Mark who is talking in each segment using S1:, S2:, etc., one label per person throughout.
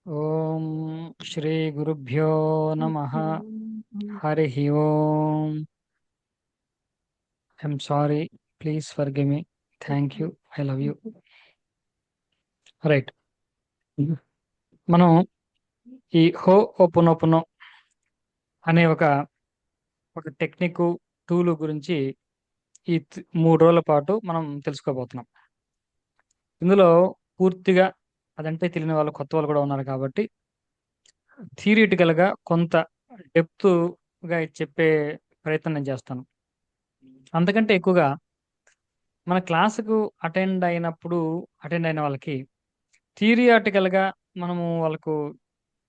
S1: ఓం శ్రీ గురుభ్యో నమః. హరి ఓం. I'm sorry, please forgive me. Thank you, I love you. Right. మనం ఈ హో ఓపెనోపెనో అనే ఒక టెక్నిక్, టూల్ గురించి ఈ 3 రోజుల పాటు మనం తెలుసుకోబోతున్నాం. ఇందులో పూర్తిగా అదంటే తెలియని వాళ్ళు, కొత్త వాళ్ళు కూడా ఉన్నారు కాబట్టి థియరిటికల్ గా కొంత డెప్త్ గా చెప్పే ప్రయత్నం నేను చేస్తాను. అంతకంటే ఎక్కువగా మన క్లాసుకు అటెండ్ అయిన వాళ్ళకి థియరిటికల్ గా మనము వాళ్ళకు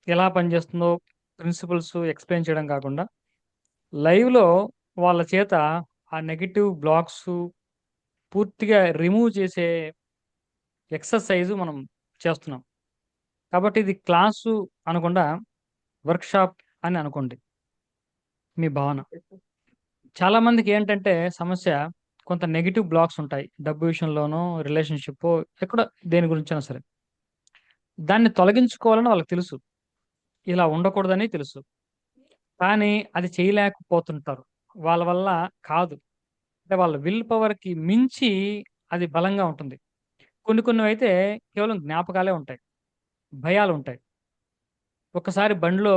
S1: ఎలా పనిచేస్తుందో ప్రిన్సిపల్స్ ఎక్స్ప్లెయిన్ చేయడం కాకుండా లైవ్ లో వాళ్ళ చేత ఆ నెగటివ్ బ్లాక్స్ పూర్తిగా రిమూవ్ చేసే ఎక్సర్సైజ్ మనం చేస్తున్నాం. కాబట్టి ఇది క్లాసు అనకుండా వర్క్షాప్ అని అనుకోండి మీ భావన. చాలా మందికి ఏంటంటే సమస్య, కొంత నెగిటివ్ బ్లాక్స్ ఉంటాయి డబ్బు విషయంలోనో, రిలేషన్షిప్ ఎక్కడ, దేని గురించైనా సరే. దాన్ని తొలగించుకోవాలని వాళ్ళకి తెలుసు, ఇలా ఉండకూడదని తెలుసు, కానీ అది చేయలేకపోతుంటారు. వాళ్ళ వల్ల కాదు. అంటే వాళ్ళ విల్ పవర్ కి మించి అది బలంగా ఉంటుంది. కొన్ని కొన్ని అయితే కేవలం జ్ఞాపకాలే ఉంటాయి, భయాలు ఉంటాయి. ఒక్కసారి బండి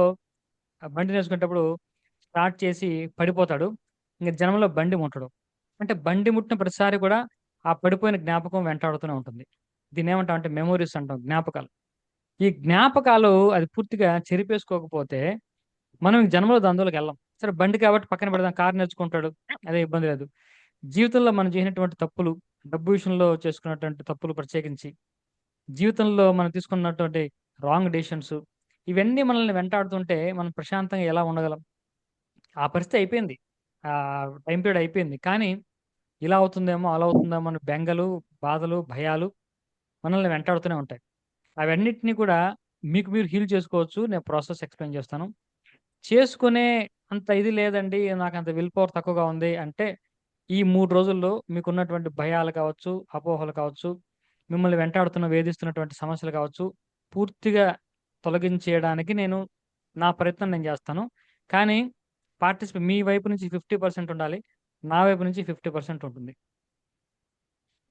S1: నేర్చుకునేటప్పుడు స్టార్ట్ చేసి పడిపోతాడు. ఇంక జనంలో బండి ముట్టడు. అంటే బండి ముట్టిన ప్రతిసారి కూడా ఆ పడిపోయిన జ్ఞాపకం వెంటాడుతూనే ఉంటుంది. దీన్నేమంటాం అంటే మెమోరీస్ అంటాం, జ్ఞాపకాలు. ఈ జ్ఞాపకాలు అది పూర్తిగా చెరిపేసుకోకపోతే మనం ఈ జన్మలో దాంట్లోకెళ్ళం. సరే బండి కాబట్టి పక్కన పెడదాం, కారు నేర్చుకుంటాడు, అదే ఇబ్బంది లేదు. జీవితంలో మనం చేసినటువంటి తప్పులు, డబ్బు విషయంలో చేసుకున్నటువంటి తప్పులు ప్రత్యేకించి, జీవితంలో మనం తీసుకున్నటువంటి రాంగ్ డెసిషన్స్, ఇవన్నీ మనల్ని వెంటాడుతుంటే మనం ప్రశాంతంగా ఎలా ఉండగలం? ఆ పరిస్థితి అయిపోయింది. టైం పీరియడ్ అయిపోయింది. కానీ ఇలా అవుతుందేమో, అలా అవుతుందేమో అని బెంగలు, బాధలు, భయాలు మనల్ని వెంటాడుతూనే ఉంటాయి. అవన్నిటిని కూడా మీకు మీరు హీల్ చేసుకోవచ్చు. నేను ప్రాసెస్ ఎక్స్‌ప్లెయిన్ చేస్తాను. చేసుకునే అంత ఇది లేదండి, నాకంత విల్ పవర్ తక్కువగా ఉంది అంటే, ఈ 3 రోజుల్లో మీకున్నటువంటి భయాలు కావచ్చు, అపోహలు కావచ్చు, మిమ్మల్ని వెంటాడుతున్న, వేధిస్తున్నటువంటి సమస్యలు కావచ్చు, పూర్తిగా తొలగించేయడానికి నా ప్రయత్నం నేను చేస్తాను. కానీ మీ వైపు నుంచి 50% ఉండాలి. నా వైపు నుంచి 50% ఉంటుంది.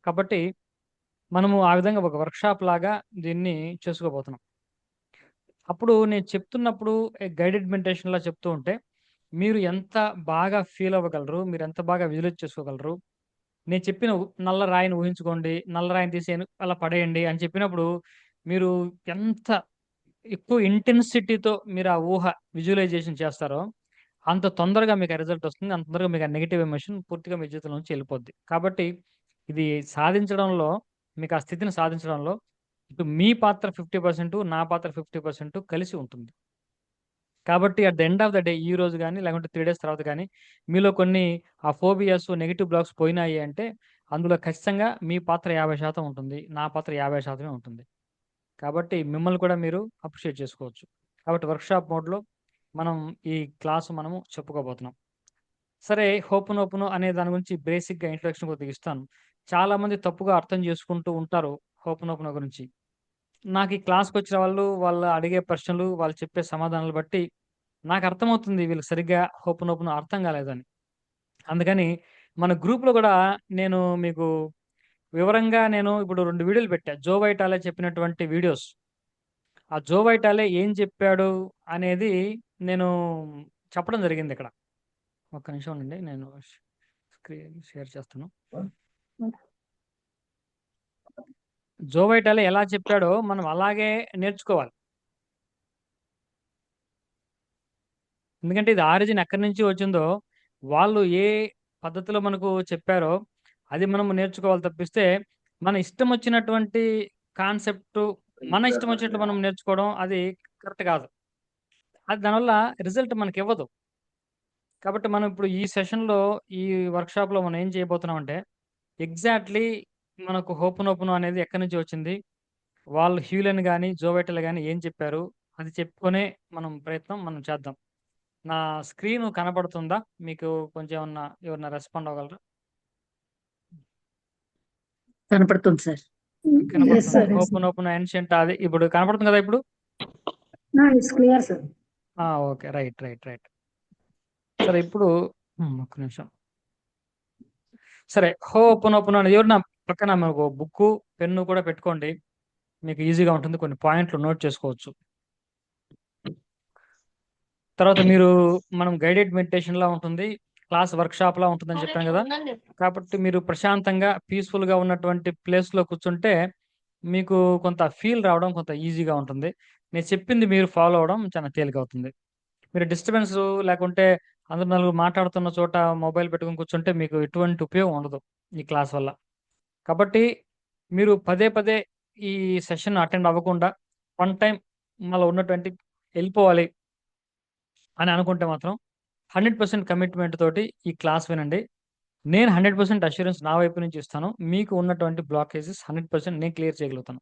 S1: కాబట్టి మనము ఆ విధంగా ఒక వర్క్‌షాప్ లాగా దీన్ని చేసుకోబోతున్నాం. అప్పుడు నేను చెప్తున్నప్పుడు గైడెడ్ మెడిటేషన్‌లా చెప్తూ ఉంటే, మీరు ఎంత బాగా ఫీల్ అవ్వగలరు, మీరెంత బాగా విజువలైజ్ చేసుకోగలరు. నేను చెప్పిన నల్ల రాయిని ఊహించుకోండి, నల్ల రాయిని తీసి అలా పడేయండి అని చెప్పినప్పుడు, మీరు ఎంత ఎక్కువ ఇంటెన్సిటీతో మీరు ఆ ఊహ విజువలైజేషన్ చేస్తారో, అంత తొందరగా మీకు ఆ రిజల్ట్ వస్తుంది. అంత తొందరగా మీకు ఆ నెగెటివ్ ఎమోషన్ పూర్తిగా మీ జీవితంలో నుంచి ఎళ్ళిపోద్ది. కాబట్టి ఇది సాధించడంలో, మీకు ఆ స్థితిని సాధించడంలో ఇటు మీ పాత్ర 50%, నా పాత్ర 50% కలిసి ఉంటుంది. కాబట్టి at the end of the day, ఈ రోజు గాని, లేకుంటే 3 డేస్ తర్వాత గాని, మీలో కొన్ని ఆ ఫోబియాస్, నెగెటివ్ బ్లాక్స్ పోయినాయి అంటే, అందులో ఖచ్చితంగా మీ పాత్ర 50% ఉంటుంది. నా పాత్ర 50% ఉంటుంది. కాబట్టి మిమ్మల్ని కూడా మీరు అప్రిషియేట్ చేసుకోవచ్చు. కాబట్టి వర్క్‌షాప్ మోడ్‌లో మనం ఈ క్లాస్ మనము చెప్పుకోబోతున్నాం. సరే, హోపనోపనో అనే దాని గురించి బేసిక్‌గా ఇంట్రడక్షన్ కొద్దిగా ఇస్తాను. చాలామంది తప్పుగా అర్థం చేసుకుంటూ ఉంటారు హోపనోపనో గురించి. నాకు ఈ క్లాస్‌కొచ్చిన వాళ్ళు అడిగే ప్రశ్నలు, వాళ్ళు చెప్పే సమాధానాలు బట్టి నాకర్థమవుతుంది వీళ్ళకి సరిగ్గా హోపనోపనో అర్థం కాలేదని. అందుకని మన గ్రూప్‌లో గూడా నేను మీకు వివరంగా ఇప్పుడు 2 వీడియోలు పెట్టా. జో వైటాలే చెప్పినటువంటి వీడియోస్. ఆ జో వైటాలే ఏం చెప్పాడు అనేది నేను చెప్పడం జరిగిందిక్కడ. ఒక్క నిమిషం ఉండండి. నేను స్క్రీన్ షేర్ చేస్తాను. జో వైటాలే ఎలా చెప్పాడో మనం అలాగే నేర్చుకోవాలి. ఎందుకంటే ఇది ఆరిజిన్ ఎక్కడి నుంచి వచ్చిందో, వాళ్ళు ఏ పద్ధతిలో మనకు చెప్పారో, అది మనం నేర్చుకోవాలి తప్పిస్తే, మన ఇష్టం వచ్చినటువంటి కాన్సెప్టు, మన ఇష్టం వచ్చినట్లు మనం నేర్చుకోవడం అది కరెక్ట్ కాదు. అది దానివల్ల రిజల్ట్ మనకివ్వదు. కాబట్టి మనం ఇప్పుడు ఈ సెషన్‌లో, ఈ వర్క్‌షాప్‌లో మనం ఏం చేయబోతున్నామంటే, ఎగ్జాక్ట్‌లీ మనకు హోపనోపనో అనేది ఎక్కడి నుంచి వచ్చింది, వాళ్ళు హ్యూలెన్ గాని, జో వైటల్ గాని ఏం చెప్పారు, అది చెప్పుకునే మనం చేద్దాం. నా స్క్రీను కనపడుతుందా? మీకు కొంచెం ఎవరన్నా రెస్పాండ్ అవ్వగలరా?
S2: కనపడుతుంది సార్.
S3: Yes,
S1: కనపడుతుందా?
S3: sir.
S1: ఓపెన్ ఓపెన్ యాన్షియంట్ అది ఇప్పుడు కనపడుతుంది కదా ఇప్పుడు?
S2: It's clear sir.
S1: Okay, right right right. సరే ఇప్పుడు ఒక్క నిమిషం. సరే, హో ఓపెన్ ఓపెన్ అనేది ఎవరు నా పక్కన మనకు బుక్ పెన్ను కూడా పెట్టుకోండి, మీకు ఈజీగా ఉంటుంది, కొన్ని పాయింట్లు నోట్ చేసుకోవచ్చు. తర్వాత మీరు మనం గైడెడ్ మెడిటేషన్ లా ఉంటుంది, క్లాస్ వర్క్ షాప్ లా ఉంటుందని చెప్పాను కదా. కాబట్టి మీరు ప్రశాంతంగా పీస్ఫుల్ గా ఉన్నటువంటి ప్లేస్ లో కూర్చుంటే మీకు కొంత ఫీల్ రావడం కొంత ఈజీగా ఉంటుంది. నేను చెప్పింది మీరు ఫాలో అవడం చాలా తేలిక అవుతుంది. మీరు డిస్టర్బెన్స్ లేకుంటే అందరు నలుగురు మాట్లాడుతున్న చోట మొబైల్ పెట్టుకుని కూర్చుంటే మీకు ఎటువంటి ఉపయోగం ఉండదు ఈ క్లాస్ వల్ల. కాబట్టి మీరు పదే పదే ఈ సెషన్ అటెండ్ అవ్వకుండా వన్ టైం మనలో ఉన్నటువంటి వెళ్ళిపోవాలి అని అనుకుంటే మాత్రం 100% కమిట్మెంట్ తోటి ఈ క్లాస్ వినండి. నేను 100% అష్యూరెన్స్ నా వైపు నుంచి ఇస్తాను. మీకు ఉన్నటువంటి బ్లాకేజెస్ 100% నేను క్లియర్ చేయగలుగుతాను.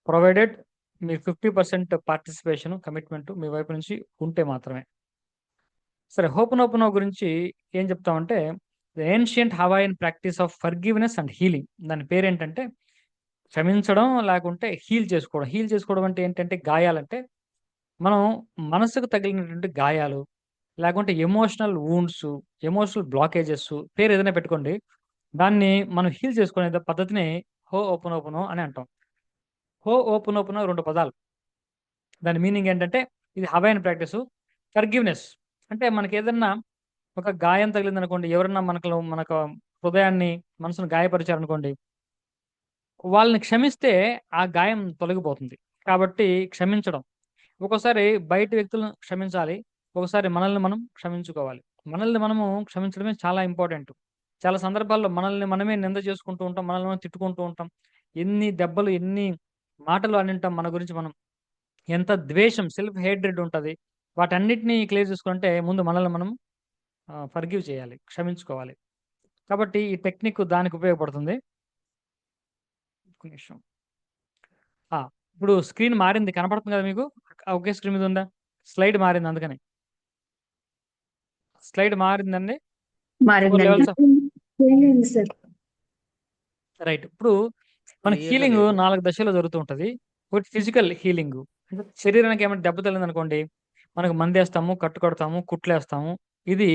S1: ప్రొవైడెడ్ మీరు 50% పార్టిసిపేషన్ కమిట్మెంట్ మీ వైపు నుంచి ఉంటే మాత్రమే. సరే, హోపనోపనో గురించి ఏం చెప్తామంటే ancient Hawaiian practice of forgiveness and healing. దాని పేరేంటంటే క్షమించడం లేకుంటే హీల్ చేసుకోవడం. హీల్ చేసుకోవడం అంటే ఏంటంటే గాయాలంటే మనం మనసుకు తగిలినటువంటి గాయాలు లేకుంటే ఎమోషనల్ వూండ్స్, ఎమోషనల్ బ్లాకేజెస్ పేరు ఏదైనా పెట్టుకోండి. దాన్ని మనం హీల్ చేసుకునే పద్ధతిని హో ఓపెన్ ఓపెనో అని అంటాం. హో ఓపెన్ ఓపెనో 2 పదాలు. దాని మీనింగ్ ఏంటంటే ఇది హవాయిన్ ప్రాక్టీసు. ఫర్గివ్‌నెస్ అంటే మనకేదన్నా ఒక గాయం తగిలిందనుకోండి, ఎవరన్నా మనకు హృదయాన్ని, మనసును గాయపరిచారనుకోండి, వాళ్ళని క్షమిస్తే ఆ గాయం తొలగిపోతుంది. కాబట్టి క్షమించడం. ఒక్కోసారి బయటి వ్యక్తులను క్షమించాలి. ఒకసారి మనల్ని మనం క్షమించుకోవాలి. మనల్ని మనము క్షమించడమే చాలా ఇంపార్టెంట్. చాలా సందర్భాల్లో మనల్ని మనమే నింద చేసుకుంటూ ఉంటాం. మనల్ని మనం తిట్టుకుంటూ ఉంటాం. ఎన్ని దెబ్బలు, ఎన్ని మాటలు అనింటాం మన గురించి మనం. ఎంత ద్వేషం, సెల్ఫ్ హేట్రెడ్ ఉంటది. వాటన్నిటిని క్లియర్ చేసుకుంటే ముందు మనల్ని మనం ఫర్‌గివ్ చేయాలి, క్షమించుకోవాలి. కాబట్టి ఈ టెక్నిక్ దానికి ఉపయోగపడుతుంది. ఒక్క నిమిషం. ఆ! ఇప్పుడు స్క్రీన్ మారింది కనపడుతుంది కదా మీకు? ఒకే స్క్రీన్ మీద ఉందా? స్లైడ్ మారింది అందుకని. స్లైడ్ మారిందండి? 4
S2: మారిందండి.
S1: లెవెల్స్ ఆఫ్
S2: చేంజ్ అయింది సార్.
S1: రైట్. ఇప్పుడు మన
S3: క్లియర్‌గా
S1: హీలింగ్
S3: లేదు.
S1: 4 దశల్లో జరుగుతూ ఉంటది. ఒకటి ఫిజికల్ హీలింగు. అంటే శరీరానికి ఏమైనా దెబ్బ తగిలిందనుకోండి, మనకు మందేస్తాము, కట్టుకడతాము, కుట్లేస్తాము. ఇది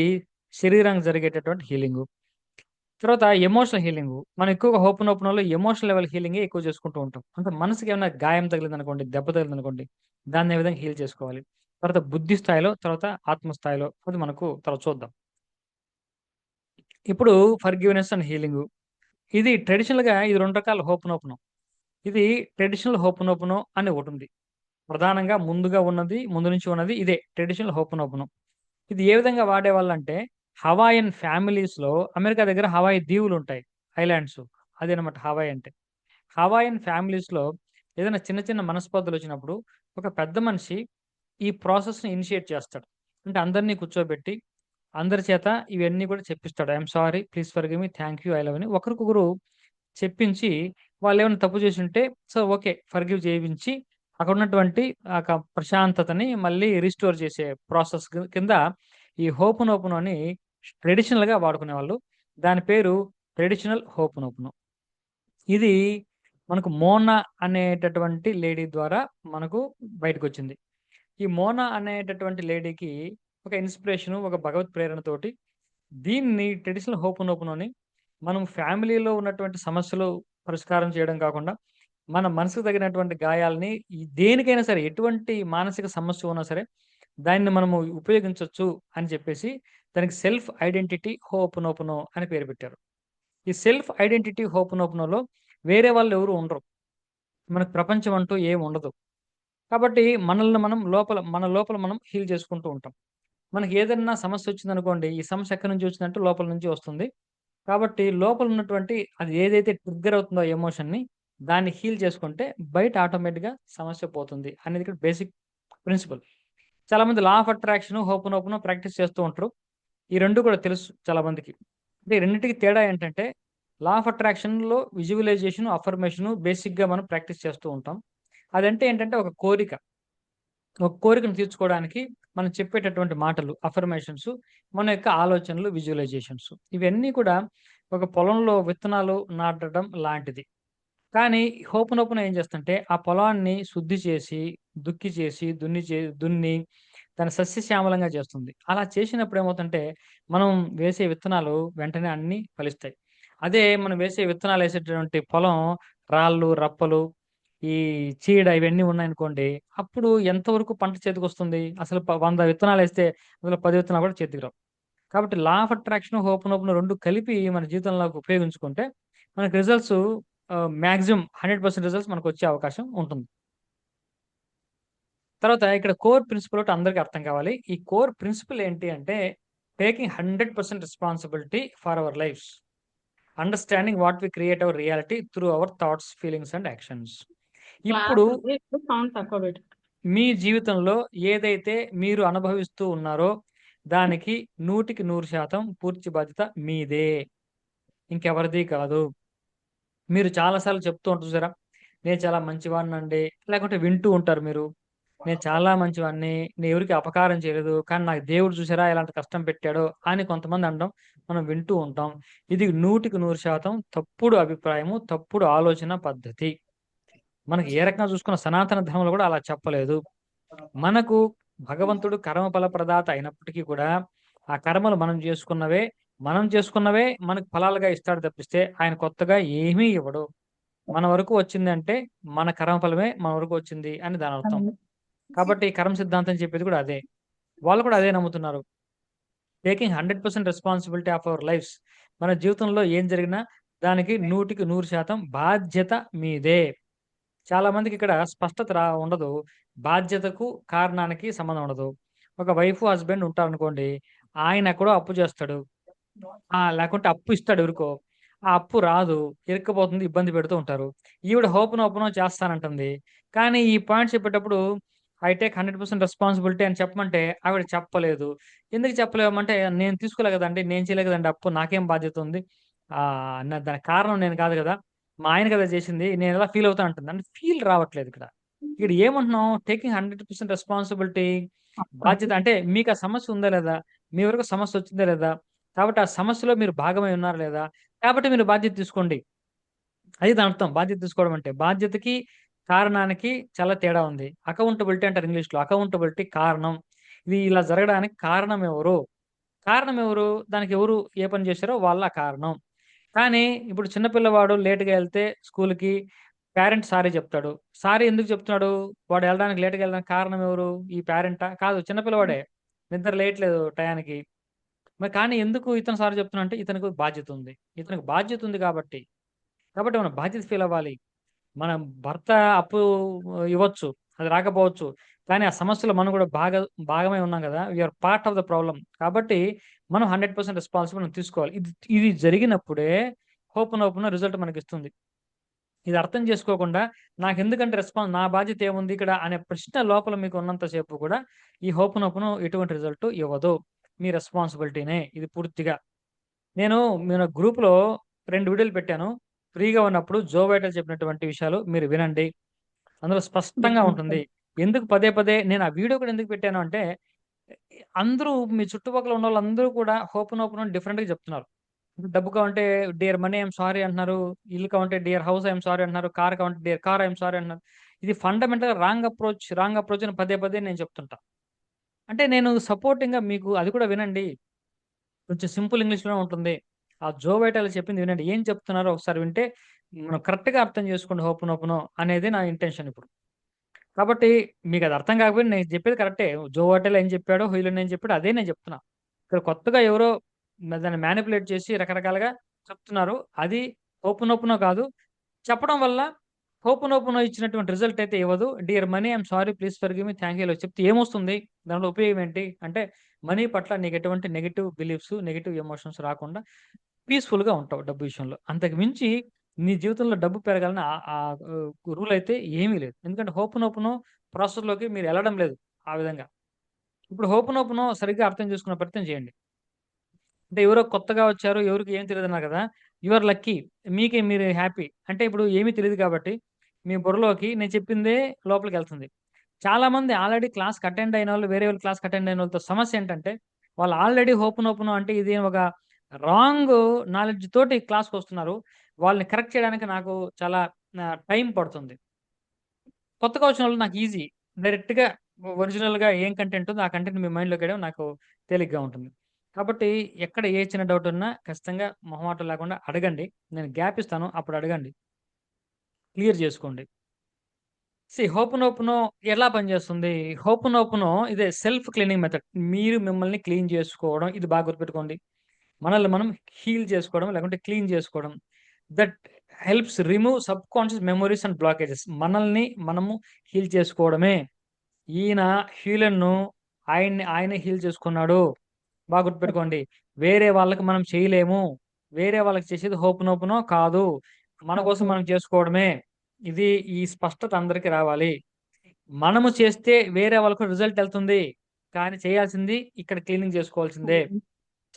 S1: శరీరానికి జరిగేటటువంటి హీలింగు. తర్వాత ఎమోషనల్ హీలింగు. మనం ఎక్కువగా హోపనోపనోలో ఎమోషనల్ లెవెల్ హీలింగే ఎక్కువ చేసుకుంటూ ఉంటాం. అంటే మనసుకి ఏమైనా గాయం తగిలిందనుకోండి, దెబ్బ తగిలిందనుకోండి, దాన్ని ఏ విధంగా హీల్ చేసుకోవాలి. తర్వాత బుద్ధి స్థాయిలో, తర్వాత ఆత్మ స్థాయిలో అది మనకు తర్వాత చూద్దాం. ఇప్పుడు ఫర్‌గివ్‌నెస్ అండ్ హీలింగు. ఇది ట్రెడిషనల్‌గా ఇది 2 రకాల హోపనోపనో. ఇది ట్రెడిషనల్ హోపనోపనో అని ఒకటుంది. ప్రధానంగా ముందు నుంచి ఉన్నది ఇదే ట్రెడిషనల్ హోపనోపనో. ఇది ఏ విధంగా వాడేవాళ్ళంటే హవాయన్ ఫ్యామిలీస్‌లో అమెరికా దగ్గర హవాయి దీవులుంటాయి. ఐలాండ్స్. అదనమాట హవాయి అంటే. హవాయన్ ఫ్యామిలీస్‌లో ఏదైనా చిన్న చిన్న మనస్పర్ధలొచ్చినప్పుడు ఒక పెద్ద మనిషి ఈ ప్రాసెస్‌ని ఇనిషియేట్ చేస్తాడు. అంటే అందరిని కూర్చోబెట్టి అందరి చేత ఇవన్నీ కూడా చెప్పిస్తాడు. I'm sorry, please forgive me, thank you, I love అని ఒకరికొకరు చెప్పించి వాళ్ళేమైనా తప్పు చేసుంటే సో, ఓకే. ఫర్‌గివ్ చేయించి అక్కడున్నటువంటి ప్రశాంతతని మళ్ళీ రిస్టోర్ చేసే ప్రాసెస్ కింద ఈ హోపనోపనోని ట్రెడిషనల్‌గా వాడుకునేవాళ్ళు. దాని పేరు ట్రెడిషనల్ హోపనోపనో. ఇది మనకు మోనా అనేటటువంటి లేడీ ద్వారా మనకు బయటకొచ్చింది. ఈ మోనా అనేటటువంటి లేడీకి ఒక ఇన్‌స్పిరేషను, ఒక భగవత్ ప్రేరణతోటి దీన్ని ట్రెడిషనల్ హోపనోపనోని మనం ఫ్యామిలీలో ఉన్నటువంటి సమస్యలు పరిష్కారం చేయడం కాకుండా, మన మనసుకు తగినటువంటి గాయాల్ని దేనికైనా సరే, ఎటువంటి మానసిక సమస్య ఉన్నా సరే, దాన్ని మనము ఉపయోగించొచ్చు అని చెప్పేసి, దానికి సెల్ఫ్ ఐడెంటిటీ హోపనోపనో అని పేరు పెట్టారు. ఈ సెల్ఫ్ ఐడెంటిటీ హోపనోపనోలో వేరే వాళ్ళెవరు ఉండరు. మనకు ప్రపంచం అంటూ ఏముండదు. కాబట్టి మన లోపల మనం హీల్ చేసుకుంటూ ఉంటాం. మనకి ఏదన్నా సమస్యొచ్చిందనుకోండి, ఈ సమస్య ఎక్కడి నుంచి వచ్చిందంటే లోపల నుంచి వస్తుంది. కాబట్టి లోపల ఉన్నటువంటి అది ఏదైతే ట్రిగ్గర్ అవుతుందో ఎమోషన్‌ని, దాన్ని హీల్ చేసుకుంటే బయట ఆటోమేటిక్‌గా సమస్య పోతుంది అనేది ఇక్కడ బేసిక్ ప్రిన్సిపల్. చాలామంది law of attraction, ho'oponopono practice చేస్తూ ఉంటారు. ఈ 2 కూడా తెలుసు చాలా మందికి. అంటే ఈ రెండిటికి తేడా ఏంటంటే, లా ఆఫ్ అట్రాక్షన్‌లో విజువలైజేషన్, అఫర్మేషన్ బేసిక్‌గా మనం ప్రాక్టీస్ చేస్తూ ఉంటాం. అదంటే ఏంటంటే ఒక కోరిక. ఒక కోరికను తీర్చుకోవడానికి మనం చెప్పేటటువంటి మాటలు, అఫర్మేషన్స్, మన యొక్క ఆలోచనలు, విజువలైజేషన్స్ ఇవన్నీ కూడా ఒక పొలంలో విత్తనాలు నాటడం లాంటిది. కానీ హోపనోపన ఏం చేస్తుంటే ఆ పొలాన్ని శుద్ధి చేసి, దున్ని దాన్ని సస్యశ్యామలంగా చేస్తుంది. అలా చేసినప్పుడు ఏమవుతుందంటే, మనం వేసే విత్తనాలు వెంటనే అన్నీ ఫలిస్తాయి. అదే మనం వేసే విత్తనాలేసేటటువంటి పొలం రాళ్ళు, రప్పలు, ఈ చీడ ఇవన్నీ ఉన్నాయనుకోండి, అప్పుడు ఎంతవరకు పంట చేతికొస్తుంది? అసలు 100 విత్తనాలేస్తే అందులో 10 విత్తనాలు కూడా చేతికి రావు. కాబట్టి లా ఆఫ్ అట్రాక్షన్, హోపనోపన 2 కలిపి మన జీవితంలోకి ఉపయోగించుకుంటే మనకు రిజల్ట్స్ మాక్సిమం 100% రిజల్ట్స్ మనకొచ్చే అవకాశం ఉంటుంది. తర్వాత ఇక్కడ కోర్ ప్రిన్సిపల్ ఒకటి అందరికి అర్థం కావాలి. ఈ కోర్ ప్రిన్సిపల్ ఏంటి అంటే taking 100% responsibility for our lives. Understanding what we create our reality through our thoughts, feelings and actions. ఇప్పుడు
S2: సౌండ్ తక్కువ పెట్టు.
S1: మీ జీవితంలో ఏదైతే మీరు అనుభవిస్తూ ఉన్నారో దానికి 100కి 100% పూర్తి బాధ్యత మీదే. ఇంకెవరిది కాదు. మీరు చాలా సార్లు చెప్తూ ఉంటారు చూసారా? నేను చాలా మంచివాడినండి. లేకుంటే వింటూ ఉంటారు మీరు. నేను చాలా మంచివాడిని. నేను ఎవరికీ అపకారం చేయలేదు. కానీ నాకు దేవుడు చూసారా ఎలాంటి కష్టం పెట్టాడో అని కొంతమంది అనడం మనం వింటూ ఉంటాం. ఇది 100కి 100% తప్పుడు అభిప్రాయము, తప్పుడు ఆలోచన పద్ధతి. మనకి ఏ రకంగా చూసుకున్న సనాతన ధర్మంలో కూడా అలా చెప్పలేదు. మనకు భగవంతుడు కర్మఫల ప్రదాత అయినప్పటికీ కూడా, ఆ కర్మలు మనం చేసుకున్నవే మనకు ఫలాలుగా ఇస్తాడు తప్పిస్తే, ఆయన కొత్తగా ఏమీ ఇవ్వడు. మన వరకు వచ్చిందంటే, మన కర్మఫలమే మన వరకు వచ్చింది అని దానర్థం. కాబట్టి కర్మ సిద్ధాంతం చెప్పేది కూడా అదే. వాళ్ళు కూడా అదే నమ్ముతున్నారు. Taking 100% responsibility of our lives. మన జీవితంలో ఏం జరిగినా దానికి 100కి 100% బాధ్యత మీదే. చాలా మందికి ఇక్కడ స్పష్టత ఉండదు. బాధ్యతకు, కారణానికి సంబంధం ఉండదు. ఒక వైఫ్, హస్బెండ్ ఉంటారనుకోండి. ఆయన ఎక్కడో అప్పు చేస్తాడు. లేకుంటే అప్పు ఇస్తాడు ఎవరికో. ఆ అప్పు రాదు. ఇరుక్కుపోతుంది. ఇబ్బంది పెడుతూ ఉంటారు. ఈవిడ హోపనోపనో చేస్తానంటుంది. కానీ ఈ పాయింట్స్ చెప్పేటప్పుడు ఐ టేక్ 100% రెస్పాన్సిబిలిటీ అని చెప్పమంటే ఆవిడ చెప్పలేదు. ఎందుకు చెప్పలేమంటే నేను తీసుకోలే కదండీ! నేను చేయలే కదండీ అప్పు. నాకేం బాధ్యత ఉంది? దానికి కారణం నేను కాదు కదా! మా ఆయన కదా చేసింది. నేనెలా ఫీల్ అవుతా అంటుంది. అంటే ఫీల్ రావట్లేదు ఇక్కడ. ఇక్కడ ఏమంటున్నాం టేకింగ్ 100% రెస్పాన్సిబిలిటీ బాధ్యత అంటే మీకు ఆ సమస్య ఉందా లేదా? మీ వరకు సమస్య వచ్చిందా లేదా? కాబట్టి ఆ సమస్యలో మీరు భాగమై ఉన్నారా లేదా? కాబట్టి మీరు బాధ్యత తీసుకోండి. అది దాని అర్థం. బాధ్యత తీసుకోవడం అంటే. బాధ్యతకి, కారణానికి చాలా తేడా ఉంది. అకౌంటబిలిటీ అంటారు ఇంగ్లీష్‌లో. అకౌంటబిలిటీ కారణం. ఇది ఇలా జరగడానికి కారణం ఎవరు? కారణం ఎవరు? దానికి ఎవరు ఏ పని చేశారో వాళ్ళ కారణం. కానీ ఇప్పుడు చిన్న పిల్లవాడు లేట్‌గా ఎళ్తే స్కూలుకి పేరెంట్ సారీ చెప్తాడు. సారీ ఎందుకు చెప్తున్నాడు? వాడు ఎళ్ళడానికి లేట్‌గా ఎళ్ళడానికి కారణం ఎవరు? ఈ పేరెంటా? కాదు చిన్న పిల్లవాడే. నిద్ర లేయట్లేదు టయానికి. మరి కానీ ఎందుకు ఇతను సారీ చెప్తున్నాడంటే ఇతనికి బాధ్యత ఉంది. ఇతనికి బాధ్యత ఉంది కాబట్టి. కాబట్టి మనం బాధ్యత ఫీల్ అవ్వాలి. మన భర్త అప్పు ఇవ్వచ్చు. అది రాకపోవచ్చు. కానీ ఆ సమస్యలో మనం కూడా భాగమై ఉన్నాం గదా! We are part of the problem. కాబట్టి మనం 100% రెస్పాన్సిబుల్ మనం తీసుకోవాలి. ఇది జరిగినప్పుడే హోపనోపన రిజల్ట్ మనకిస్తుంది. ఇది అర్థం చేసుకోకుండా నాకెందుకంటే నా బాధ్యత ఏముంది ఇక్కడ అనే ప్రశ్న లోపల మీకు ఉన్నంత సేపు కూడా ఈ హోపనోపన ఎటువంటి రిజల్ట్ ఇవ్వదు. మీ రెస్పాన్సిబిలిటీనే ఇది పూర్తిగా. నేను గ్రూప్‌లో 2 వీడియోలు పెట్టాను. ఫ్రీగా ఉన్నప్పుడు జో వైటల్ చెప్పినటువంటి విషయాలు మీరు వినండి. అందులో స్పష్టంగా ఉంటుంది. ఎందుకు పదే పదే నేను ఆ వీడియో కూడా ఎందుకు పెట్టాను అంటే, అందరూ మీ చుట్టుపక్కల ఉన్నోళ్ళందరూ కూడా హోపనోపనో డిఫరెంట్‌గా చెప్తున్నారు. డబ్బు కావంటే డియర్ మనీ ఐయామ్ సారీ అంటున్నారు. ఇల్లు కావంటే డియర్ హౌస్ ఐయామ్ సారీ అంటున్నారు. కార్ కావంటే డియర్ కార్ ఐయామ్ సారీ అంటున్నారు. ఇది ఫండమెంటల్‌గా రాంగ్ అప్రోచ్ అని పదే పదే నేను చెప్తుంటా. అంటే నేను సపోర్టింగ్‌గా మీకు అది కూడా వినండి. కొంచెం సింపుల్ ఇంగ్లీష్‌లోనే ఉంటుంది. ఆ జో వైటల్ చెప్పింది వినండి. ఏం చెప్తున్నారో ఒకసారి వింటే మనం కరెక్ట్‌గా అర్థం చేసుకోండి హోపనోపనో అనేది నా ఇంటెన్షన్ ఇప్పుడు. కాబట్టి మీకది అర్థం కాకపోయినా నేను చెప్పేది కరెక్టే. జో వైటల్ ఏం చెప్పాడో, హీలోన్ ఏం చెప్పాడో అదే నేను చెప్తున్నా. ఇక్కడ కొత్తగా ఎవరో దాన్ని మానిప్యులేట్ చేసి రకరకాలుగా చెప్తున్నారు. అది హోపనోపనో కాదు. చెప్పడం వల్ల హోపనోపనో ఇచ్చినటువంటి రిజల్ట్ అయితే ఇవ్వదు. Dear money I'm sorry please forgive me thank you ఇలా చెప్తే ఏమొస్తుంది? దానివల్ల ఉపయోగం ఏంటి? అంటే మనీ పట్ల నీకు ఎటువంటి నెగెటివ్ బిలీఫ్స్, నెగెటివ్ ఎమోషన్స్ రాకుండా పీస్‌ఫుల్‌గా ఉంటావు డబ్బు విషయంలో. అంతకు మించి నీ జీవితంలో డబ్బు పెరగాలని రూల్ అయితే ఏమీ లేదు. ఎందుకంటే హోపనోపనో ప్రాసెస్‌లోకి మీరు ఎళ్ళడం లేదు ఆ విధంగా. ఇప్పుడు హోపనోపనో సరిగ్గా అర్థం చేసుకునే ప్రయత్నం చేయండి. అంటే ఎవరో కొత్తగా వచ్చారు. ఎవరికీ ఏమి తెలీదన్నారు కదా! You are lucky. మీరు హ్యాపీ. అంటే ఇప్పుడు ఏమీ తెలీదు కాబట్టి మీ బుర్రలోకి నేను చెప్పిందే లోపలికెళ్తుంది. చాలామంది ఆల్రెడీ క్లాస్‌కి అటెండ్ అయినోళ్ళు, వేరే వాళ్ళ క్లాస్‌కి అటెండ్ అయినోళ్ళతో సమస్య ఏంటంటే, వాళ్ళు ఆల్రెడీ ఓపెన్ అంటే ఇది ఒక రాంగ్ నాలెడ్జ్ తోటి క్లాస్‌కొస్తున్నారు. వాళ్ళని కరెక్ట్ చేయడానికి నాకు చాలా టైం పడుతుంది. కొత్తగా వచ్చిన వాళ్ళు నాకు ఈజీ. డైరెక్ట్‌గా ఒరిజినల్‌గా ఏం కంటెంట్ ఉందో ఆ కంటెంట్ మీ మైండ్‌లోకి ఎయడం నాకు తేలిగ్గా ఉంటుంది. కాబట్టి ఎక్కడ ఏ చిన్న డౌట్ ఉన్నా ఖచ్చితంగా మొహమాటం లేకుండా అడగండి. నేను గ్యాప్ ఇస్తాను. అప్పుడు అడగండి. క్లియర్ చేసుకోండి. హోపనోపనో ఎలా పనిచేస్తుంది? హోపనోపనో ఇదే సెల్ఫ్ క్లీనింగ్ మెథడ్. మీరు మిమ్మల్ని క్లీన్ చేసుకోవడం. ఇది బాగా గుర్తుపెట్టుకోండి. మనల్ని మనం హీల్ చేసుకోవడం, లేకుంటే క్లీన్ చేసుకోవడం. That helps remove subconscious memories and blockages. మనల్ని మనము హీల్ చేసుకోవడమే. ఈయన హీలన్‌ను ఆయనే హీల్ చేసుకున్నాడు. బాగా గుర్తుపెట్టుకోండి. వేరే వాళ్ళకి మనం చేయలేము. వేరే వాళ్ళకి చేసేది హోపనోపనో కాదు. మన కోసం
S2: ఓకే.
S1: మనం చేసుకోవడమే. ఇది ఈ స్పష్టత అందరికి రావాలి. మనము చేస్తే వేరే వాళ్ళకి రిజల్ట్ ఎళ్తుంది. కానీ చేయాల్సింది ఇక్కడ క్లీనింగ్ చేసుకోవాల్సిందే.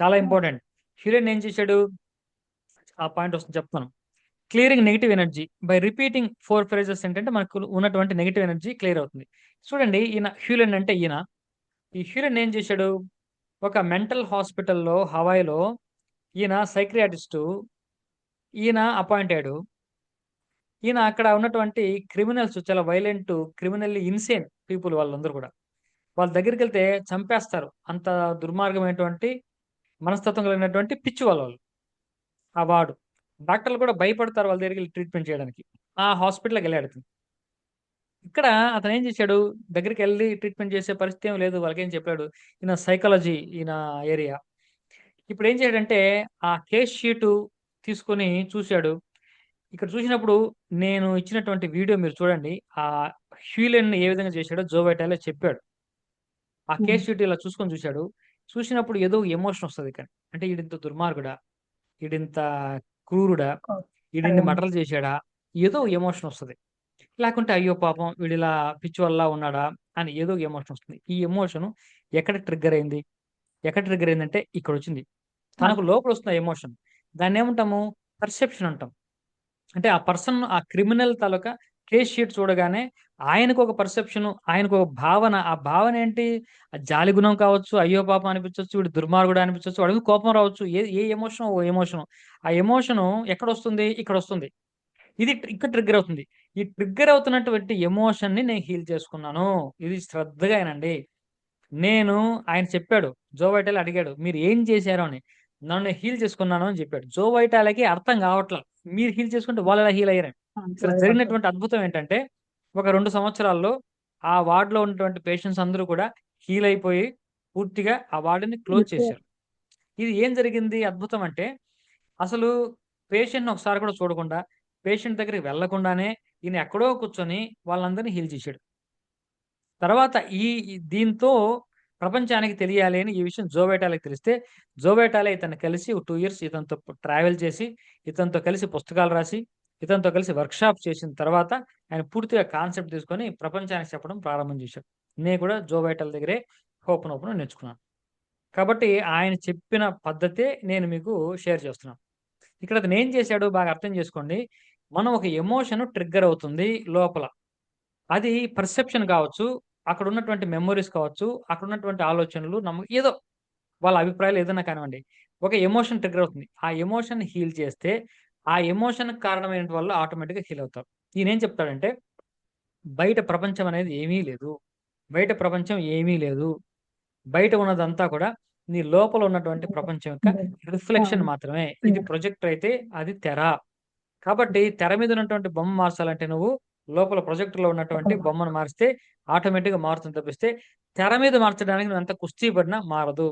S1: చాలా ఇంపార్టెంట్. హీరోయిన్ ఏం చేశాడు? ఆ పాయింట్ వస్తుంది చెప్తాను. Clearing negative energy by repeating 4 phrases ఏంటంటే మనకు ఉన్నటువంటి నెగెటివ్ ఎనర్జీ క్లియర్ అవుతుంది. చూడండి ఈయన హ్యూలెన్ అంటే ఈయన. ఈ హ్యూలెన్ ఏం చేశాడు? ఒక మెంటల్ హాస్పిటల్‌లో హవాయిలో ఈయన సైకియాట్రిస్టు. ఈయన అపాయింట్ అయ్యాడు. ఈయన అక్కడ ఉన్నటువంటి క్రిమినల్స్ చాలా వైలెంట్, క్రిమినల్లీ ఇన్సేన్ పీపుల్ వాళ్ళందరూ కూడా. వాళ్ళ దగ్గరికెళ్తే చంపేస్తారు. అంత దుర్మార్గమైనటువంటి మనస్తత్వం కలిగినటువంటి పిచ్చి వాళ్ళు. ఆ వార్డ్. డాక్టర్లు కూడా భయపడతారు వాళ్ళ దగ్గరికెళ్లి ట్రీట్మెంట్ చేయడానికి. ఆ హాస్పిటల్‌కెళ్ళాడు అతను. ఇక్కడ అతనేం చేశాడు, దగ్గరికెళ్లి ట్రీట్మెంట్ చేసే పరిస్థితి ఏమి లేదు. వాళ్ళకేం చెప్పాడు. ఈయన సైకాలజీ ఈయన ఏరియా. ఇప్పుడేం చేశాడంటే, ఆ కేస్ షీటు తీసుకొని చూసాడు. ఇక్కడ చూసినప్పుడు నేను ఇచ్చినటువంటి వీడియో మీరు చూడండి. హ్యూలెన్‌ని ఏ విధంగా చేశాడో జో వైటాలే చెప్పాడు. ఆ కేస్ షీట్ ఇలా చూసుకొని చూసాడు. చూసినప్పుడు ఏదో ఎమోషన్ వస్తది ఇక్కడ. అంటే ఈడింత దుర్మార్గుడా? ఈడింత క్రూరుడా? ఈడిన్ని మర్డర్‌లు చేశాడా? ఏదో ఎమోషన్ వస్తది. లేకుంటే అయ్యో పాపం వీడిలా పిచ్చోల్లా ఉన్నాడా? అని ఏదో ఎమోషన్ వస్తుంది. ఈ ఎమోషను ఎక్కడ ట్రిగ్గర్ అయింది? ఎక్కడ ట్రిగ్గర్ అయిందంటే ఇక్కడొచ్చింది. తనకు లోపలొస్తుంది ఆ ఎమోషన్. దాన్నేమంటాము? పర్సెప్షన్ అంటాం. అంటే ఆ పర్సన్ ఆ క్రిమినల్ తాలూకా కేస్ షీట్ చూడగానే ఆయనకొక పర్సెప్షను, ఆయనకొక భావన. ఆ భావన ఏంటి? జాలి గుణం కావచ్చు, అయ్యో పాపం అనిపించొచ్చు, వీడు దుర్మార్గుడు అనిపించొచ్చు, వాడి మీద కోపం రావచ్చు. ఏ ఎమోషనో ఓ ఎమోషను. ఆ ఎమోషను ఎక్కడొస్తుంది? ఇక్కడొస్తుంది. ఇది ఇక్కడ ట్రిగ్గర్ అవుతుంది. ఈ ట్రిగ్గర్ అవుతున్నటువంటి ఎమోషన్‌ని నేను హీల్ చేసుకున్నాను. ఇది శ్రద్ధగా ఇనండి. నేను ఆయన చెప్పాడు. జో వైటాలే అడిగాడు. "మీరు ఏం చేశారు" అని. "నన్ను హీల్ చేసుకున్నాను" అని చెప్పాడు. జో వైటాలకి అర్థం కావట్ల. మీరు హీల్ చేసుకుంటే వాళ్ళెలా హీల్ అయ్యారని. ఇక్కడ జరిగినటువంటి అద్భుతం ఏంటంటే, ఒక 2 సంవత్సరాల్లో ఆ వార్డ్‌లో ఉన్నటువంటి పేషెంట్స్ అందరూ కూడా హీల్ అయిపోయి, పూర్తిగా ఆ వార్డ్‌ని క్లోజ్ చేశారు. ఇది ఏం జరిగింది అద్భుతం అంటే, అసలు పేషెంట్‌ని ఒకసారి కూడా చూడకుండా, పేషెంట్ దగ్గరికి వెళ్ళకుండానే ఈయన ఎక్కడో కూర్చొని వాళ్ళందరిని హీల్ చేశాడు. తర్వాత ఈ దీంతో ప్రపంచానికి తెలియాలి అని ఈ విషయం జోవేటాలకి తెలిస్తే, జోవేటాలే ఇతన్ని కలిసి ఒక 2 ఇయర్స్ ఇతనితో ట్రావెల్ చేసి, ఇతనితో కలిసి పుస్తకాలు రాసి, ఇతనితో కలిసి వర్క్‌షాప్ చేసిన తర్వాత ఆయన పూర్తిగా కాన్సెప్ట్ తీసుకొని ప్రపంచానికి చెప్పడం ప్రారంభం చేశాడు. నేను కూడా జోవేటాల దగ్గరే హోపనోపనో నేర్చుకున్నాను. కాబట్టి ఆయన చెప్పిన పద్ధతే నేను మీకు షేర్ చేస్తున్నాను. ఇక్కడ అతనేం చేశాడో బాగా అర్థం చేసుకోండి. మనం ఒక ఎమోషన్ ట్రిగ్గర్ అవుతుంది లోపల. అది పర్సెప్షన్ కావచ్చు, అక్కడున్నటువంటి మెమోరీస్ కావచ్చు, అక్కడున్నటువంటి ఆలోచనలు ఏదో వాళ్ళ అభిప్రాయాలు ఏదైనా కానివ్వండి. ఒక ఎమోషన్ ట్రిగ్గర్ అవుతుంది. ఆ ఎమోషన్‌ని హీల్ చేస్తే, ఆ ఎమోషన్‌కి కారణమైన వాళ్ళు ఆటోమేటిక్‌గా హీల్ అవుతారు. ఈయనేం చెప్తాడంటే, బయట ప్రపంచం అనేది ఏమీ లేదు. బయట ప్రపంచం ఏమీ లేదు. బయట ఉన్నదంతా కూడా నీ లోపల ఉన్నటువంటి ప్రపంచం యొక్క రిఫ్లెక్షన్ మాత్రమే. ఇది ప్రొజెక్టర్ అయితే అది తెర. కాబట్టి తెర మీద ఉన్నటువంటి బొమ్మ మార్చాలంటే నువ్వు లోపల ప్రొజెక్టర్‌లో ఉన్నటువంటి బొమ్మను మారిస్తే ఆటోమేటిక్‌గా మారుతుంది తప్పిస్తే, తెర మీద మార్చడానికి నువ్వెంత కుస్తీ పడినా మారదు.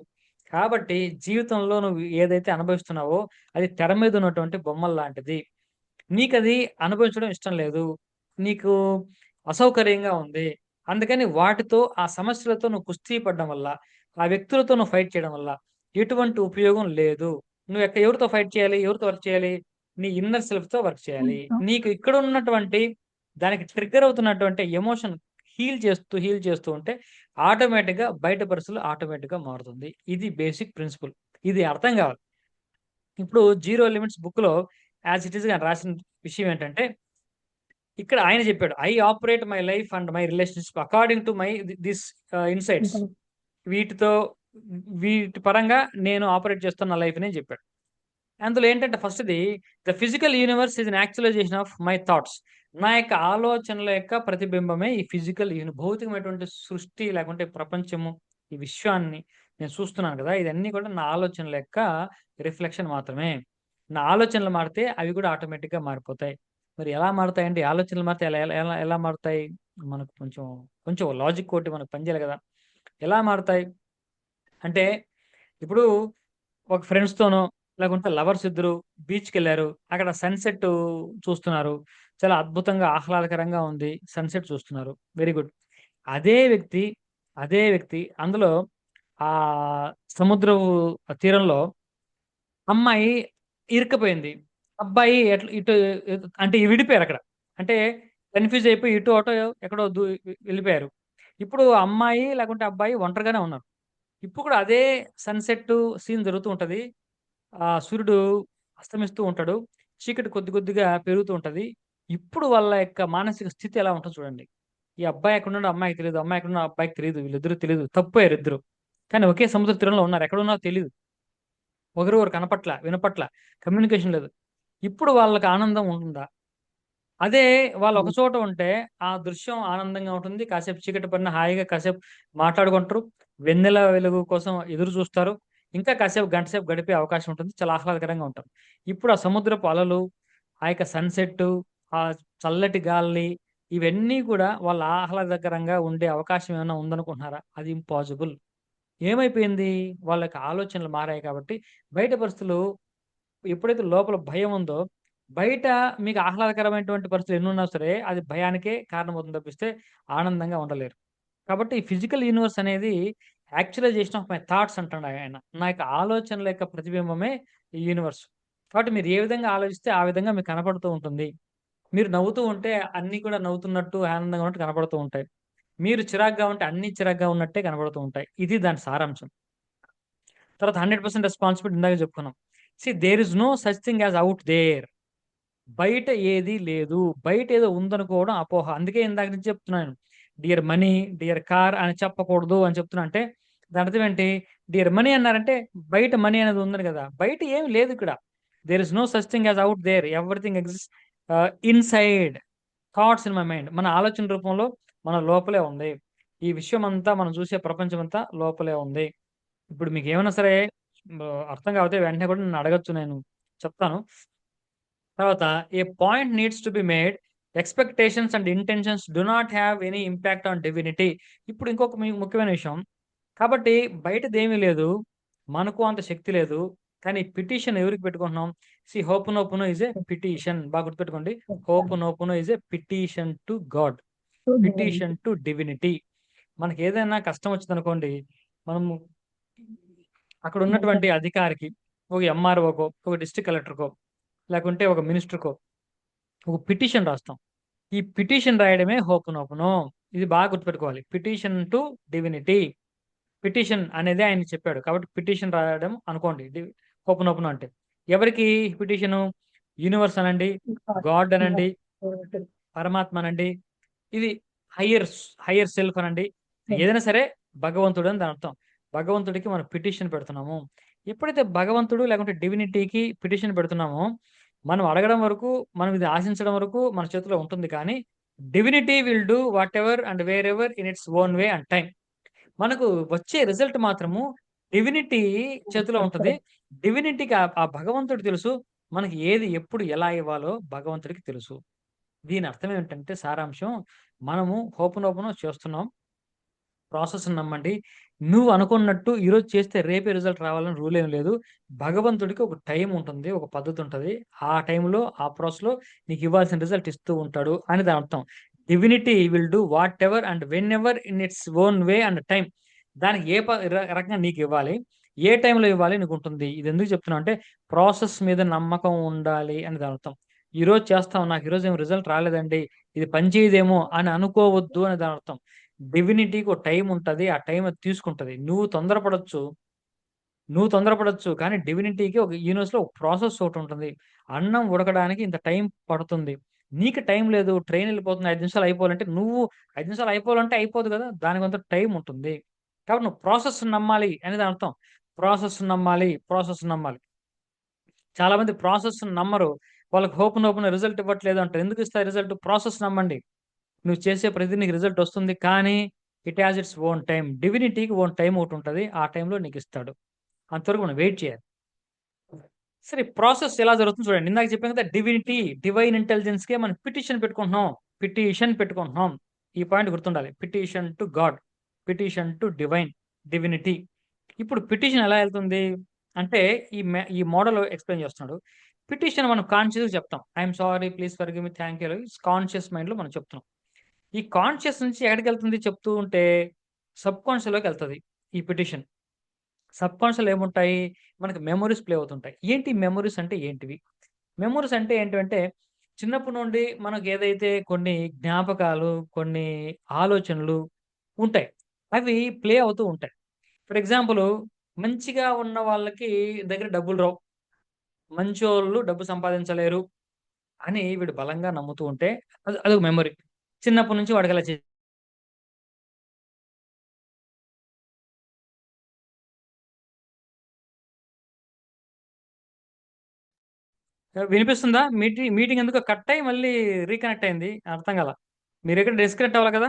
S1: కాబట్టి జీవితంలో నువ్వు ఏదైతే అనుభవిస్తున్నావో అది తెర మీద ఉన్నటువంటి బొమ్మల్లాంటిది. నీకది అనుభవించడం ఇష్టం లేదు. నీకు అసౌకర్యంగా ఉంది. అందుకని వాటితో ఆ సమస్యలతో నువ్వు కుస్తీ పడడం వల్ల, ఆ వ్యక్తులతో నువ్వు ఫైట్ చేయడం వల్ల ఎటువంటి ఉపయోగం లేదు. ఎవరితో ఫైట్ చేయాలి? ఎవరితో వర్క్ చేయాలి? నీ ఇన్నర్ సెల్ఫ్‌తో వర్క్ చేయాలి. నీకు ఇక్కడున్నటువంటి దానికి ట్రిగ్గర్ అవుతున్నటువంటి ఎమోషన్ హీల్ చేస్తూ ఉంటే ఆటోమేటిక్‌గా బయట పరిస్థితులు ఆటోమేటిక్‌గా మారుతుంది. ఇది బేసిక్ ప్రిన్సిపల్. ఇది అర్థం కావాలి. ఇప్పుడు 'జీరో లిమిట్స్' బుక్‌లో యాజ్ ఇట్ ఈస్‌గా రాసిన విషయం ఏంటంటే, ఇక్కడ ఆయన చెప్పాడు. "I operate my life and my relationship according to my this insights." వీటితో వీటి పరంగా నేను ఆపరేట్ చేస్తున్న లైఫ్‌ని అని చెప్పాడు. అందులో ఏంటంటే ఫస్ట్‌ది the physical universe is an actualisation of my thoughts. నా యొక్క ఆలోచనల యొక్క ప్రతిబింబమే ఈ ఫిజికల్ భౌతికమైనటువంటి సృష్టి లేకుంటే ప్రపంచము, ఈ విశ్వాన్ని నేను చూస్తున్నాను కదా! ఇదన్నీ కూడా నా ఆలోచనల యొక్క రిఫ్లెక్షన్ మాత్రమే. నా ఆలోచనలు మారితే అవి కూడా ఆటోమేటిక్‌గా మారిపోతాయి. మరి ఎలా మారుతాయండి? ఆలోచనలు మారితే ఎలా ఎలా ఎలా ఎలా మారుతాయి? మనకు కొంచెం లాజిక్ ఒకటి మనకు పనిచేయాలి కదా! ఎలా మారుతాయి? అంటే ఇప్పుడు ఒక ఫ్రెండ్స్‌తోనో లేకుంటే లవర్స్ ఇద్దరు బీచ్‌కెళ్లారు. అక్కడ సన్‌సెట్ చూస్తున్నారు. చాలా అద్భుతంగా, ఆహ్లాదకరంగా ఉంది. సన్‌సెట్ చూస్తున్నారు. Very good. అదే వ్యక్తి, అదే వ్యక్తి అందులో సముద్రపు తీరంలో అమ్మాయి ఇరుక్కుపోయింది. అబ్బాయి ఇటు అంటే విడిపోయారక్కడ. అంటే కన్‌ఫ్యూజ్ అయిపోయి ఇటో అటో ఎక్కడో వెళ్ళిపోయారు. ఇప్పుడు అమ్మాయి లేకుంటే అబ్బాయి ఒంటరిగానే ఉన్నారు. ఇప్పుడు కూడా అదే సన్‌సెట్ సీన్ జరుగుతూ ఉంటది. సూర్యుడు అస్తమిస్తూ ఉంటాడు. చీకటి కొద్ది కొద్దిగా పెరుగుతూ ఉంటది. ఇప్పుడు వాళ్ళ యొక్క మానసిక స్థితి ఎలా ఉంటదో చూడండి. ఈ అబ్బాయి ఎక్కడున్నాడో అమ్మాయికి తెలీదు. అమ్మాయి ఎక్కడున్నాడో అబ్బాయికి తెలీదు. వీళ్ళిద్దరూ తెలీదు. తప్పిపోయారు ఇద్దరు. కానీ ఒకే సముద్ర తీరంలో ఉన్నారు. ఎక్కడున్నారో తెలీదు. ఒకరికొకరు కనపట్ల, వినపట్ల, కమ్యూనికేషన్ లేదు. ఇప్పుడు వాళ్ళకి ఆనందం ఉంటుందా? అదే వాళ్ళు ఒక చోట ఉంటే ఆ దృశ్యం ఆనందంగా ఉంటుంది. కాసేపు చీకటి పడిన హాయిగా కాసేపు మాట్లాడుకుంటారు. వెన్నెల వెలుగు కోసం ఎదురు చూస్తారు. ఇంకా కాసేపు గంట సేపు గడిపే అవకాశం ఉంటుంది. చాలా ఆహ్లాదకరంగా ఉంటారు. ఇప్పుడు ఆ సముద్రపు అలలు, ఆ యొక్క సన్‌సెట్టు, ఆ చల్లటి గాలి ఇవన్నీ కూడా వాళ్ళ ఆహ్లాదకరంగా ఉండే అవకాశం ఏమైనా ఉందనుకుంటున్నారా? అది ఇంపాసిబుల్. ఏమైపోయింది? వాళ్ళ యొక్క ఆలోచనలు మారాయి కాబట్టి బయట పరిస్థితులు ఎప్పుడైతే లోపల భయం ఉందో, బయట మీకు ఆహ్లాదకరమైనటువంటి పరిస్థితులు ఎన్నున్నా సరే, అది భయానికే కారణమవుతుంది తప్పిస్తే ఆనందంగా ఉండలేరు. కాబట్టి ఈ ఫిజికల్ యూనివర్స్ అనేది యాక్చువలైజేషన్ ఆఫ్ మై థాట్స్ అంటాడు ఆయన. నా యొక్క ఆలోచనల యొక్క ప్రతిబింబమే ఈ యూనివర్స్. కాబట్టి మీరు ఏ విధంగా ఆలోచిస్తే ఆ విధంగా మీకు కనపడుతూ ఉంటుంది. మీరు నవ్వుతూ ఉంటే అన్నీ కూడా నవ్వుతున్నట్టు, ఆనందంగా ఉన్నట్టు కనపడుతూ ఉంటాయి. మీరు చిరాకుగా ఉంటే అన్నీ చిరాకుగా ఉన్నట్టే కనపడుతూ ఉంటాయి. ఇది దాని సారాంశం. తర్వాత 100% రెస్పాన్సిబిలిటీ ఇందాక చెప్పుకున్నాం. There is no such thing as out there. బయట ఏది లేదు. బయటేదో ఉందనుకోవడం అపోహ. అందుకే ఇందాక నుంచి చెప్తున్నాను. డియర్ మనీ, డియర్ కార్ అని చెప్పకూడదు అని చెప్తున్నా. అంటే దాని అర్థం ఏంటి? డియర్ మనీ అన్నారంటే బయట మనీ అనేది ఉందని కదా! బయట ఏమి లేదు ఇక్కడ. There is no such thing as out there. Everything exists inside thoughts in my mind. మన ఆలోచన రూపంలో మన లోపలే ఉంది. ఈ విశ్వమంతా మనం చూసే ప్రపంచమంతా లోపలే ఉంది. ఇప్పుడు మీకేమైనా సరే అర్థం కాకపోతే వెంటనే కూడా నన్ను అడగొచ్చు నేను చెప్తాను. తర్వాత a point needs to be made. Expectations and intentions do not have any impact on divinity. ఇప్పుడు ఇంకొక ముఖ్యమైన విషయం. కాబట్టి బయటదేమీ లేదు. మనకు అంత శక్తి లేదు. కానీ పిటిషన్ ఎవరికి పెట్టుకుంటున్నాం? Ho'oponopono is a petition. బాగా గుర్తుపెట్టుకోండి. Ho'oponopono is a petition to God. Petition to divinity. మనకేదైనా కష్టం వచ్చిందనుకోండి, మనము అక్కడ ఉన్నటువంటి అధికారికి, ఒక ఎంఆర్ఓకో, ఒక డిస్ట్రిక్ట్ కలెక్టర్‌కో, లేకుంటే ఒక మినిస్టర్‌కో ఒక పిటిషన్ రాస్తాం. ఈ పిటిషన్ రాయడమే హోపోనోపోనో. ఇది బాగా గుర్తుపెట్టుకోవాలి. Petition to divinity. పిటిషన్ అనేది ఆయన చెప్పాడు. కాబట్టి పిటిషన్ రాయడం అనుకోండి. హోపోనోపోనో అంటే. ఎవరికి పిటిషను? యూనివర్స్ అనండి, గాడ్ అనండి, పరమాత్మ అనండి. ఇది హైయర్ సెల్ఫ్ అనండి. ఏదైనా సరే భగవంతుడు అని దాని అర్థం. భగవంతుడికి మనం పిటిషన్ పెడుతున్నాము. ఎప్పుడైతే భగవంతుడు లేకుంటే డివినిటీకి పిటిషన్ పెడుతున్నామో, మనం అడగడం వరకు, మనం ఇది ఆశించడం వరకు మన చేతిలో ఉంటుంది కానీ, divinity will do whatever and wherever in its own way and time. మనకు వచ్చే రిజల్ట్ మాత్రము డివినిటీ చేతిలో ఉంటది. డివినిటీకి ఆ భగవంతుడికి తెలుసు. మనకి ఏది ఎప్పుడు ఎలా ఇవ్వాలో భగవంతుడికి తెలుసు. దీని అర్థం ఏమిటంటే సారాంశం, మనము హోపోనోపోనో చేస్తున్నాం. ప్రాసెస్‌ని నమ్మండి. నువ్వు అనుకున్నట్టు ఈరోజు చేస్తే రేపే రిజల్ట్ రావాలని రూల్ ఏమి లేదు. భగవంతుడికి ఒక టైమ్ ఉంటుంది. ఒక పద్ధతి ఉంటది. ఆ టైంలో, ఆ ప్రాసెస్‌లో నీకు ఇవ్వాల్సిన రిజల్ట్ ఇస్తూ ఉంటాడు అని దాని అర్థం. Divinity will do whatever and whenever in its own way and time. దానికి ఏ రకంగా నీకివ్వాలి, ఏ టైంలో ఇవ్వాలి నీకుంటుంది. ఇది ఎందుకు చెప్తున్నా అంటే ప్రాసెస్ మీద నమ్మకం ఉండాలి అని దాని అర్థం. ఈరోజు చేస్తాం. నాకు ఈరోజు ఏమి రిజల్ట్ రాలేదండి. ఇది పని చేయదేమో అని అనుకోవద్దు అని దాని అర్థం. డివినిటీకి ఒక టైమ్ ఉంటది. ఆ టైమ్ అది తీసుకుంటది. నువ్వు తొందరపడొచ్చు. కానీ డివినిటీకి ఒక యూనివర్స్‌లో ఒక ప్రాసెస్ ఒకటుంటుంది. అన్నం ఉడకడానికి ఇంత టైం పడుతుంది. నీకు టైం లేదు. ట్రైన్ ఎళ్ళిపోతుంది. 5 నిమిషాలు అయిపోవాలంటే 5 నిమిషాలు అయిపోవాలంటే అయిపోదు గదా! దానికి కొంత టైం ఉంటుంది. కాబట్టి నువ్వు ప్రాసెస్‌ని నమ్మాలి అని దాని అర్థం. ప్రాసెస్‌ని నమ్మాలి. చాలామంది ప్రాసెస్‌ని నమ్మరు. వాళ్ళకి హోప్ నోపున రిజల్ట్ ఇవ్వట్లేదు అంటారు. ఎందుకు ఇస్తారు రిజల్ట్? ప్రాసెస్ నమ్మండి. నువ్వు చేసే ప్రతి నీకు రిజల్ట్ వస్తుంది, కానీ it has its own time. డివినిటీకి ఓన్ టైం ఒకటి ఉంటుంది, ఆ టైంలో నీకు ఇస్తాడు. అంతవరకు మనం వెయిట్ చేయాలి. సరే, ప్రాసెస్ ఎలా జరుగుతుంది చూడండి. ఇందాక చెప్పాం కదా, డివినిటీ, డివైన్ ఇంటెలిజెన్స్కే మనం పిటిషన్ పెట్టుకుంటున్నాం. పిటిషన్ పెట్టుకుంటున్నాం. ఈ పాయింట్ గుర్తుండాలి. Petition to God, petition to divinity. ఇప్పుడు పిటిషన్ ఎలా వెళ్తుంది అంటే, ఈ మోడల్ ఎక్స్ప్లెయిన్ చేస్తున్నాడు. పిటిషన్ మనం కాన్షియస్ చెప్తాం. I'm sorry, please forgive me, thank you. Conscious mind లో మనం చెప్తున్నాం. ఈ కాన్షియస్ నుంచి ఎక్కడికి వెళ్తుంది చెప్తూ ఉంటే, సబ్ కాన్షియస్ లోకి వెళ్తుంది ఈ పిటిషన్. సబ్ కాన్షియస్ ఏముంటాయి, మనకి మెమొరీస్ ప్లే అవుతుంటాయి. ఏంటి మెమొరీస్ అంటే ఏంటివి? మెమొరీస్ అంటే ఏంటంటే, చిన్నప్పటి నుండి మనకు ఏదైతే కొన్ని జ్ఞాపకాలు, కొన్ని ఆలోచనలు ఉంటాయి, అవి ప్లే అవుతూ ఉంటాయి. ఫర్ ఎగ్జాంపుల్, మంచిగా ఉన్న వాళ్ళకి దగ్గర డబ్బులు రావు, మంచోళ్ళు డబ్బు సంపాదించలేరు అని వీడు బలంగా నమ్ముతూ ఉంటే, అదొక మెమొరీ. చిన్నప్పటి నుంచి వాడికి అలా వినిపిస్తుందా? మీటింగ్ ఎందుకో కట్ అయ్యి మళ్ళీ రీకనెక్ట్ అయింది, అర్థం కాల. మీరు ఎక్కడ డిస్కనెక్ట్ అవ్వాలి కదా.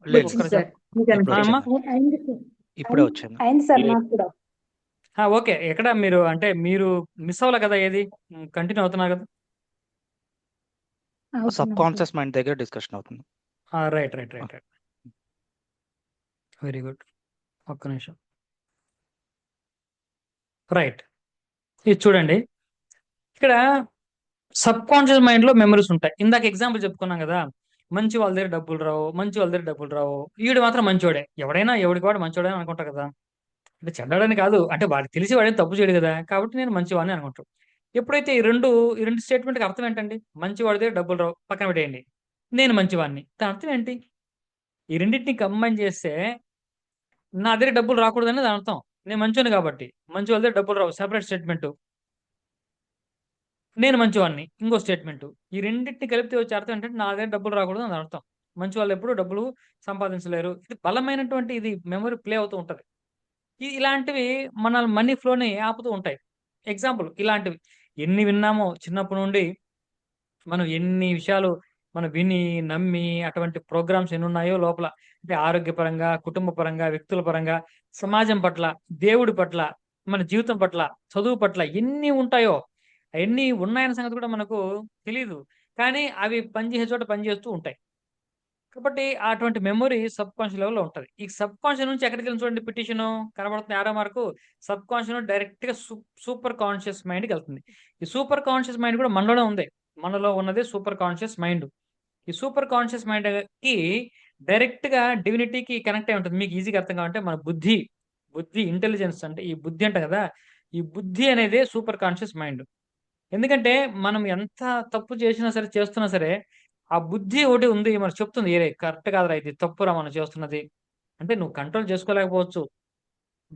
S3: లేదు
S2: వచ్చింది
S1: ఒక్కరి
S2: సార్. మీకు
S3: ఇప్పుడు
S1: అమ్మా.
S3: వచ్చింది.
S2: అయింది సార్.
S3: ఇప్పుడే వచ్చింది.
S2: అయింది సార్ నాకు కూడా.
S1: ఓకే, ఎక్కడ మీరు అంటే మీరు మిస్ అవ్వాలి కదా, ఏది కంటిన్యూ అవుతున్నారు కదా.
S3: సబ్
S2: అవుతున్నాం సార్.
S3: కాన్షియస్ మైండ్ దగ్గర డిస్కషన్ అవుతుంది.
S1: Right right right right, very good. ఒక్క నిమిషం. రైట్, ఇది చూడండి. ఇక్కడ సబ్ కాన్షియస్ మైండ్ లో మెమరీస్ ఉంటాయి. ఇందాక ఎగ్జాంపుల్ చెప్పుకున్నాం కదా, మంచి వాళ్ళ దగ్గర డబ్బులు రావు, మంచి వాళ్ళ దగ్గర డబ్బులు రావు, వీడు మాత్రం మంచోడే. ఎవడైనా ఎవడికి వాడు మంచోడే అని అనుకుంటా కదా. అంటే చెడ్డాడని కాదు, అంటే వాడికి తెలిసి వాడేం తప్పు చేయడు కదా, కాబట్టి నేను మంచివాడిని అనుకుంటాడు. ఎప్పుడైతే ఈ రెండు స్టేట్మెంట్కి అర్థం ఏంటండి? మంచివాడి దగ్గర డబ్బులు రావు పక్కన పెట్టేయండి, నేను మంచివాడిని, దాని అర్థం ఏంటి? ఈ రెండింటిని కంబైన్ చేస్తే, నా దగ్గర డబ్బులు రాకూడదని దాని అర్థం. నేను మంచోని కాబట్టి, మంచి వాళ్ళ దగ్గర డబ్బులు రావు సెపరేట్ స్టేట్మెంట్, నేను మంచివాడిని ఇంకో స్టేట్మెంట్. ఈ రెండింటిని కలిపితే వచ్చే అర్థం ఏంటంటే, నా దగ్గర డబ్బులు రాకూడదు అని అర్థం. మంచి వాళ్ళు ఎప్పుడు డబ్బులు సంపాదించలేరు. ఇది బలమైనటువంటి ఇది మెమరీ ప్లే అవుతూ ఉంటుంది. ఇలాంటివి మన మనీ ఫ్లోని ఆపుతూ ఉంటాయి. ఎగ్జాంపుల్ ఇలాంటివి ఎన్ని విన్నామో చిన్నప్పటి నుండి. మనం ఎన్ని విషయాలు మనం విని నమ్మి, అటువంటి ప్రోగ్రామ్స్ ఎన్ని ఉన్నాయో లోపల. అంటే ఆరోగ్యపరంగా, కుటుంబ పరంగా, వ్యక్తుల పరంగా, సమాజం పట్ల, దేవుడి పట్ల, మన జీవితం పట్ల, చదువు పట్ల ఎన్ని ఉంటాయో, అవన్నీ ఉన్నాయన్న సంగతి కూడా మనకు తెలియదు. కానీ అవి పనిచేసే చోట పనిచేస్తూ ఉంటాయి. కాబట్టి అటువంటి మెమొరీ సబ్ కాన్షియస్ లెవెల్లో ఉంటుంది. ఈ సబ్ కాన్షియస్ నుంచి ఎక్కడికి వెళ్ళి చూడండి, పిటిషన్ కనబడుతుంది ఆరో మార్కు. సబ్ కాన్షియస్ డైరెక్ట్ గా సూపర్ కాన్షియస్ మైండ్కి వెళ్తుంది. ఈ సూపర్ కాన్షియస్ మైండ్ కూడా మనలోనే ఉంది. మనలో ఉన్నది సూపర్ కాన్షియస్ మైండ్. ఈ సూపర్ కాన్షియస్ మైండ్ కి డైరెక్ట్ గా డివినిటీకి కనెక్ట్ అయి ఉంటుంది. మీకు ఈజీగా అర్థం కావాలంటే, మన బుద్ధి ఇంటెలిజెన్స్ అంటే ఈ బుద్ధి అంట కదా, ఈ బుద్ధి అనేది సూపర్ కాన్షియస్ మైండ్. ఎందుకంటే మనం ఎంత తప్పు చేసినా సరే, చేస్తున్నా సరే, ఆ బుద్ధి ఒకటి ఉంది మనకు చెప్తుంది, ఏరే కరెక్ట్ కాదురా, ఇది తప్పురా మనం చేస్తున్నది. అంటే నువ్వు కంట్రోల్ చేసుకోలేకపోవచ్చు,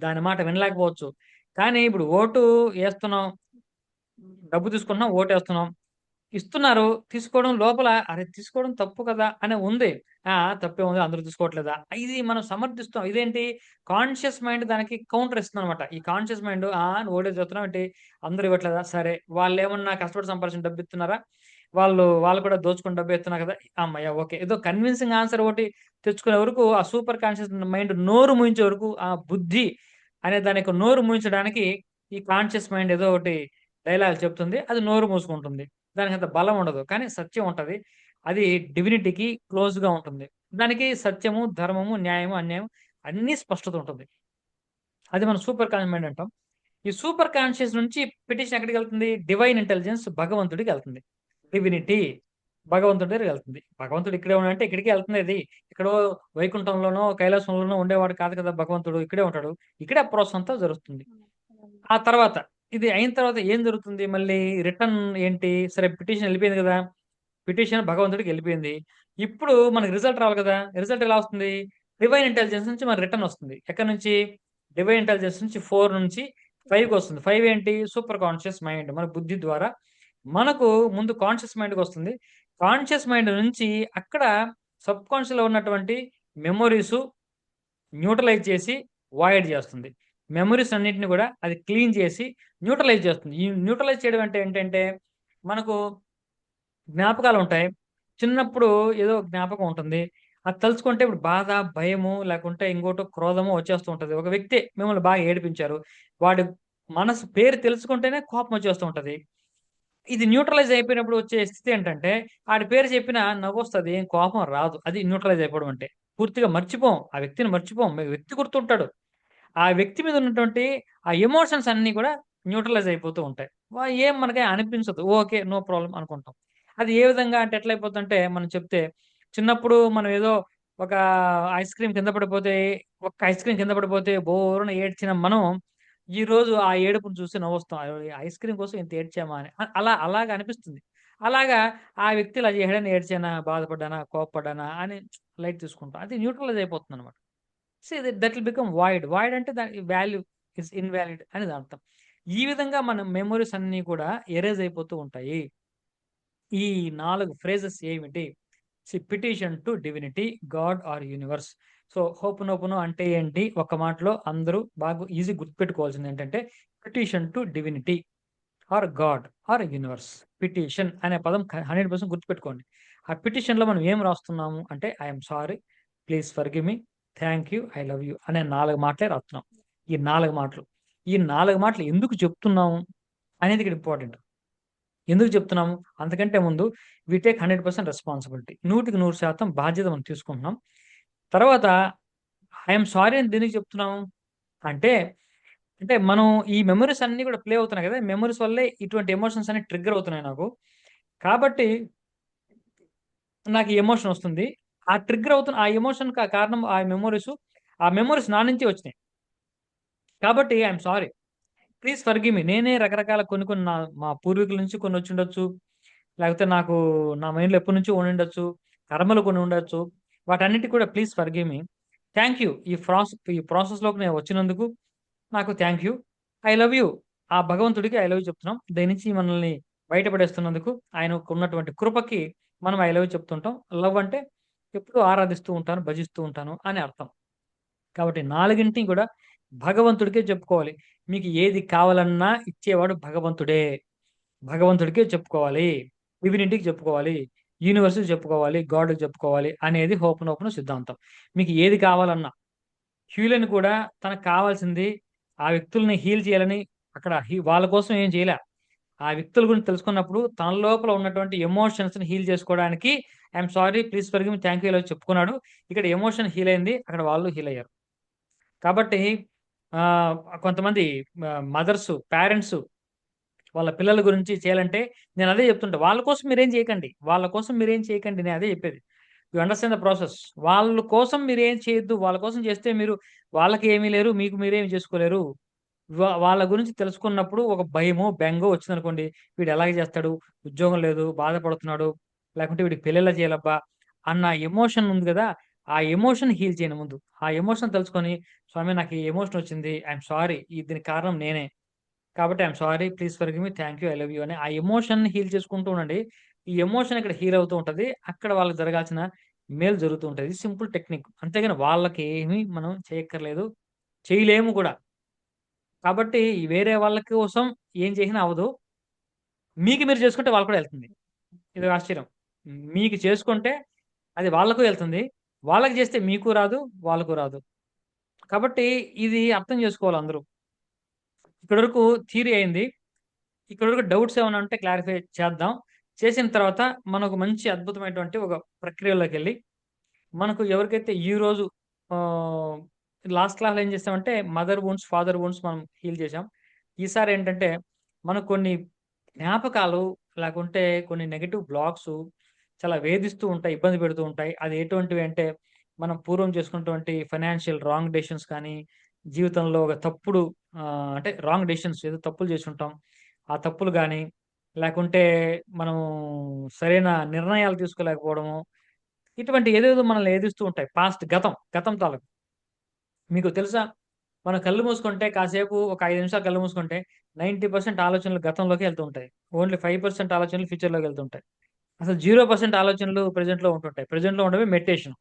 S1: దాని మాట వినలేకపోవచ్చు, కానీ ఇప్పుడు ఓటు వేస్తున్నాం, డబ్బు తీసుకుంటున్నాం, ఓటు వేస్తున్నాం, ఇస్తున్నారు, తీసుకోవడం లోపల అరే తీసుకోవడం తప్పు కదా అని ఉంది. తప్పే ఉంది, అందరూ తీసుకోవట్లేదా, ఇది మనం సమర్థిస్తాం. ఇదేంటి? కాన్షియస్ మైండ్ దానికి కౌంటర్ ఇస్తుంది అనమాట. ఈ కాన్షియస్ మైండ్ నువ్వు ఓడే చెప్తున్నావు ఏంటి, అందరూ ఇవ్వట్లేదా, సరే వాళ్ళు ఏమన్నా కష్టపడి సంపాదించిన డబ్బు ఇస్తున్నారా, వాళ్ళు కూడా దోచుకుని డబ్బు ఇస్తున్నారు కదా, అమ్మయ్య ఓకే, ఏదో కన్విన్సింగ్ ఆన్సర్ ఒకటి తెచ్చుకునే వరకు, ఆ సూపర్ కాన్షియస్ మైండ్ నోరు మూయించే వరకు, ఆ బుద్ధి అనే దానికి నోరు మూయించడానికి ఈ కాన్షియస్ మైండ్ ఏదో ఒకటి డైలాగ్ చెప్తుంది, అది నోరు మూసుకుంటుంది. దానికి అంత బలం ఉండదు, కానీ సత్యం ఉంటది. అది డివినిటీకి క్లోజ్ గా ఉంటుంది. దానికి సత్యము, ధర్మము, న్యాయము, అన్యాయం అన్ని స్పష్టత ఉంటుంది. అది మనం సూపర్ కాన్షియస్ మైండ్ అంటాం. ఈ సూపర్ కాన్షియస్ నుంచి పిటిషన్ ఎక్కడికి వెళ్తుంది? డివైన్ ఇంటెలిజెన్స్, భగవంతుడికి వెళ్తుంది. డివినిటీ భగవంతుడి దగ్గరికి వెళ్తుంది. భగవంతుడు ఇక్కడే ఉన్నాడంటే ఇక్కడికి వెళ్తుంది. అది ఎక్కడో వైకుంఠంలోనో కైలాసంలోనో ఉండేవాడు కాదు కదా భగవంతుడు, ఇక్కడే ఉంటాడు. ఇక్కడే ప్రాసెస్ అంతా జరుగుతుంది. ఆ తర్వాత ఇది అయిన తర్వాత ఏం జరుగుతుంది? మళ్ళీ రిటర్న్ ఏంటి? సరే, పిటిషన్ వెళ్ళిపోయింది కదా, పిటిషన్ భగవంతుడికి వెళ్ళిపోయింది. ఇప్పుడు మనకి రిజల్ట్ రావాలి కదా. రిజల్ట్ ఎలా వస్తుంది? డివైన్ ఇంటెలిజెన్స్ నుంచి మన రిటర్న్ వస్తుంది. ఎక్కడి నుంచి? డివైన్ ఇంటెలిజెన్స్ నుంచి 4 నుంచి 5కి వస్తుంది. 5 ఏంటి? సూపర్ కాన్షియస్ మైండ్, మన బుద్ధి ద్వారా మనకు ముందు కాన్షియస్ మైండ్కి వస్తుంది. కాన్షియస్ మైండ్ నుంచి అక్కడ సబ్ కాన్షియస్ లో ఉన్నటువంటి మెమొరీస్ న్యూట్రలైజ్ చేసి వాయిడ్ చేస్తుంది. మెమరీస్ అన్నిటిని కూడా అది క్లీన్ చేసి న్యూట్రలైజ్ చేస్తుంది. ఈ న్యూట్రలైజ్ చేయడం అంటే ఏంటంటే మనకు జ్ఞాపకాలు ఉంటాయి. చిన్నప్పుడు ఏదో జ్ఞాపకం ఉంటుంది. అది తలుచుకుంటే ఇప్పుడు బాధ, భయము లేకుంటే ఇంకోటో క్రోధమో వచ్చేస్తూ ఉంటది. ఒక వ్యక్తి మిమ్మల్ని బాగా ఏడిపించారు. వాడి మనసు పేరు తెలుసుకుంటేనే కోపం వచ్చేస్తూ ఉంటది. ఇది న్యూట్రలైజ్ అయిపోయినప్పుడు వచ్చే స్థితి ఏంటంటే, ఆడి పేరు చెప్పినా నవ్వొస్తది. ఏం కోపం రాదు. అది న్యూట్రలైజ్ అయిపోవడం అంటే. పూర్తిగా మర్చిపోం. ఆ వ్యక్తిని మర్చిపోం. వ్యక్తి గుర్తుంటాడు. ఆ వ్యక్తి మీద ఉన్నటువంటి ఆ ఎమోషన్స్ అన్నీ కూడా న్యూట్రలైజ్ అయిపోతూ ఉంటాయి. ఏం మనకి అనిపించదు. ఓకే. నో ప్రాబ్లమ్ అనుకుంటాం. అది ఏ విధంగా అంటే ఎట్లయిపోద్దంటే మనం చెప్తే, చిన్నప్పుడు మనం ఏదో ఒక ఐస్ క్రీమ్ కింద పడిపోతే, ఒక్క ఐస్ క్రీమ్ కింద పడిపోతే బోరున ఏడ్చిన మనం, ఈరోజు ఆ ఏడుపుని చూసి నవ్వొస్తాం. అయ్యో! ఈ ఐస్ క్రీమ్ కోసం ఇంత ఏడ్చామా అని. అలాగా అనిపిస్తుంది. అలాగా ఆ వ్యక్తి ఇలా చేయడని ఏడ్చానా, బాధపడ్డానా, కోప్పడ్డానా అని లైట్ తీసుకుంటాం. అది న్యూట్రలైజ్ అయిపోతుందన్నమాట. See that will become void. Void అంటే దాని వాల్యూ ఇస్ ఇన్‌వాలిడ్ అని దాని అర్థం. ఈ విధంగా మన మెమోరీస్ అన్నీ కూడా ఎరేజ్ అయిపోతూ ఉంటాయి. ఈ 4 ఫ్రేజెస్ ఏమిటి? Petition to divinity, God or universe. So, Ho'oponopono అంటే ఏంటి? ఒక్క మాటలో అందరూ బాగా ఈజీగా గుర్తుపెట్టుకోవాల్సింది ఏంటంటే, petition to divinity or God or universe. Petition అనే పదం 100% గుర్తుపెట్టుకోండి. ఆ పిటిషన్‌లో మనం ఏం రాస్తున్నాము అంటే, I am sorry, please forgive me, thank you, I love you అనే 4 మాటలే రాస్తున్నాం. ఈ 4 మాటలు. ఈ 4 మాటలు ఎందుకు చెప్తున్నాము అనేది ఇక్కడ ఇంపార్టెంట్. ఎందుకు చెప్తున్నాము? అంతకంటే ముందు వి టేక్ 100% రెస్పాన్సిబిలిటీ. 100% బాధ్యత మనం తీసుకుంటున్నాం. తర్వాత ఐ యామ్ సారీ అని దేనికి చెప్తున్నాము? అంటే, అంటే మనం ఈ మెమోరీస్ అన్నీ కూడా ప్లే అవుతున్నాయి కదా! మెమోరీస్ వల్లే ఇటువంటి ఎమోషన్స్ అన్ని ట్రిగ్గర్ అవుతున్నాయి నాకు. కాబట్టి నాకు ఈ ఎమోషన్ వస్తుంది. ఆ ట్రిగ్గర్ అవుతున్న ఆ ఎమోషన్‌కి కారణం ఆ మెమోరీస్ నా నుంచే వచ్చినాయి. కాబట్టి I am sorry. Please forgive మీ. నేనే రకరకాల కొన్ని కొన్ని మా పూర్వీకుల నుంచి కొన్నొచ్చుండొచ్చు. లేకపోతే నాకు నా మైండ్‌లో ఎప్పటినుంచో ఉండుండొచ్చు. కర్మలు కొన్ని ఉండొచ్చు. వాటన్నిటికి కూడా please forgive me. Thank you. ఈ ప్రాసెస్‌లోకి నేను వచ్చినందుకు నాకు thank you. I love you. ఆ భగవంతుడికి ఐ లవ్ యూ చెప్తున్నాం. దీని నుంచి మనల్ని బయటపడేస్తున్నందుకు ఆయనకున్నటువంటి కృపకి మనం ఐ లవ్ యూ చెప్తుంటాం. లవ్ అంటే ఎప్పుడూ ఆరాధిస్తూ ఉంటాను, భజిస్తూ ఉంటాను అని అర్థం. కాబట్టి నాలుగింటిని కూడా భగవంతుడికే చెప్పుకోవాలి. మీకు ఏది కావాలన్నా ఇచ్చేవాడు భగవంతుడే. భగవంతుడికే చెప్పుకోవాలి. డివినిటీకి చెప్పుకోవాలి. యూనివర్స్‌కి చెప్పుకోవాలి. గాడ్‌కి చెప్పుకోవాలి అనేది హోపోనోపోనో సిద్ధాంతం. మీకు ఏది కావాలన్నా హ్యూలన్ కూడా తనకు కావాల్సింది ఆ వ్యక్తుల్ని హీల్ చేయాలని అక్కడ వాళ్ళ కోసం ఏం చేయలా. ఆ వ్యక్తుల గురించి తెలుసుకున్నప్పుడు తన లోపల ఉన్నటువంటి ఎమోషన్స్‌ని హీల్ చేసుకోవడానికి I am sorry, please forgive me, thank you ఇలా చెప్పుకున్నాడు. ఇక్కడ ఎమోషన్ హీల్ అయింది. అక్కడ వాళ్ళు హీల్ అయ్యారు. కాబట్టి ఆహ్, కొంతమంది మదర్సు, పేరెంట్సు వాళ్ళ పిల్లల గురించి చేయాలంటే నేనదే చెప్తుంటా. వాళ్ళ కోసం మీరేం చేయకండి. వాళ్ళ కోసం మీరేం చేయకండి. నేను అదే చెప్పేది. You understand the process. వాళ్ళ కోసం మీరేం చేయొద్దు. వాళ్ళ కోసం చేస్తే మీరు వాళ్ళకి ఏమీ లేరు. మీకు మీరేమి చేసుకోలేరు. వాళ్ళ గురించి తెలుసుకున్నప్పుడు ఒక భయమో, బెంగో వచ్చిందనుకోండి. వీడు ఎలాగ చేస్తాడు? ఉద్యోగం లేదు, బాధపడుతున్నాడు. లేకుంటే వీడికి పెళ్లెలా చేయాలబ్బా! అన్న ఎమోషన్ ఉంది గదా! ఆ ఎమోషన్ హీల్ చేయండి ముందు. ఆ ఎమోషన్ తెలుసుకొని, స్వామి నాకు ఈ ఎమోషన్ వచ్చింది. I am sorry. దీనికి కారణం నేనే. కాబట్టి I'm sorry, please forgive me, thank you, I love you అని ఆ ఎమోషన్‌ని హీల్ చేసుకుంటూ ఉండండి. ఈ ఎమోషన్ ఇక్కడ హీల్ అవుతూ ఉంటది. అక్కడ వాళ్ళకి జరగాల్సిన మేలు జరుగుతూ ఉంటది. ఇది సింపుల్ టెక్నిక్. అంతేగాని వాళ్ళకేమి మనం చేయక్కర్లేదు. చేయలేము గూడా. కాబట్టి వేరే వాళ్ళ కోసం ఏం చేసినా అవ్వదు. మీకు మీరు చేసుకుంటే వాళ్ళకి కూడా ఎళ్తుంది. ఇదో ఆశ్చర్యం. మీకు చేసుకుంటే అది వాళ్ళకు ఎళ్తుంది. వాళ్ళకి చేస్తే మీకు రాదు, వాళ్ళకు రాదు. కాబట్టి ఇది అర్థం చేసుకోవాలి అందరూ. ఇక్కడి వరకు థియరీ అయింది. ఇక్కడి వరకు డౌట్స్ ఏమైనా ఉంటే క్లారిఫై చేద్దాం. చేసిన తర్వాత మనకు మంచి అద్భుతమైనటువంటి ఒక ప్రక్రియలోకెళ్ళి, మనకు ఎవరికైతే ఈరోజు ఆహ్, లాస్ట్ క్లాస్‌లో ఏం చేసామంటే మదర్ వుండ్స్, ఫాదర్ వుండ్స్ మనం హీల్ చేసాం. ఈసారి ఏంటంటే మనకు కొన్ని జ్ఞాపకాలు లేకుంటే కొన్ని నెగెటివ్ బ్లాక్సు చాలా వేధిస్తూ ఉంటాయి, ఇబ్బంది పెడుతూ ఉంటాయి. అది ఎటువంటివి అంటే మనం పూర్వం చేసుకున్నటువంటి ఫైనాన్షియల్ రాంగ్ డెసిషన్స్ కానీ, జీవితంలో ఒక తప్పుడు అంటే రాంగ్ డెసిషన్స్ ఏదో తప్పులు చేసుంటాం. ఆ తప్పులు గాని, లేకుంటే మనము సరైన నిర్ణయాలు తీసుకోలేకపోవడము, ఇటువంటి ఏదేదో మనల్ని ఏదిస్తూ ఉంటాయి. గతం తాలూకు. మీకు తెలుసా? మనం కళ్ళు మూసుకుంటే కాసేపు ఒక 5 నిమిషాలు కళ్ళు మూసుకుంటే 90% ఆలోచనలు గతంలోకే ఎళ్తూ ఉంటాయి. ఓన్లీ 5% ఆలోచనలు ఫ్యూచర్‌లోకి ఎళ్తుంటాయి. అసలు 0% ఆలోచనలు ప్రెజెంట్‌లో ఉంటుంటాయి. ప్రెజెంట్‌లో ఉండడమే మెడిటేషన్.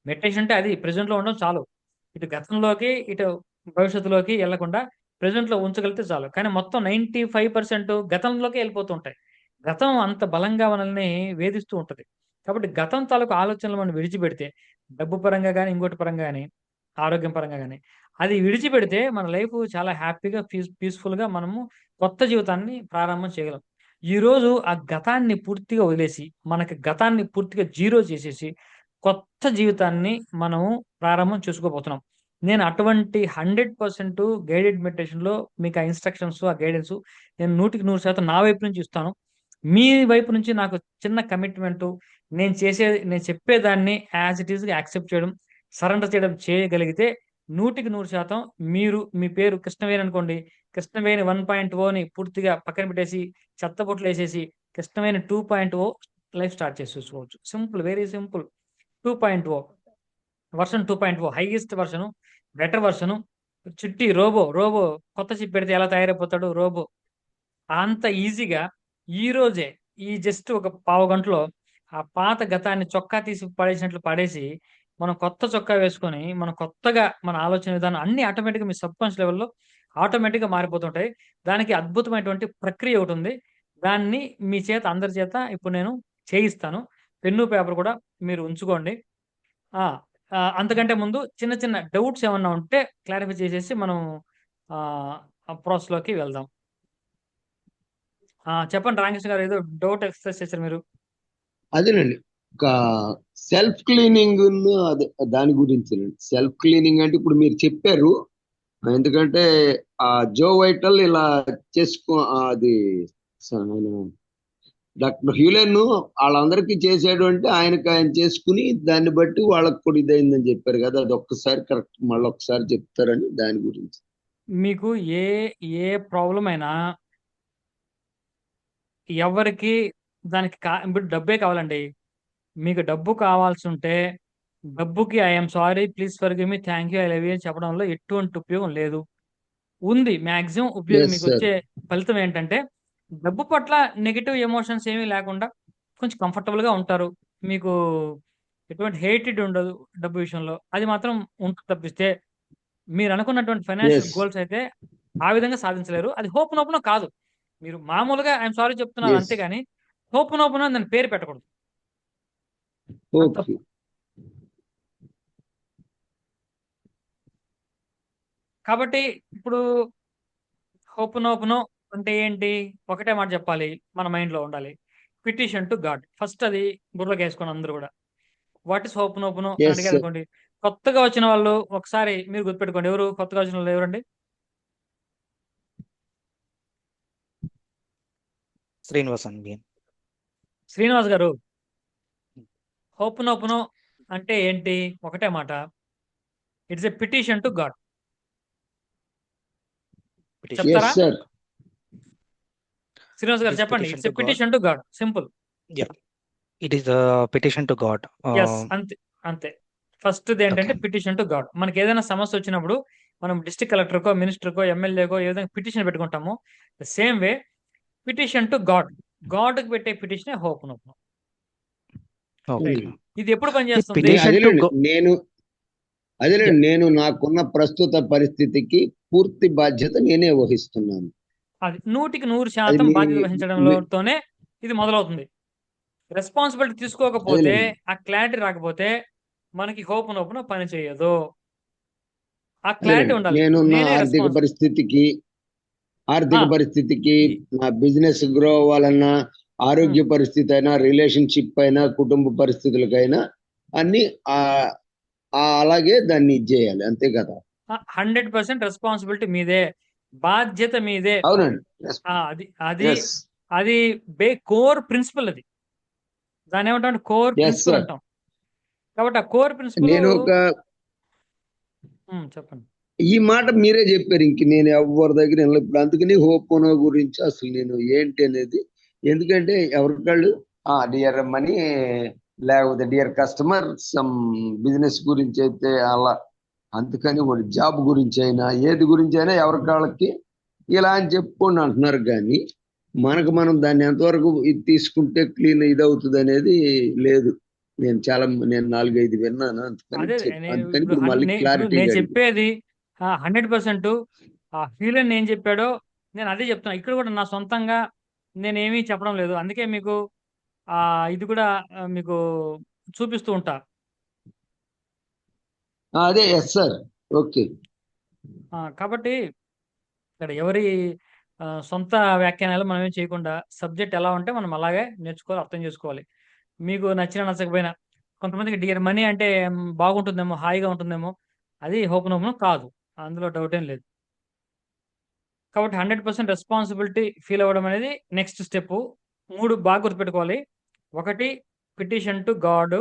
S1: మెడిటేషన్ అంటే అది ప్రెజెంట్‌లో ఉండడం చాలు. ఇటు గతంలోకి, ఇటు భవిష్యత్తులోకి వెళ్లకుండా ప్రెజెంట్ లో ఉంచగలిగితే చాలు. కానీ మొత్తం 95% గతంలోకి వెళ్ళిపోతుంటాయి. గతం అంత బలంగా మనల్ని వేధిస్తూ ఉంటది. కాబట్టి గతం తాలూకు ఆలోచనలు మనం విడిచిపెడితే, డబ్బు పరంగా గాని, ఇంకోటి పరంగా గాని, ఆరోగ్యం పరంగా గాని, అది విడిచిపెడితే మన లైఫ్ చాలా హ్యాపీగా పీస్‌ఫుల్‌గా మనము కొత్త జీవితాన్ని ప్రారంభం చేయగలం. ఈరోజు ఆ గతాన్ని పూర్తిగా వదిలేసి, మనకి గతాన్ని పూర్తిగా జీరో చేసేసి, కొత్త జీవితాన్ని మనము ప్రారంభం చేసుకోబోతున్నాం. నేను అటువంటి 100% గైడెడ్ మెడిటేషన్‌లో మీకు ఆ ఇన్‌స్ట్రక్షన్స్, ఆ గైడెన్సు నేను 100% నా వైపు నుంచి ఇస్తాను. మీ వైపు నుంచి నాకు చిన్న కమిట్మెంటు, నేను చెప్పేదాన్ని యాజ్ ఇట్ ఈస్‌గా యాక్సెప్ట్ చేయడం, సరెండర్ చేయగలిగితే 100% మీరు మీ పేరు కృష్ణవేణి అనుకోండి. కృష్ణవేణి 1.0ని పూర్తిగా పక్కన పెట్టేసి, చెత్తబుట్టలేసేసి కృష్ణవేణి 2.0 లైఫ్ స్టార్ట్ చేసేసుకోవచ్చు. Simple. Very simple. 2.0 version 2.0 highest version, better version. Chitti robot కొత్త చిప్ పెడితే ఎలా తయారైపోతాడు రోబో. అంత ఈజీగా ఈరోజే ఈ జస్ట్ ఒక పావుగంటలో ఆ పాత గతాన్ని చొక్కా తీసి పడేసినట్లు పడేసి, మనం కొత్త చొక్కా వేసుకొని, మనం కొత్తగా మన ఆలోచన విధానం అన్నీ ఆటోమేటిక్‌గా మీ సబ్‌కాన్షియస్ లెవెల్‌లో ఆటోమేటిక్‌గా మారిపోతుంటాయి. దానికి అద్భుతమైనటువంటి ప్రక్రియ ఒకటుంది. దాన్ని మీ చేత అందరి చేత ఇప్పుడు నేను చేయిస్తాను. పెన్ను, పేపర్ కూడా మీరు ఉంచుకోండి. ఆ! అంతకంటే ముందు చిన్న చిన్న డౌట్స్ ఏమన్నా ఉంటే క్లారిఫై చేసేసి మనం ప్రాసెస్‌లోకి వెళ్దాం. చెప్పండి రామకృష్ణ గారు, ఏదో డౌట్ ఎక్స్‌ప్రెస్ చేశారు మీరు.
S4: అదేనండి. ఒక సెల్ఫ్ క్లీనింగ్ అదే దాని గురించేనండి. సెల్ఫ్ క్లీనింగ్ అంటే ఇప్పుడు మీరు చెప్పారు. ఎందుకంటే ఆ జో వైటల్ ఇలా అది ఆయన డాక్టర్ హ్యూలెన్ వాళ్ళందరికీ చేసాడు అంటే ఆయన చేసుకుని దాన్ని బట్టి వాళ్ళకి కూడా ఇదైందని చెప్పారు కదా. అది ఒక్కసారి కరెక్ట్ మళ్ళీ ఒకసారి చెప్తారని దాని గురించి.
S1: మీకు ఏ ప్రాబ్లం అయినా ఎవరికి దానికి ఇప్పుడు డబ్బే కావాలండి. మీకు డబ్బు కావాల్సి ఉంటే డబ్బుకి I am sorry, please forgive me, thank you, I love you అని చెప్పడంలో ఎటువంటి ఉపయోగం లేదు. ఉంది మాక్సిమం ఉపయోగం.
S4: ఎస్
S1: మీకు
S4: సార్.
S1: వచ్చే ఫలితం ఏంటంటే డబ్బు పట్ల నెగెటివ్ ఎమోషన్స్ ఏమీ లేకుండా కొంచెం కంఫర్టబుల్‌గా ఉంటారు. మీకు ఎటువంటి హేటెడ్ ఉండదు డబ్బు విషయంలో. అది మాత్రం ఉంటుంది తప్పిస్తే మీరు అనుకున్నటువంటి ఫైనాన్షియల్
S4: ఎస్.
S1: గోల్స్ అయితే ఆ విధంగా సాధించలేరు. అది హోపోనోపోనో కాదు. మీరు మామూలుగా ఐ యామ్ సారీ చెప్తున్నారు
S4: ఎస్.
S1: అంతేగాని హోపోనోపోనో అని దాని పేరు పెట్టకూడదు. అది
S4: ఓకే.
S1: తప్పు. కాబట్టి ఇప్పుడు హోపోనోపోనో అంటే ఏంటి? ఒకటే మాట చెప్పాలి. మన మైండ్‌లో ఉండాలి. Petition to God. ఫస్ట్ అది బుర్రలోకేసుకోండి అందరూ గూడా. వాట్ ఈస్ హోపోనోపోనో అని
S4: ఎస్ సార్.
S1: అడిగారనుకోండి. కొత్తగా వచ్చిన వాళ్ళు ఒకసారి మీరు గుర్తుపెట్టుకోండి. ఎవరు కొత్తగా వచ్చిన వాళ్ళు ఎవరండి?
S3: శ్రీనివాస్ అండి.
S1: శ్రీనివాస్ గారు. హోపోనోపోనో అంటే ఏంటి? ఒకటే మాట. It's a petition to God.
S3: Petition.
S4: Yes
S1: చెప్తారా?
S4: Sir.
S1: Srinivas garu
S3: It is
S1: చెప్పండి.
S3: petition
S1: it's a
S3: to God.
S1: Petition to God. Simple.
S3: Yeah. It is a petition to God.
S1: Yes. అంతే. అంతే. ఫస్ట్‌ది ఏంటంటే
S3: Okay.
S1: Petition to God. మనకేదైనా సమస్య వచ్చినప్పుడు మనం డిస్ట్రిక్ట్ కలెక్టర్‌కో, మినిస్టర్‌కో, ఎమ్మెల్యేకో ఏ విధంగా పిటిషన్ పెట్టుకుంటామో the same way petition to God. గాడ్‌కి పెట్టే పిటిషనే హోపోనోపోనో. రైట్.
S3: Okay.
S1: ఇది ఎప్పుడు
S3: The
S1: పనిచేస్తుంది?
S3: petition to
S4: అదేనండి.
S3: God.
S4: అదేనండి,
S1: Yeah.
S4: నేను నాకున్న ప్రస్తుత పరిస్థితికి పూర్తి బాధ్యత నేనే వహిస్తున్నాను.
S1: అది 100కి
S4: అది
S1: 100%
S4: మీ
S1: బాధ్యత
S4: మీ-
S1: వహించడంలోతోనే ఇది మొదలవుతుంది. రెస్పాన్సిబిలిటీ తీసుకోకపోతే,
S4: అదేనండి.
S1: ఆ క్లారిటీ రాకపోతే మనకి హోపోనోపోనో పని చేయదు. ఆ క్లారిటీ
S4: అదేనండి,
S1: ఉండాలి.
S4: నేనున్న
S1: నేనే
S4: ఆర్థిక
S1: ఆ!
S4: పరిస్థితికి
S1: ఈ
S4: నా బిజినెస్ గ్రో అవ్వాలన్నా,
S1: హ్మ్.
S4: ఆరోగ్య పరిస్థితి అయినా, రిలేషన్షిప్ అయినా, కుటుంబ పరిస్థితులకైనా అన్ని అలాగే దాన్ని చేయాలి, అంతే కదా.
S1: 100% రెస్పాన్సిబిలిటీ మీదే. బాధ్యత మీదే.
S4: అవునండి.
S1: అది అది
S4: ఎస్.
S1: అది కోర్ ప్రిన్సిపల్ అది. దాన్నేమంటాం కోర్
S4: ఎస్
S1: ప్రిన్సిపల్
S4: సార్.
S1: అంటాం. కాబట్టి ఆ కోర్ ప్రిన్సిపల్
S4: నేను ఒక
S1: చెప్పండి.
S4: ఈ మాట మీరే చెప్పారు, ఇంక నేను ఎవరి దగ్గర వినలేదు. ఇప్పుడు అందుకని హోపోనో గురించి అసలు నేను ఏంటి అనేది, ఎందుకంటే ఎవరికాళ్ళు డియర్ మనీ లేకపోతే డియర్ కస్టమర్ సమ్ బిజినెస్ గురించి అయితే అలా, అందుకని వాడి జాబ్ గురించి అయినా ఏది గురించి అయినా ఎవరికాళ్ళకి ఇలా అని చెప్పుకోండి అంటున్నారు. కానీ మనకు మనం దాన్ని ఎంతవరకు ఇది తీసుకుంటే క్లీన్ ఇది అవుతుంది అనేది లేదు. నేను 4-5 విన్నాను,
S1: అదే
S4: అందుకని
S1: నేను
S4: అందుకని
S1: ఇప్పుడు
S4: ఇప్పుడు మళ్ళీ
S1: ఇప్పుడు
S4: క్లారిటీగా
S1: నేను
S4: అడిగాను.
S1: చెప్పేది 100% ఆ ఫీలింగ్ ఏం చెప్పాడో నేను అదే చెప్తున్నా. ఇక్కడ కూడా నా సొంతంగా నేనేమీ చెప్పడం లేదు. అందుకే మీకు ఇది కూడా మీకు చూపిస్తూ ఉంటా.
S4: అదే ఎస్ సార్. ఓకే.
S1: కాబట్టి ఇక్కడ ఎవరి సొంత వ్యాఖ్యానాలు మనం ఏం చేయకుండా సబ్జెక్ట్ ఎలా ఉంటే మనం అలాగే నేర్చుకోవాలి, అర్థం చేసుకోవాలి. మీకు నచ్చినా నచ్చకపోయినా కొంతమందికి డియర్ మనీ అంటే బాగుంటుందేమో, హాయిగా ఉంటుందేమో. అది హోపనోపనం కాదు, అందులో డౌట్ ఏం లేదు. కాబట్టి 100% రెస్పాన్సిబిలిటీ ఫీల్ అవ్వడం అనేది నెక్స్ట్ స్టెప్. 3 బాగా గుర్తుపెట్టుకోవాలి. 1 పిటిషన్ టు గాడ్,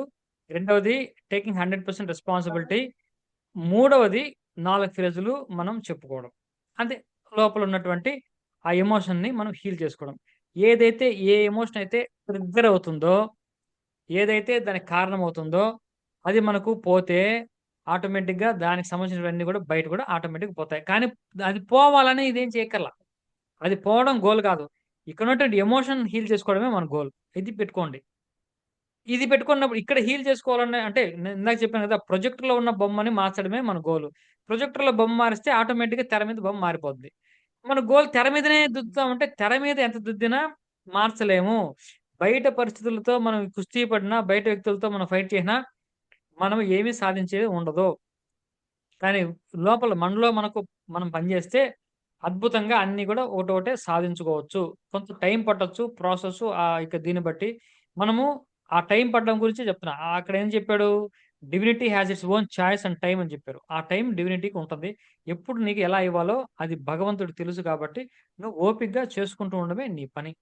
S1: 2వది టేకింగ్ 100% రెస్పాన్సిబిలిటీ, 3వది 4 ఫ్రేజులు మనం చెప్పుకోవడం. అంటే లోపల ఉన్నటువంటి ఆ ఎమోషన్ని మనం హీల్ చేసుకోవడం. ఏదైతే ఏ ఎమోషన్ అయితే ట్రిగ్గర్ అవుతుందో, ఏదైతే దానికి కారణం అవుతుందో అది మనకు పోతే ఆటోమేటిక్‌గా దానికి సంబంధించినవన్నీ కూడా బయట కూడా ఆటోమేటిక్‌గా పోతాయి. కానీ అది పోవాలని ఇదేం చేయక్కర్లా. అది పోవడం గోల్ కాదు. ఇక్కడ ఉన్నటువంటి ఎమోషన్ హీల్ చేసుకోవడమే మన గోల్. ఇది పెట్టుకోండి. ఇది పెట్టుకున్నప్పుడు ఇక్కడ హీల్ చేసుకోవాలనే అంటే నేను ఇందాక చెప్పాను కదా! ప్రొజెక్టర్‌లో ఉన్న బొమ్మని మార్చడమే మన గోల్. ప్రొజెక్టర్‌లో బొమ్మ మారిస్తే ఆటోమేటిక్‌గా తెర మీద బొమ్మ మారిపోద్ది. మన గోల్ తెర మీదనే దుద్దుతామంటే తెర మీద ఎంత దుద్దినా మార్చలేము. బయట పరిస్థితులతో మనం కుస్తీ పడినా, బయట వ్యక్తులతో మనం ఫైట్ చేసినా మనం ఏమీ సాధించేది ఉండదు. కానీ లోపల మనలో మనం పనిచేస్తే అద్భుతంగా అన్నీ కూడా ఒకటొకటే సాధించుకోవచ్చు. కొంత టైం పట్టొచ్చు ప్రాసెస్. ఇక దీన్ని బట్టి మనము ఆ టైం పట్టడం గురించే చెప్తున్నా. అక్కడ ఏం చెప్పాడు? Divinity has its own choice and time అని చెప్పారు. ఆ టైం డివినిటీకి ఉంటది. ఎప్పుడు నీకు ఎలా ఇవ్వాలో అది భగవంతుడికి తెలుసు కాబట్టి నువ్వు ఓపికగా చేసుకుంటూ ఉండడమే నీ పని.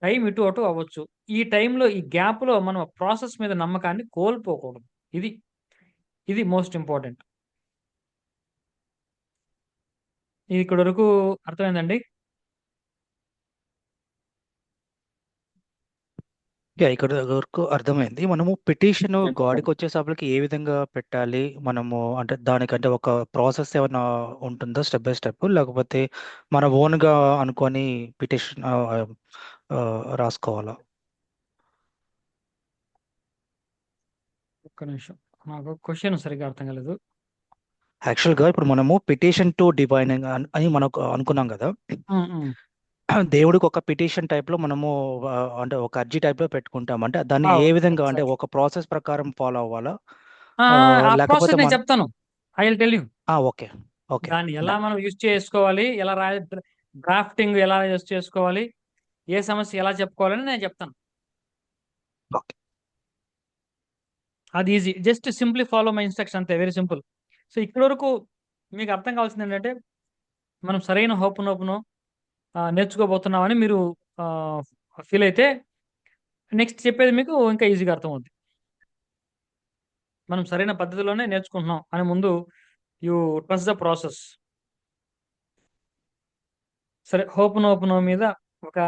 S1: టైం ఇటు అటు అవ్వచ్చు. ఈ టైంలో ఈ గ్యాప్‌లో మనం ప్రాసెస్ మీద నమ్మకాన్ని కోల్పోకూడదు. ఇది, ఇది మోస్ట్ ఇంపార్టెంట్. ఇది ఇక్కడి వరకు అర్థమైందండి?
S3: ఇక్కడ వరకు అర్థమైంది. మనము పిటిషన్ గాడ్‌కి వచ్చేసప్పటికి ఏ విధంగా పెట్టాలి? మనము అంటే దానికంటే ఒక ప్రాసెస్ ఏమన్నా ఉంటుందా స్టెప్ బై స్టెప్? లేకపోతే మన ఓన్‌గా అనుకోని పిటిషన్ రాసుకోవాలా?
S1: ఒక్క నిమిషం. నాకు క్వెషన్ సరిగ్గా అర్థం కాలేదు.
S3: యాక్చువల్‌గా ఇప్పుడు మనము పిటిషన్ టు డివైన్ అని మనకు అనుకున్నాం కదా!
S1: హ్మ్. హ్మ్.
S3: దేవుడికి ఒక పిటిషన్ టైప్‌లో మనము అంటే ఒక అర్జీ టైప్‌లో పెట్టుకుంటాం. అంటే దాన్ని ఏ విధంగా అంటే
S1: ఎగ్జాక్ట్‌లీ.
S3: ఒక ప్రాసెస్ ప్రకారం ఫాలో అవ్వాలా?
S1: ఆ
S3: లేకపోతే
S1: ప్రాసెస్ నేను చెప్తాను. I will tell you.
S3: Okay. Okay.
S1: దాన్ని ఎలా
S3: డన్.
S1: మనం యూజ్ చేసుకోవాలి, ఎలా డ్రాఫ్టింగ్ ఎలా యూజ్ చేసుకోవాలి, ఏ సమస్య ఎలా చెప్పుకోవాలని నేను చెప్తాను.
S3: ఓకే.
S1: అది easy. Just simply follow my instruction అంతే. Very simple. సో ఇక్కడి వరకు మీకు అర్థం కావాల్సింది ఏంటంటే మనం సరైన హోపనోపనో నేర్చుకోబోతున్నామని మీరు ఆహ్, ఫీల్ అయితే నెక్స్ట్ చెప్పేది మీకు ఇంకా ఈజీగా అర్థమవుద్ది. మనం సరైన పద్ధతిలోనే నేర్చుకుంటున్నాం అని ముందు యూ ట్రస్ట్ ద ప్రాసెస్. సరే, హోపనోపనో మీద ఒక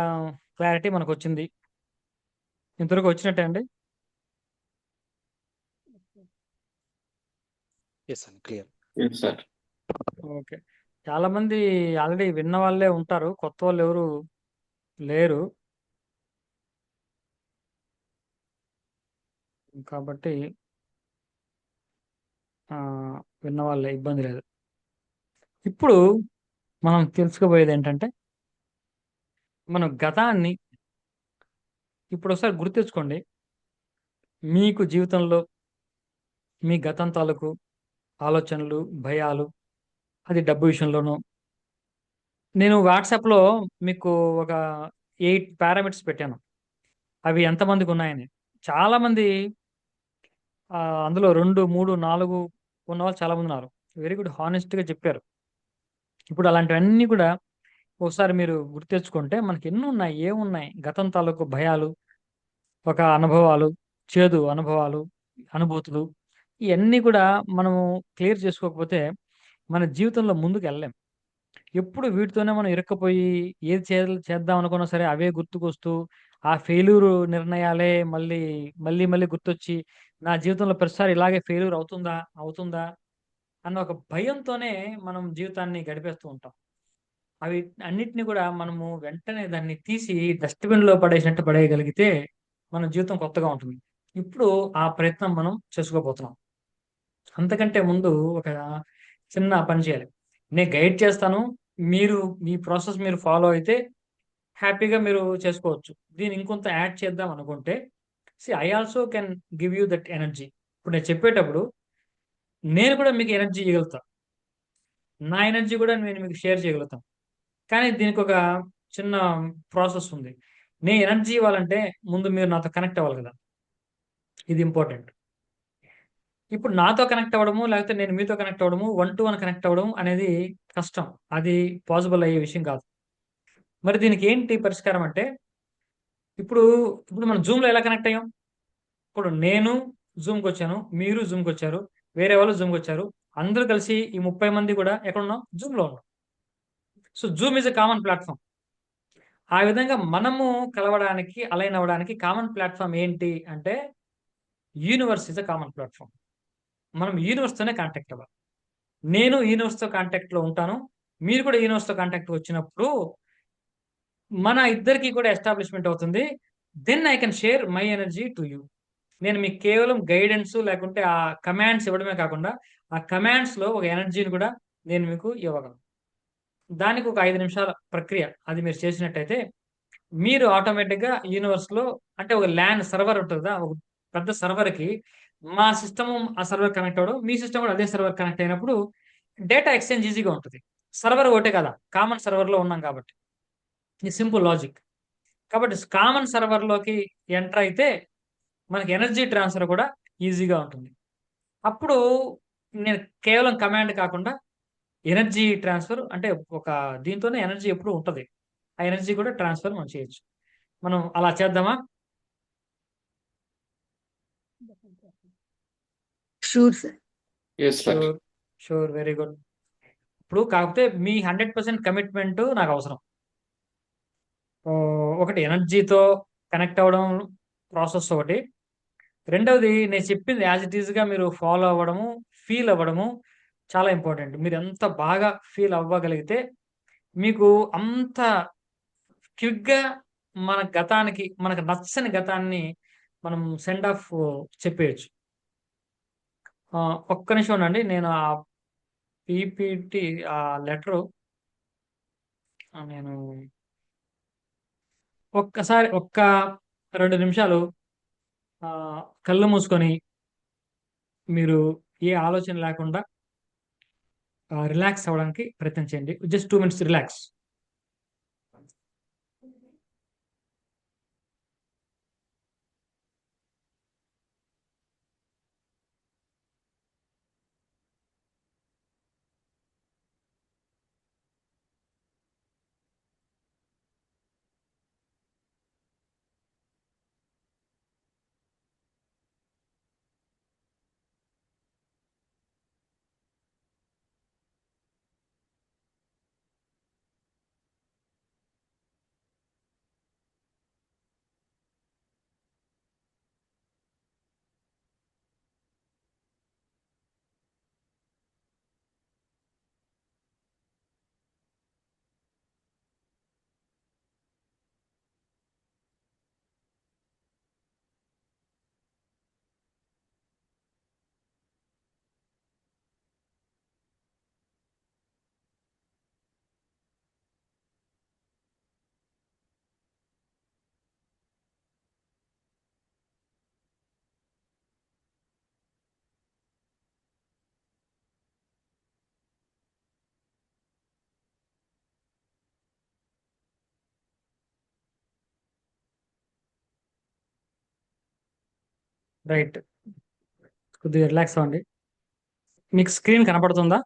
S1: క్లారిటీ మనకొచ్చింది. ఇంతవరకు వచ్చినట్టే అండి?
S3: యెస్ అండి. క్లియర్.
S5: Yes, sir.
S1: ఓకే. చాలామంది ఆల్రెడీ విన్న వాళ్ళే ఉంటారు. కొత్త వాళ్ళెవరు లేరు. కాబట్టి విన్న వాళ్ళే, ఇబ్బంది లేదు. ఇప్పుడు మనం తెలుసుకోబోయేదేంటంటే, మనం గతాన్ని ఇప్పుడొకసారి గుర్తు తెచ్చుకోండి. మీకు జీవితంలో మీ గతం తాలూకు ఆలోచనలు, భయాలు, అది డబ్బు విషయంలోనో నేను వాట్సాప్‌లో మీకు ఒక 8 పారామీటర్స్ పెట్టాను. అవి ఎంతమందికున్నాయని. చాలామంది అందులో 2, 3, 4 ఉన్నవాళ్ళు చాలామందున్నారు. వెరీ గుడ్, హానెస్ట్‌గా చెప్పారు. ఇప్పుడు అలాంటివన్నీ కూడా ఒకసారి మీరు గుర్తు తెచ్చుకుంటే మనకెన్నున్నాయి, ఏమున్నాయి? గతం తాలూకు భయాలు, ఒక అనుభవాలు, చేదు అనుభవాలు, అనుభూతులు, ఇయన్నీ కూడా మనము క్లియర్ చేసుకోకపోతే మన జీవితంలో ముందుకెళ్ళలేం. ఎప్పుడు వీటితోనే మనం ఇరుక్కపోయి ఏది చేద్దాం అనుకున్నా సరే అవే గుర్తుకొస్తూ, ఆ ఫెయిల్యూరు నిర్ణయాలే మళ్ళీ, మళ్ళీ, మళ్ళీ గుర్తొచ్చి నా జీవితంలో ప్రతిసారి ఇలాగే ఫెయిల్యూర్ అవుతుందా? అవుతుందా? అన్న ఒక భయంతోనే మనం జీవితాన్ని గడిపేస్తూ ఉంటాం. అవి అన్నిటిని కూడా మనము వెంటనే దాన్ని తీసి డస్ట్‌బిన్‌లో పడేసినట్టు పడేయగలిగితే మన జీవితం కొత్తగా ఉంటుంది. ఇప్పుడు ఆ ప్రయత్నం మనం చేసుకోబోతున్నాం. అంతకంటే ముందు ఒక చిన్న పని చేయాలి. నేను గైడ్ చేస్తాను, మీరు మీ ప్రాసెస్ మీరు ఫాలో అయితే హ్యాపీగా మీరు చేసుకోవచ్చు. దీన్ని ఇంకొంత యాడ్ చేద్దాం అనుకుంటే, I also can give you that energy. ఇప్పుడు నేను చెప్పేటప్పుడు నేను కూడా మీకు ఎనర్జీ ఇవ్వగలుగుతా, నా ఎనర్జీ కూడా నేను మీకు షేర్ చేయగలుగుతాను. కానీ దీనికి ఒక చిన్న ప్రాసెస్ ఉంది. నేను ఎనర్జీ ఇవ్వాలంటే ముందు మీరు నాతో కనెక్ట్ అవ్వాలి కదా, ఇది ఇంపార్టెంట్. ఇప్పుడు నాతో కనెక్ట్ అవ్వడము, లేకపోతే నేను మీతో కనెక్ట్ అవ్వడము, 1-to-1 కనెక్ట్ అవ్వడం అనేది కష్టం. అది పాసిబుల్ అయ్యే విషయం కాదు. మరి దీనికి ఏంటి పరిష్కారం అంటే, ఇప్పుడు ఇప్పుడు మనం జూమ్లో ఎలా కనెక్ట్ అయ్యాం? ఇప్పుడు నేను జూమ్కి వచ్చాను, మీరు జూమ్కి వచ్చారు, వేరే వాళ్ళు జూమ్కి వచ్చారు, అందరూ కలిసి ఈ 30 మంది కూడా ఎక్కడున్నాం? జూమ్లో ఉన్నాం. So Zoom is a common platform. ఆ విధంగా మనము కలవడానికి, అలైన్ అవ్వడానికి కామన్ ప్లాట్ఫామ్ ఏంటి అంటే, universe is a common platform. మనం యూనివర్స్తోనే కాంటాక్ట్ అవ్వాలి. నేను యూనివర్స్తో కాంటాక్ట్లో ఉంటాను, మీరు కూడా యూనివర్స్తో కాంటాక్ట్ వచ్చినప్పుడు మన ఇద్దరికి కూడా ఎస్టాబ్లిష్మెంట్ అవుతుంది. Then I can share my energy to you. నేను మీకు కేవలం గైడెన్స్ లేకుంటే ఆ కమాండ్స్ ఇవ్వడమే కాకుండా, ఆ కమాండ్స్లో ఒక ఎనర్జీని కూడా నేను మీకు ఇవ్వగలను. దానికి ఒక 5 నిమిషాల ప్రక్రియ. అది మీరు చేసినట్టయితే మీరు ఆటోమేటిక్గా యూనివర్స్లో, అంటే ఒక ల్యాన్ సర్వర్ ఉంటుంది కదా, ఒక పెద్ద సర్వర్కి మా సిస్టమ్ ఆ సర్వర్ కనెక్ట్ అవ్వడం, మీ సిస్టమ్ కూడా అదే సర్వర్ కనెక్ట్ అయినప్పుడు డేటా ఎక్స్చేంజ్ ఈజీగా ఉంటుంది. సర్వర్ ఒకటే కదా, కామన్ సర్వర్లో ఉన్నాం కాబట్టి. ఇది సింపుల్ లాజిక్. కాబట్టి కామన్ సర్వర్లోకి ఎంటర్ అయితే మనకి ఎనర్జీ ట్రాన్స్ఫర్ కూడా ఈజీగా ఉంటుంది. అప్పుడు నేను కేవలం కమాండ్ కాకుండా ఎనర్జీ ట్రాన్స్ఫర్, అంటే ఒక దీంతోనే ఎనర్జీ ఎప్పుడు ఉంటుంది, ఆ ఎనర్జీ కూడా ట్రాన్స్ఫర్ మనం చేయొచ్చు. మనం అలా చేద్దామా?
S2: Sure sir.
S5: Yes, sir.
S1: Sure, sure, very good. ఇప్పుడు కాకపోతే మీ 100% కమిట్మెంట్ నాకు అవసరం. ఒకటి ఎనర్జీతో కనెక్ట్ అవ్వడం ప్రాసెస్ ఒకటి. రెండవది నేను చెప్పింది యాజ్ ఇట్ ఈస్గా మీరు ఫాలో అవ్వడము, ఫీల్ అవ్వడము చాలా ఇంపార్టెంట్. మీరు ఎంత బాగా ఫీల్ అవ్వగలిగితే మీకు అంత క్విక్గా మన గతానికి, మనకు నచ్చని గతాన్ని మనం సెండ్ ఆఫ్ చెప్పేయచ్చు. ఒక్క నిమిషం ఉండండి, నేను ఆ పీపీటీ ఆ లెటరు నేను ఒక్కసారి 2 నిమిషాలు కళ్ళు మూసుకొని మీరు ఏ ఆలోచన లేకుండా రిలాక్స్ అవ్వడానికి ప్రయత్నం చేయండి. Just 2 minutes relax. రైట్, కొద్దిగా రిలాక్స్ అవ్వండి. మీకు స్క్రీన్ కనపడుతుందా?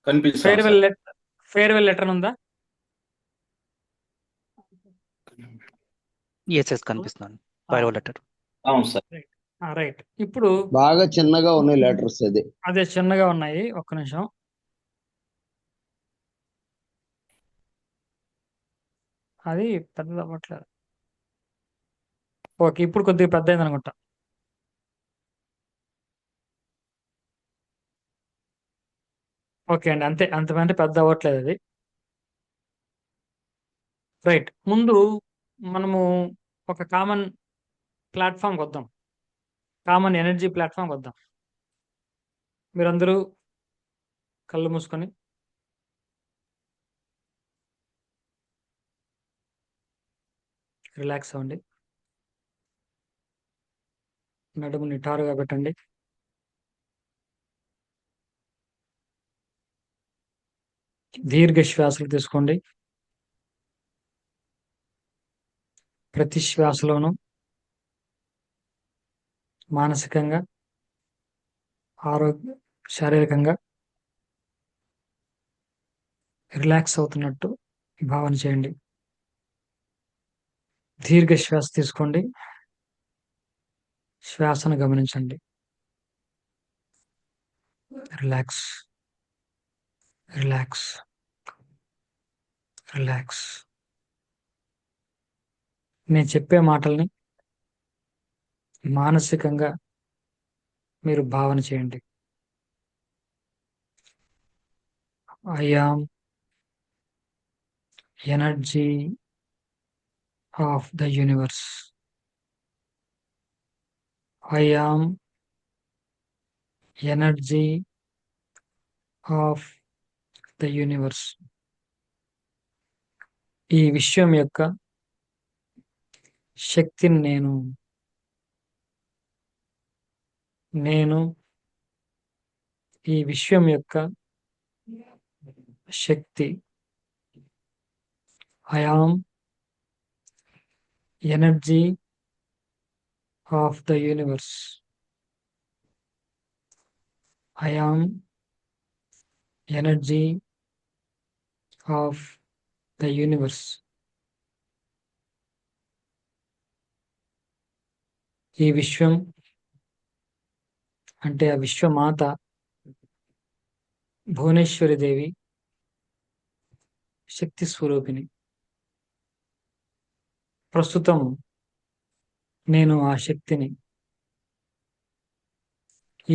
S5: కనిపిస్తాం
S1: farewell
S5: sir.
S1: Letter, farewell letter ఉందా?
S3: ఎస్ కనిపిస్తున్నాను. Fire letter.
S5: అవును సార్.
S1: రైట్. ఇప్పుడు
S4: బాగా చిన్నగా ఉన్నాయి లెటర్స్. అది
S1: అదే చిన్నగా ఉన్నాయి, ఒక్క నిమిషం. అది పెద్దది అవ్వట్లేదు. ఓకే, ఇప్పుడు కొద్దిగా పెద్ద అయింది అనుకుంటా. ఓకే అండి, అంతే, అంతమంటే పెద్ద అవ్వట్లేదు అది. రైట్. ముందు మనము ఒక కామన్ ప్లాట్ఫామ్కి వద్దాం. కామన్ ఎనర్జీ ప్లాట్ఫామ్ వద్దాం. మీరందరూ కళ్ళు మూసుకొని రిలాక్స్ అవ్వండి. నడుము నిటారుగా పెట్టండి. దీర్ఘ శ్వాసలు తీసుకోండి. ప్రతి శ్వాసలోనూ మానసికంగా, శారీరకంగా రిలాక్స్ అవుతున్నట్టు భావన చేయండి. దీర్ఘ శ్వాస తీసుకోండి. శ్వాసను గమనించండి. Relax, relax, relax. నేను చెప్పే మాటల్ని మానసికంగా మీరు భావన చేయండి. I am energy of the universe. I am energy of the universe. ఈ విశ్వం యొక్క శక్తిని నేను ఈ విశ్వం యొక్క శక్తి. I am energy of the universe. I am energy of the universe. ఈ విశ్వం అంటే ఆ విశ్వమాత భువనేశ్వరి దేవి శక్తి స్వరూపిణి. ప్రస్తుతం నేను ఆ శక్తిని.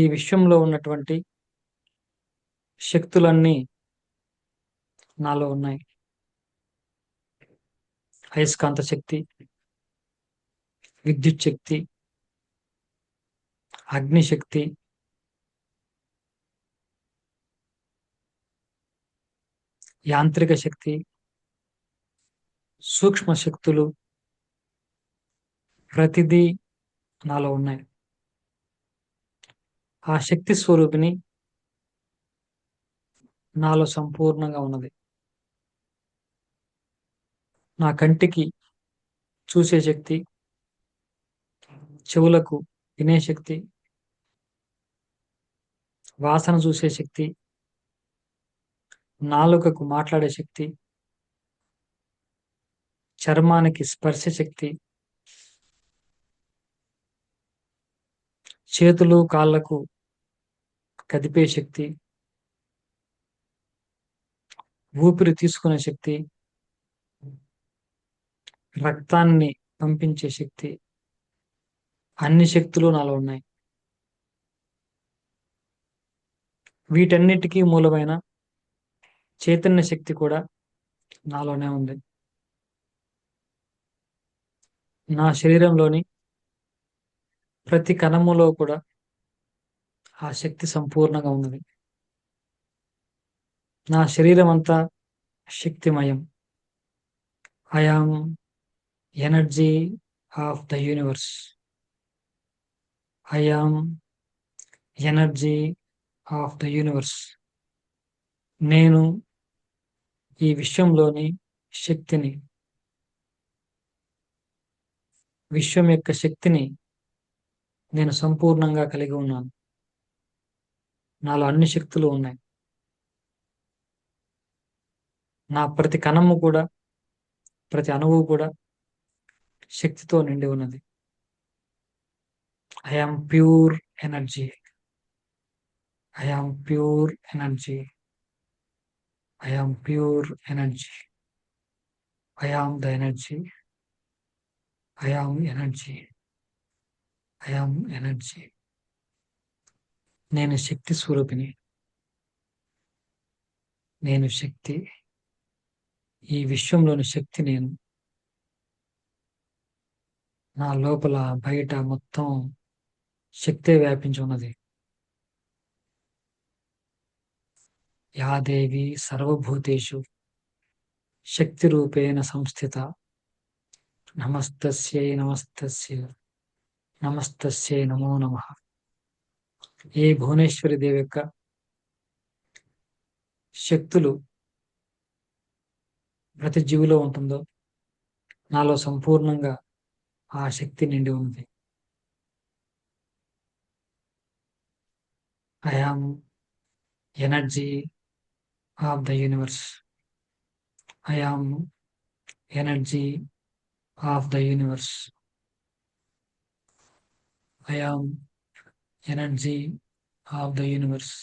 S1: ఈ విశ్వంలో ఉన్నటువంటి శక్తులన్నీ నాలో ఉన్నాయి. అయస్కాంత శక్తి, విద్యుత్ శక్తి, అగ్నిశక్తి, యాంత్రిక శక్తి, సూక్ష్మ శక్తులు ప్రతిదీ నాలో ఉన్నాయి. ఆ శక్తి స్వరూపిణి నాలో సంపూర్ణంగా ఉన్నది. నా కంటికి చూసే శక్తి, చెవులకు వినే శక్తి, వాసన చూసే శక్తి, నాలుకకు మాట్లాడే శక్తి, చర్మానికి స్పర్శ శక్తి, చేతులు కాళ్లకు కదిపే శక్తి, ఊపిరి తీసుకునే శక్తి, రక్తాన్ని పంపించే శక్తి, అన్ని శక్తులు నాలో ఉన్నాయి. వీటన్నిటికీ మూలమైన చైతన్య శక్తి కూడా నాలోనే ఉంది. నా శరీరంలోని ప్రతి కణములో కూడా ఆ శక్తి సంపూర్ణంగా ఉన్నది. నా శరీరం అంతా శక్తిమయం. I am energy of the universe. I am energy of the universe. నేను ఈ విశ్వంలోని శక్తిని. విశ్వం యొక్క శక్తిని నేను సంపూర్ణంగా కలిగి ఉన్నాను. నాలో అన్ని శక్తులు ఉన్నాయి. నా ప్రతి కణము కూడా, ప్రతి అణువు కూడా శక్తితో నిండి ఉన్నది. I am pure energy. I am pure energy. I am pure energy. I am the energy. I am energy. I am energy. నేను శక్తి స్వరూపిణి. నేను శక్తి. ఈ విశ్వంలోని శక్తి నేను. నా లోపల బయట మొత్తం శక్తే వ్యాపించి ఉన్నది. యా దేవి సర్వభూతేషు శక్తి రూపేణ సంస్థిత నమస్తస్యై నమస్తస్య నమస్తస్యై నమో నమః. ఏ భువనేశ్వరి దేవి యొక్క శక్తులు ప్రతి జీవిలో ఉంటుందో నాలో సంపూర్ణంగా ఆ శక్తి నిండి ఉంది. I am energy of the universe. I am energy of the universe. I am energy of the universe.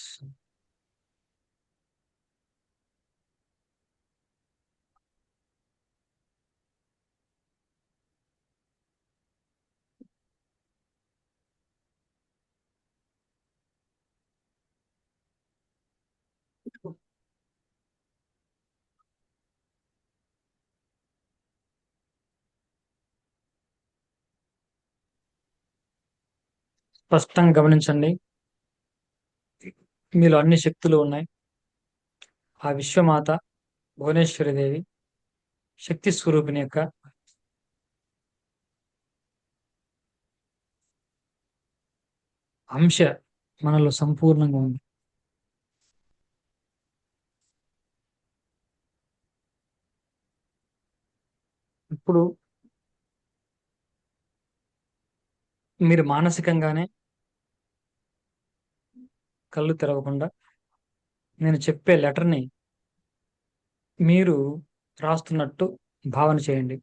S1: స్పష్టంగా గమనించండి, మీలో అన్ని శక్తులు ఉన్నాయి. ఆ విశ్వమాత భువనేశ్వరి దేవి శక్తి స్వరూపిణి యొక్క అంశ మనలో సంపూర్ణంగా ఉంది. ఇప్పుడు మీరు మానసికంగానే కళ్ళు తెరవకుండా నేను చెప్పే లెటర్ని మీరు రాస్తున్నట్టు భావన చేయండి.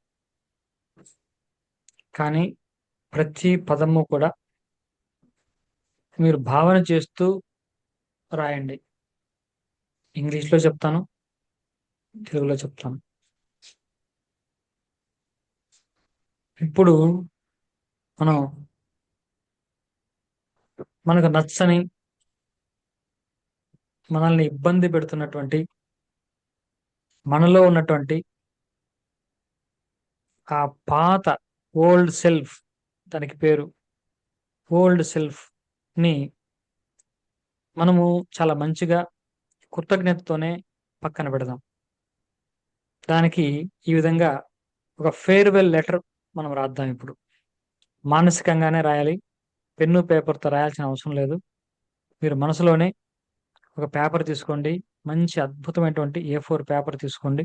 S1: కానీ ప్రతి పదము కూడా మీరు భావన చేస్తూ రాయండి. ఇంగ్లీష్లో చెప్తాను, తెలుగులో చెప్తాను. ఇప్పుడు మనం మనకు నచ్చని, మనల్ని ఇబ్బంది పెడుతున్నటువంటి, మనలో ఉన్నటువంటి ఆ పాత ఓల్డ్ సెల్ఫ్, దానికి పేరు ఓల్డ్ సెల్ఫ్ ని మనము చాలా మంచిగా కృతజ్ఞతతోనే పక్కన పెడదాం. దానికి ఈ విధంగా ఒక ఫేర్వెల్ లెటర్ మనం రాద్దాం. ఇప్పుడు మానసికంగానే రాయాలి, పెన్ను పేపర్తో రాయాల్సిన అవసరం లేదు. మీరు మనసులోనే ఒక పేపర్ తీసుకోండి, మంచి అద్భుతమైనటువంటి A4 పేపర్ తీసుకోండి,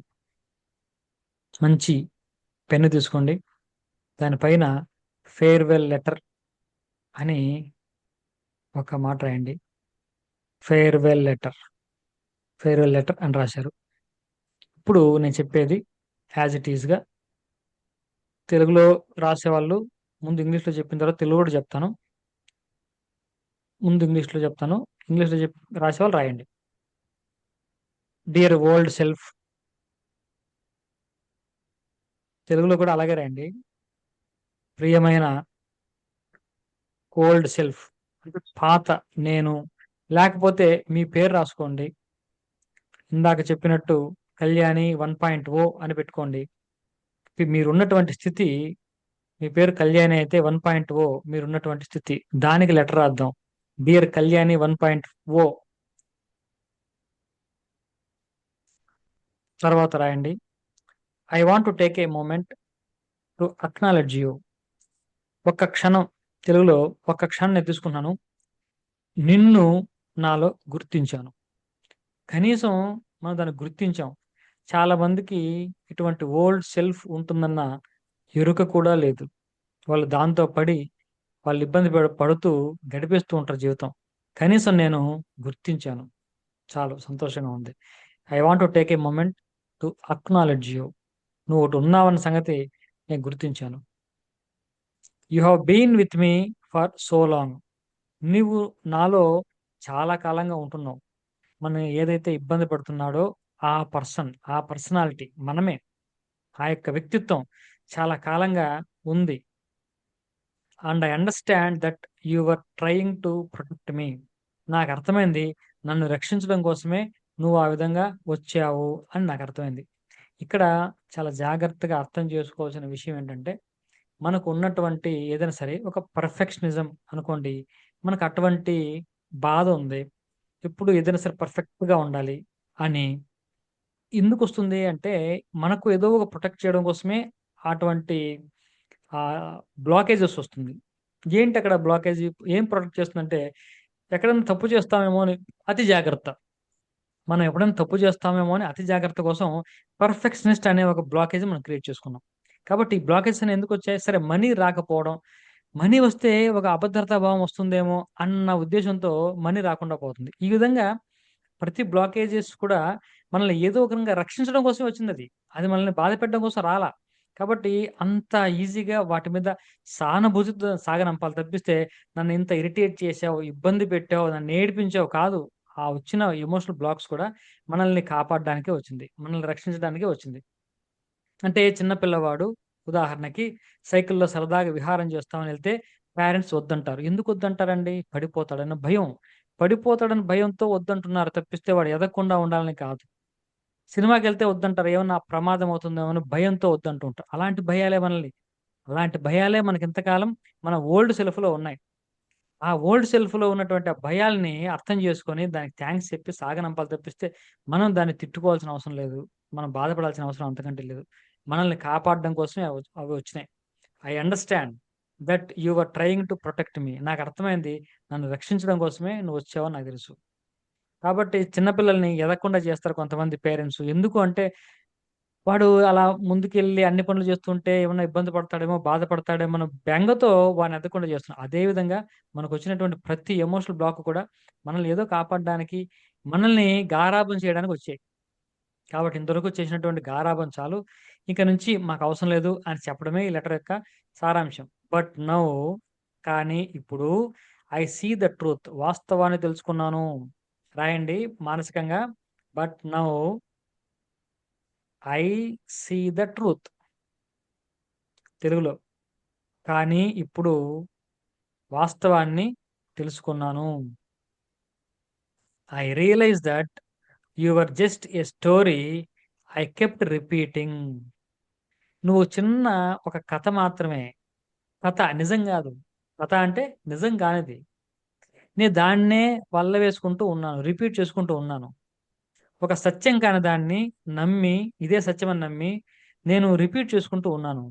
S1: మంచి పెన్ను తీసుకోండి. దానిపైన ఫేర్వెల్ లెటర్ అని ఒక మాట రాయండి. ఫేర్వెల్ లెటర్, ఫేర్వెల్ లెటర్ అని రాశారు. ఇప్పుడు నేను చెప్పేది యాజ్ ఇట్ ఈస్గా తెలుగులో రాసేవాళ్ళు ముందు ఇంగ్లీష్లో చెప్పిన తర్వాత తెలుగు కూడా చెప్తాను. ముందు ఇంగ్లీష్లో చెప్తాను, ఇంగ్లీష్లో రాసేవాళ్ళు రాయండి. డియర్ ఓల్డ్ సెల్ఫ్, తెలుగులో కూడా అలాగే రాయండి. ప్రియమైన ఓల్డ్ సెల్ఫ్, పాత నేను, లేకపోతే మీ పేరు రాసుకోండి. ఇందాక చెప్పినట్టు కళ్యాణి 1.0 అని పెట్టుకోండి. మీరున్నటువంటి స్థితి, మీ పేరు కళ్యాణి అయితే 1.0 మీరున్నటువంటి స్థితి, దానికి లెటర్ రాద్దాం. డియర్ కళ్యాణి 1.0. తర్వాత రాయండి, I want to take a moment to acknowledge you. ఒక్క క్షణం, తెలుగులో ఒక్క క్షణం నేను తీసుకున్నాను, నిన్ను నాలో గుర్తించాను. కనీసం మనం దాన్ని గుర్తించాం. చాలా మందికి ఇటువంటి ఓల్డ్ సెల్ఫ్ ఉంటుందన్న ఎరుక కూడా లేదు. వాళ్ళు దాంతో పడి వాళ్ళు ఇబ్బంది పడుతూ గడిపేస్తూ ఉంటారు జీవితం. కనీసం నేను గుర్తించాను, చాలు సంతోషంగా ఉంది. I want to take a moment to acknowledge you. నువ్వు ఒకటి ఉన్నావన్న సంగతి నేను గుర్తించాను. You have been with me for so long. నువ్వు నాలో చాలా కాలంగా ఉంటున్నావు. మనం ఏదైతే ఇబ్బంది పడుతున్నాడో ఆ పర్సన్, ఆ పర్సనాలిటీ మనమే, ఆ యొక్క వ్యక్తిత్వం చాలా కాలంగా ఉంది. And I understand that you are trying to protect me. నాకు అర్థమైంది, నన్ను రక్షించడం కోసమే నువ్వు ఆ విధంగా వచ్చావు అని నాకు అర్థమైంది. ఇక్కడ చాలా జాగ్రత్తగా అర్థం చేసుకోవాల్సిన విషయం ఏంటంటే, మనకు ఉన్నటువంటి ఏదైనా సరే ఒక పర్ఫెక్షనిజం అనుకోండి, మనకు అటువంటి బాధ ఉంది. ఎప్పుడు ఏదైనా సరే పర్ఫెక్ట్‌గా ఉండాలి అని ఎందుకొస్తుంది అంటే, మనకు ఏదో ఒక ప్రొటెక్ట్ చేయడం కోసమే అటువంటి బ్లాకేజెస్ వస్తుంది. ఏంటక్కడ బ్లాకేజీ? ఏం ప్రొటెక్ట్ చేస్తుందంటే, ఎక్కడైనా తప్పు చేస్తామేమో అని అతి జాగ్రత్త. మనం ఎప్పుడైనా తప్పు చేస్తామేమో అని అతి జాగ్రత్త కోసం పర్ఫెక్షనిస్ట్ అనే ఒక బ్లాకేజ్ మనం క్రియేట్ చేసుకున్నాం. కాబట్టి ఈ బ్లాకేజెస్ అనేవి ఎందుకొచ్చాయి? సరే మనీ రాకపోవడం, మనీ వస్తే ఒక అభద్రతా భావం వస్తుందేమో అన్న ఉద్దేశంతో మనీ రాకుండా పోతుంది. ఈ విధంగా ప్రతి బ్లాకేజెస్ కూడా మనల్ని ఏదో ఒక రకంగా రక్షించడం కోసమే వచ్చిందది. అది మనల్ని బాధపెట్టడం కోసం రాలా. కాబట్టి అంత ఈజీగా వాటి మీద సానుభూతితో సాగనంపాలి తప్పిస్తే, నన్ను ఇంత ఇరిటేట్ చేశావు, ఇబ్బంది పెట్టావు, నన్ను ఏడిపించావు కాదు. ఆ వచ్చిన ఎమోషనల్ బ్లాక్స్ కూడా మనల్ని కాపాడడానికే వచ్చింది. మనల్ని రక్షించడానికే వచ్చింది. అంటే చిన్న పిల్లవాడు ఉదాహరణకి సైకిల్‌లో సరదాగా విహారం చేస్తామని ఎళ్తే పేరెంట్స్ వద్దంటారు. ఎందుకు వద్దంటారండి? పడిపోతాడన్న భయం. పడిపోతాడన్న భయంతో వద్దంటున్నారు తప్పిస్తే వాడు ఎదగకుండా ఉండాలని కాదు. సినిమాకెళ్తే వద్దంటారు. ఏమన్నా ప్రమాదం అవుతుందేమో అని భయంతో వద్దంటూ ఉంటారు. అలాంటి భయాలే మనకి ఇంతకాలం మన ఓల్డ్ సెల్ఫ్‌లో ఉన్నాయి. ఆ ఓల్డ్ సెల్ఫ్‌లో ఉన్నటువంటి ఆ భయాల్ని అర్థం చేసుకొని దానికి థాంక్స్ చెప్పి సాగనంపాలి తప్పిస్తే, మనం దాన్ని తిట్టుకోవాల్సిన అవసరం లేదు. మనం బాధపడాల్సిన అవసరం అంతకంటే లేదు. మనల్ని కాపాడడం కోసమే అవి వచ్చినాయి. I understand that you were trying to protect me. నాకు అర్థమైంది. నన్ను రక్షించడం కోసమే నువ్వొచ్చావని నాకు తెలుసు. కాబట్టి చిన్న పిల్లల్ని ఎదగకుండా చేస్తారు కొంతమంది పేరెంట్స్. ఎందుకు అంటే, వాడు అలా ముందుకెళ్ళి అన్ని పనులు చేస్తుంటే ఏమన్నా ఇబ్బంది పడతాడేమో, బాధపడతాడేమో అన్న బెంగతో వాడిని ఎదగకుండా చేస్తున్నారు. అదే విధంగా మనకొచ్చినటువంటి ప్రతి ఎమోషనల్ బ్లాక్ కూడా మనల్ని ఏదో కాపాడడానికి, మనల్ని గారాబం చేయడానికి వచ్చాయి. కాబట్టి ఇంతవరకు చేసినటువంటి గారాబం చాలు. ఇక నుంచి మాకవసరం లేదు అని చెప్పడమే ఈ లెటర్ యొక్క సారాంశం. బట్ నౌ కానీ ఇప్పుడు ఐ సీ ద ట్రూత్. వాస్తవాన్ని తెలుసుకున్నాను. రాయండి మానసికంగా. But now I see the truth. తెలుగులో. కానీ ఇప్పుడు వాస్తవాన్ని తెలుసుకున్నాను. I realise that you were just a story I kept repeating. నువ్వు చిన్న ఒక కథ మాత్రమే. కథ నిజం గాదు. కథ అంటే నిజం కానిది. నేను దాన్నే వల్ల వేసుకుంటూ ఉన్నాను. రిపీట్ చేసుకుంటూ ఉన్నాను. ఒక సత్యం కాని దాన్ని నమ్మి, ఇదే సత్యమని నమ్మి, నేను రిపీట్ చేసుకుంటూ ఉన్నాను.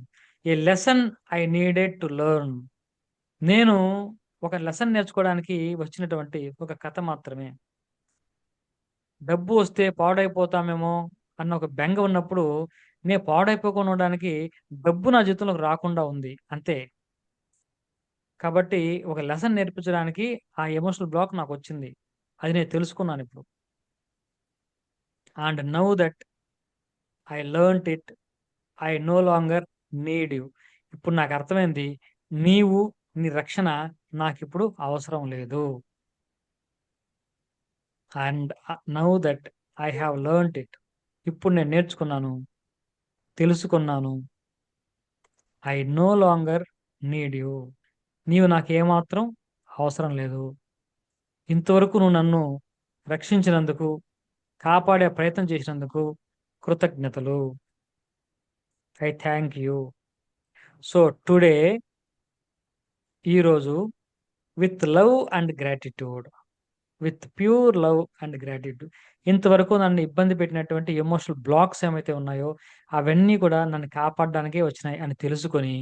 S1: A lesson I needed to learn. నేను ఒక లెసన్ నేర్చుకోవడానికి వచ్చినటువంటి ఒక కథ మాత్రమే. డబ్బు వస్తే పాడైపోతామేమో అన్న ఒక బెంగ ఉన్నప్పుడు, నేను పాడైపోకుండా ఉండడానికి డబ్బు నా జీవితంలోకి రాకుండా ఉంది. అంతే. కాబట్టి ఒక లెసన్ నేర్పించడానికి ఆ ఎమోషనల్ బ్లాక్ నాకొచ్చింది. అది నేను తెలుసుకున్నానిప్పుడు. And now that I learnt it, I no longer need you. ఇప్పుడు నాకు అర్థమైంది. నీవు, నీ రక్షణ నాకిప్పుడు అవసరం లేదు. And now that I have learnt it. ఇప్పుడు నేను నేర్చుకున్నాను. తెలుసుకున్నాను. I no longer need you. నీవు నాకేమాత్రం అవసరం లేదు. ఇంతవరకు నువ్వు నన్ను రక్షించినందుకు, కాపాడే ప్రయత్నం చేసినందుకు కృతజ్ఞతలు. I thank you. So today ఈరోజు with love and gratitude. With pure love and gratitude. ఇంతవరకు నన్ను ఇబ్బంది పెట్టినటువంటి ఎమోషనల్ బ్లాక్స్ ఏమైతే ఉన్నాయో అవన్నీ కూడా నన్ను కాపాడడానికే వచ్చినాయి అని తెలుసుకొని,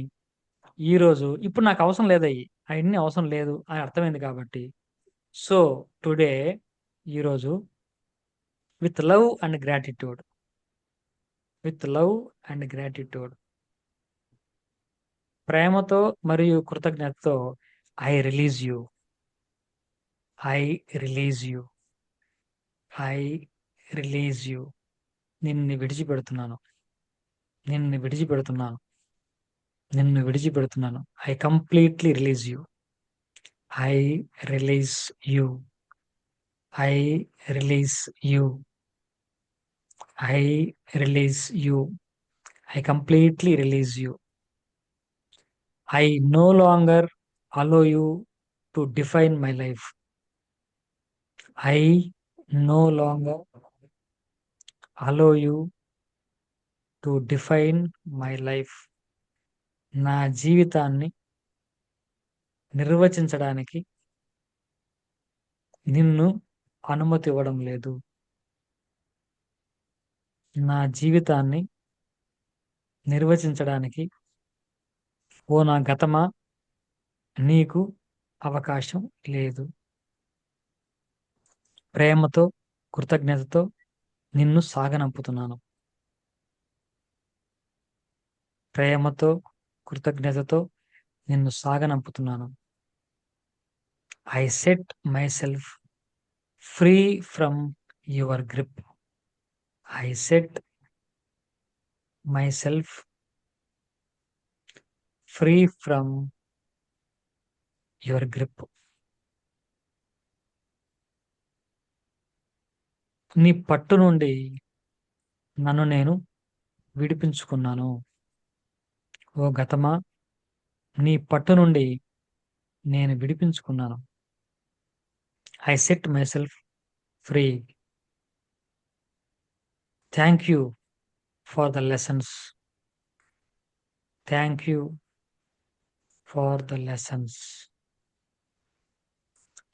S1: ఈరోజు ఇప్పుడు నాకు అవసరం లేదయ్యి. అయన్నీ అవసరం లేదు అని అర్థమైంది కాబట్టి. సో టుడే ఈరోజు with love and gratitude. With love and gratitude. ప్రేమతో మరియు కృతజ్ఞతతో I release you. I release you. I release you. నిన్ను విడిచిపెడుతున్నాను. నిన్ను విడిచిపెడుతున్నాను. నిన్ను విడిచిపెడుతున్నాను. I completely release you. I release you. I release you. I release you. I completely release you. I no longer allow you to define my life. I no longer allow you to define my life. నా జీవితాన్ని నిర్వచించడానికి నిన్ను అనుమతి ఇవ్వడం లేదు. నా జీవితాన్ని నిర్వచించడానికి ఓ నా గతమా నీకు అవకాశం లేదు. ప్రేమతో కృతజ్ఞతతో నిన్ను సాగనంపుతున్నాను. ప్రేమతో కృతజ్ఞతతో నిన్ను సాగనంపుతున్నాను. I set myself free from your grip. I set myself free from your grip. నీ పట్టు నుండి నన్ను నేను విడిపించుకున్నాను. ఓ గతమా, నీ పట్టు నుండి నేను విడిపించుకున్నాను. I set myself free. Thank you for the lessons. Thank you for the lessons.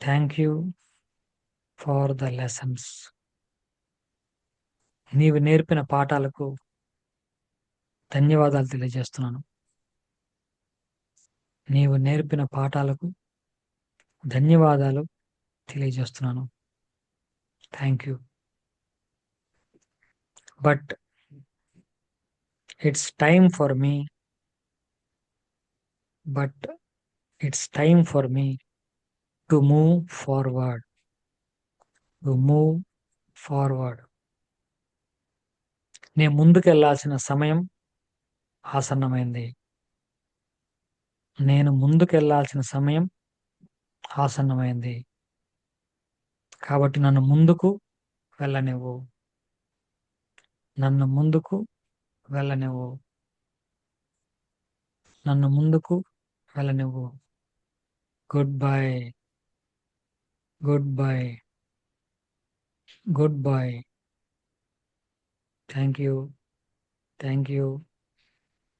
S1: Thank you for the lessons. నీవు నేర్పిన పాఠాలకు ధన్యవాదాలు తెలియజేస్తున్నాను. నీవు నేర్పిన పాఠాలకు ధన్యవాదాలు తెలియజేస్తున్నాను. Thank you. But it's time for me. But it's time for me to move forward. To move forward. నేను ముందుకెళ్లాల్సిన సమయం ఆసన్నమైంది. నేను ముందుకెళ్లాల్సిన సమయం ఆసన్నమైంది. కాబట్టి నన్ను ముందుకు వెళ్ళనివ్వు. నన్ను ముందుకు వెళ్ళనివ్వు. నన్ను ముందుకు వెళ్ళనివ్వు. Goodbye. Goodbye. Goodbye. Thank you. Thank you.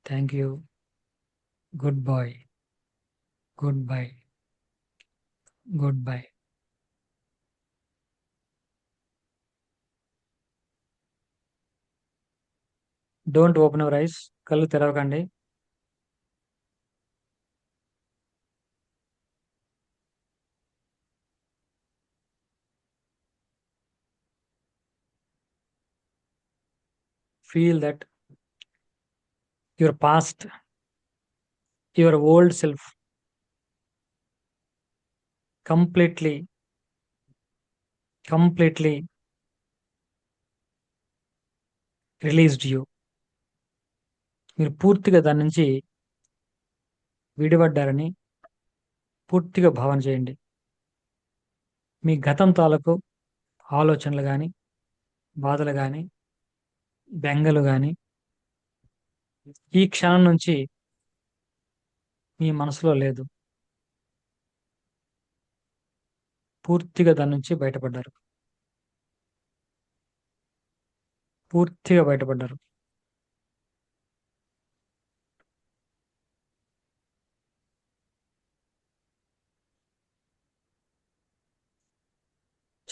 S1: Thank you. Goodbye. Goodbye. Goodbye. Don't open your eyes. కళ్ళు తెరవకండి. Feel that your past, your old self completely released you. మీరు పూర్తిగా దాని నుంచి విడిపడ్డారని పూర్తిగా భావన చేయండి. మీ గతం తాలూకు ఆలోచనలు కానీ, బాధలు కానీ, బెంగలు కానీ ఈ క్షణం నుంచి మీ మనసులో లేదు. పూర్తిగా దాని నుంచి బయటపడ్డారు. పూర్తిగా బయటపడ్డారు.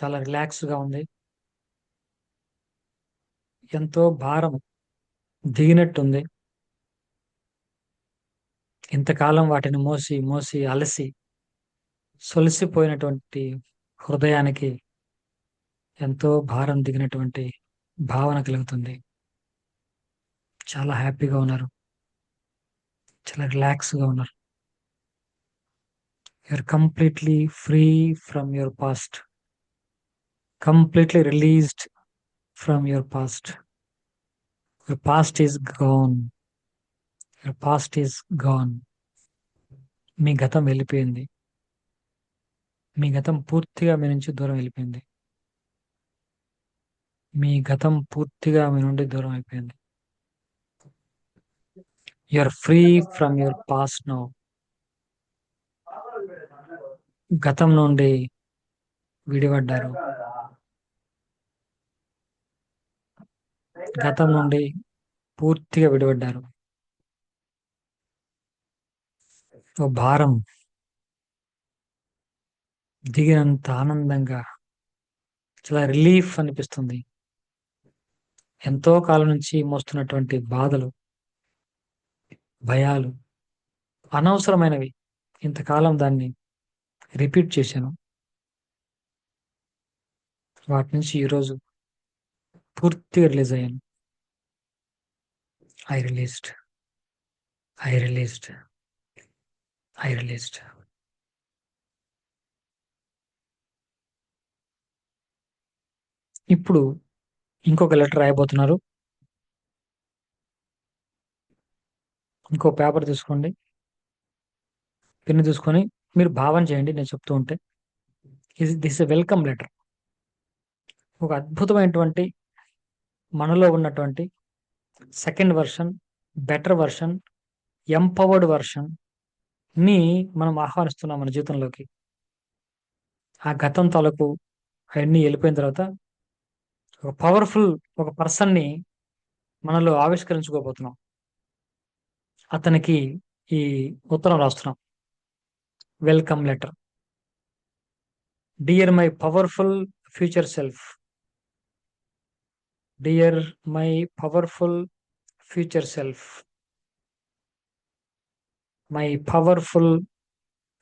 S1: చాలా రిలాక్స్గా ఉంది. ఎంతో భారం దిగినట్టుంది. ఇంతకాలం వాటిని మోసి మోసి అలసి సొలిసిపోయినటువంటి హృదయానికి ఎంతో భారం దిగినటువంటి భావన కలుగుతుంది. చాలా హ్యాపీగా ఉన్నారు. చాలా రిలాక్స్గా ఉన్నారు. You're completely free from your past. Completely released from your past. Your past is gone. Your past is gone. మీ గతం వెళ్ళిపోయింది. మీ గతం పూర్తిగా మీ నుంచి దూరం వెళ్ళిపోయింది. మీ గతం పూర్తిగా మీ నుండి దూరం అయిపోయింది. You are free from your past now. గతం నుండి విడిపడ్డారు. గతం నుండి పూర్తిగా విడిపడ్డారు. ఓ భారం దిగినంత ఆనందంగా, చాలా రిలీఫ్ అనిపిస్తుంది. ఎంతో కాలం నుంచి మోస్తున్నటువంటి బాధలు, భయాలు, అనవసరమైనవి, ఇంతకాలం దాన్ని రిపీట్ చేశాను. వాటి నుంచి ఈరోజు పూర్తిగా రిలీజ్ అయ్యాను. I released, I released, I released. ఇప్పుడు ఇంకొక లెటర్ రాయబోతున్నారు. ఇంకో పేపర్ తీసుకోండి, పెన్ను తీసుకొని మీరు భావన చేయండి నేను చెప్తూ ఉంటే. This a welcome letter. ఒక అద్భుతమైనటువంటి మనలో ఉన్నటువంటి second version, better version, empowered version ని మనం ఆహ్వానిస్తున్నాం మన జీవితంలోకి. ఆ గతం తాలూకు అవన్నీ వెళ్ళిపోయిన తర్వాత ఒక పవర్ఫుల్ ఒక పర్సన్ ని మనలో ఆవిష్కరించుకోబోతున్నాం. అతనికి ఈ ఉత్తరం రాస్తున్నాం. Welcome letter. Dear my powerful future self, dear my powerful future self, my powerful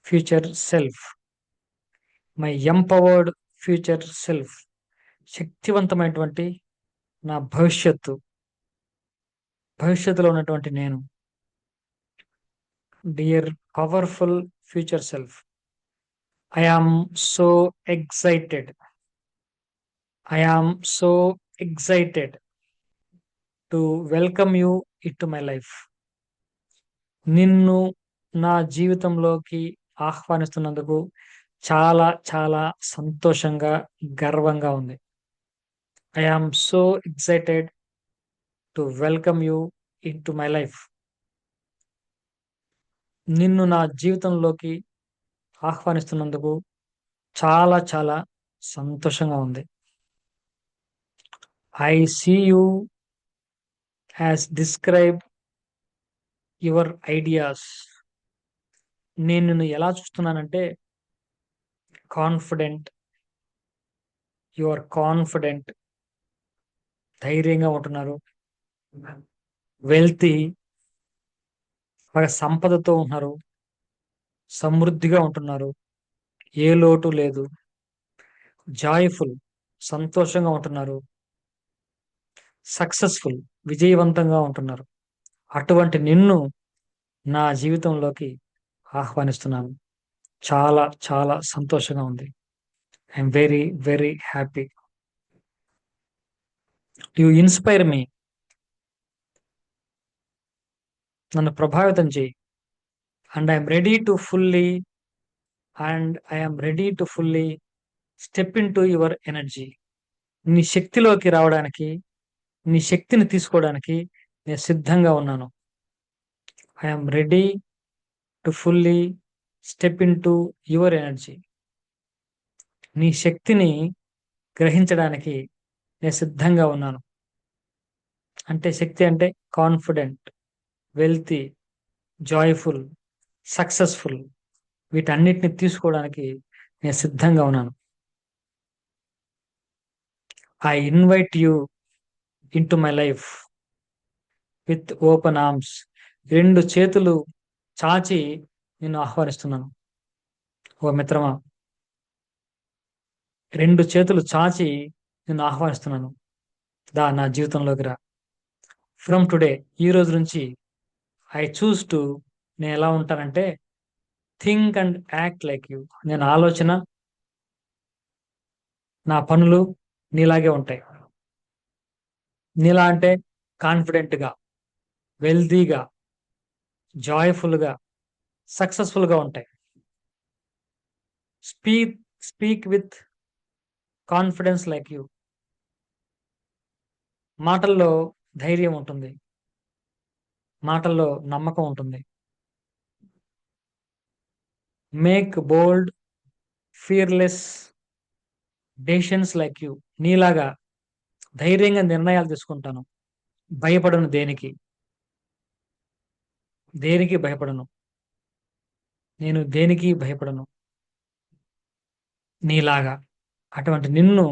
S1: future self, my empowered future self. శక్తివంతమైనటువంటి నా భవిష్యత్తులో ఉన్నటువంటి నేను. Dear powerful future self, I am so excited, I am so excited to welcome you in my life. నిన్ను నా జీవితంలోకి ఆహ్వానిస్తున్నందుకు చాలా చాలా సంతోషంగా, గర్వంగా ఉంది. I am so excited to welcome you in my life. నిన్ను నా జీవితంలోకి ఆహ్వానిస్తున్నందుకు చాలా చాలా సంతోషంగా ఉంది. I see you as describe your ideas. నేను నిన్ను ఎలా చూస్తున్నానంటే కాన్ఫిడెంట్, యు ఆర్ కాన్ఫిడెంట్, ధైర్యంగా ఉంటున్నారు. వెల్తీ, ఒక సంపదతో ఉన్నారు. సమృద్ధిగా ఉంటున్నారు, ఏ లోటు లేదు. జాయ్ఫుల్, సంతోషంగా ఉంటున్నారు. సక్సెస్ఫుల్, విజయవంతంగా ఉంటున్నారు. అటువంటి నిన్ను నా జీవితంలోకి ఆహ్వానిస్తున్నాను. చాలా చాలా సంతోషంగా ఉంది. I'm very very happy. You inspire me. నన్ను ప్రభావితం చేయి. And I'm ready to fully step in to your energy. నీ శక్తిలోకి రావడానికి, నీ శక్తిని తీసుకోవడానికి నేను సిద్ధంగా ఉన్నాను. I'm ready to fully step in to your energy. నీ శక్తిని గ్రహించడానికి నేను సిద్ధంగా ఉన్నాను. అంటే శక్తి అంటే కాన్ఫిడెంట్, వెల్తీ, జాయ్ఫుల్, సక్సెస్ఫుల్, వీటన్నిటిని తీసుకోవడానికి నేను సిద్ధంగా ఉన్నాను. I invite you in my life with open arms. 2 చేతులు చాచి నిన్ను ఆహ్వానిస్తున్నాను. ఓ మిత్రమా, 2 చేతులు చాచి నిన్ను ఆహ్వానిస్తున్నాను. నా జీవితంలోకి రా. ఫ్రమ్ టుడే, ఈ రోజు నుంచి ఐ చూస్ టు, నేను ఎలా ఉంటానంటే think and act like you. నేను ఆలోచన, నా పనులు నీలాగే ఉంటాయి. నీలా అంటే కాన్ఫిడెంట్గా, వెల్తీగా, జాయ్ఫుల్గా, సక్సెస్ఫుల్గా ఉంటాయి. Speak with confidence like you. మాటల్లో ధైర్యం ఉంటుంది, మాటల్లో నమ్మకం ఉంటుంది. Make bold fearless decisions like you. నీలాగా ధైర్యంగా నిర్ణయాలు తీసుకుంటాను. భయపడను, దేనికి భయపడను. నేను దేనికి భయపడను నీలాగా. అటువంటి నిన్ను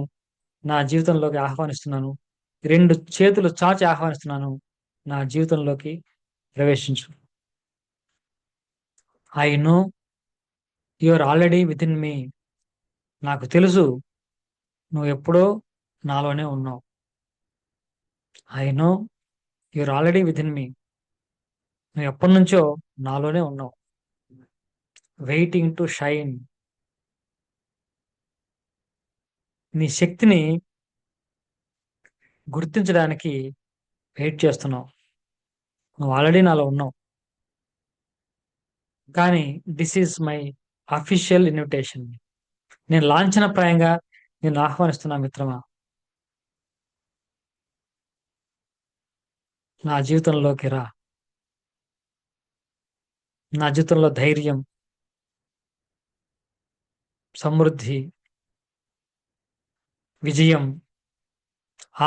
S1: నా జీవితంలోకి ఆహ్వానిస్తున్నాను. రెండు చేతులు చాచి ఆహ్వానిస్తున్నాను. నా జీవితంలోకి ప్రవేశించు. I know you are already within me. నాకు తెలుసు నువ్వు ఎప్పుడో నాలోనే ఉన్నావు. I know you are already within me. నువ్వు ఎప్పటి నుంచో నాలోనే ఉన్నావు. Waiting to shine. నీ శక్తిని గుర్తించడానికి వెయిట్ చేస్తున్నావు. నువ్వు ఆల్రెడీ నాలో ఉన్నావు. కానీ this is my official invitation. నేను లాంఛనప్రాయంగా నిన్ను ఆహ్వానిస్తున్నా మిత్రమా. నా జీవితంలోకి రా. నా జీవితంలో ధైర్యం, సమృద్ధి, విజయం,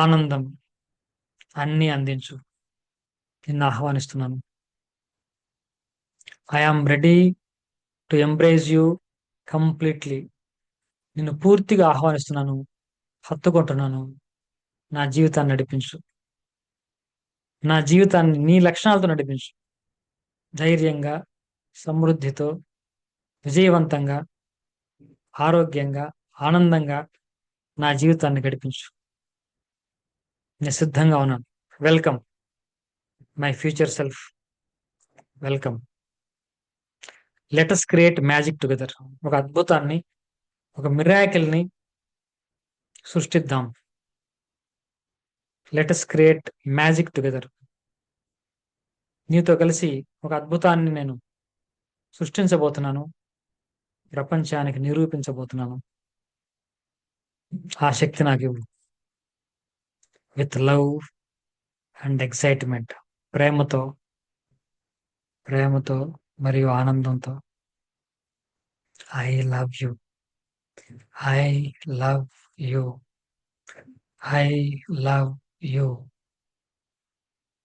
S1: ఆనందం అన్నీ అందించు. నిన్ను ఆహ్వానిస్తున్నాను. I am ready to embrace you completely. నిన్ను పూర్తిగా ఆహ్వానిస్తున్నాను, హత్తుకుంటున్నాను. నా జీవితాన్ని నడిపించు. నా జీవితాన్ని నీ లక్షణాలతో నడిపించు. ధైర్యంగా, సమృద్ధితో, విజయవంతంగా, ఆరోగ్యంగా, ఆనందంగా నా జీవితాన్ని గడిపించు. నేను సిద్ధంగా ఉన్నాను. Welcome my future self. Welcome. Let us create magic together. ఒక అద్భుతాన్ని, ఒక మిరాకిల్ని సృష్టిద్దాం. Let us create magic together. నీతో కలిసి ఒక అద్భుతాన్ని నేను సృష్టించబోతున్నాను. ప్రపంచానికి నిరూపించబోతున్నాను. ఆ శక్తి నాకు ఇవ్వు. With love and excitement. ప్రేమతో, ప్రేమతో మరియు ఆనందంతో. I love you. I love you. I love you.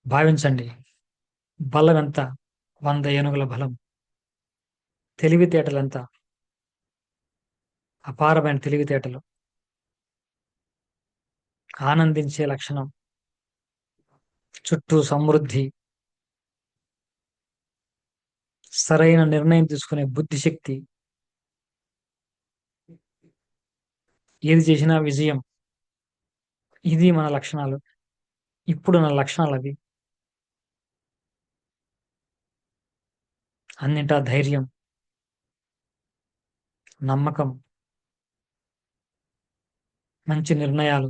S1: భావించండి. బలం ఎంత? 100 ఏనుగుల బలం. తెలివితేటలెంత? అపారమైన తెలివితేటలు. ఆనందించే లక్షణం. చుట్టూ సమృద్ధి. సరైన నిర్ణయం తీసుకునే బుద్ధిశక్తి. ఏది చేసినా విజయం. ఇది మన లక్షణాలు. ఇప్పుడు నా లక్షణాలు అవి. అన్నింటా ధైర్యం, నమ్మకం, మంచి నిర్ణయాలు.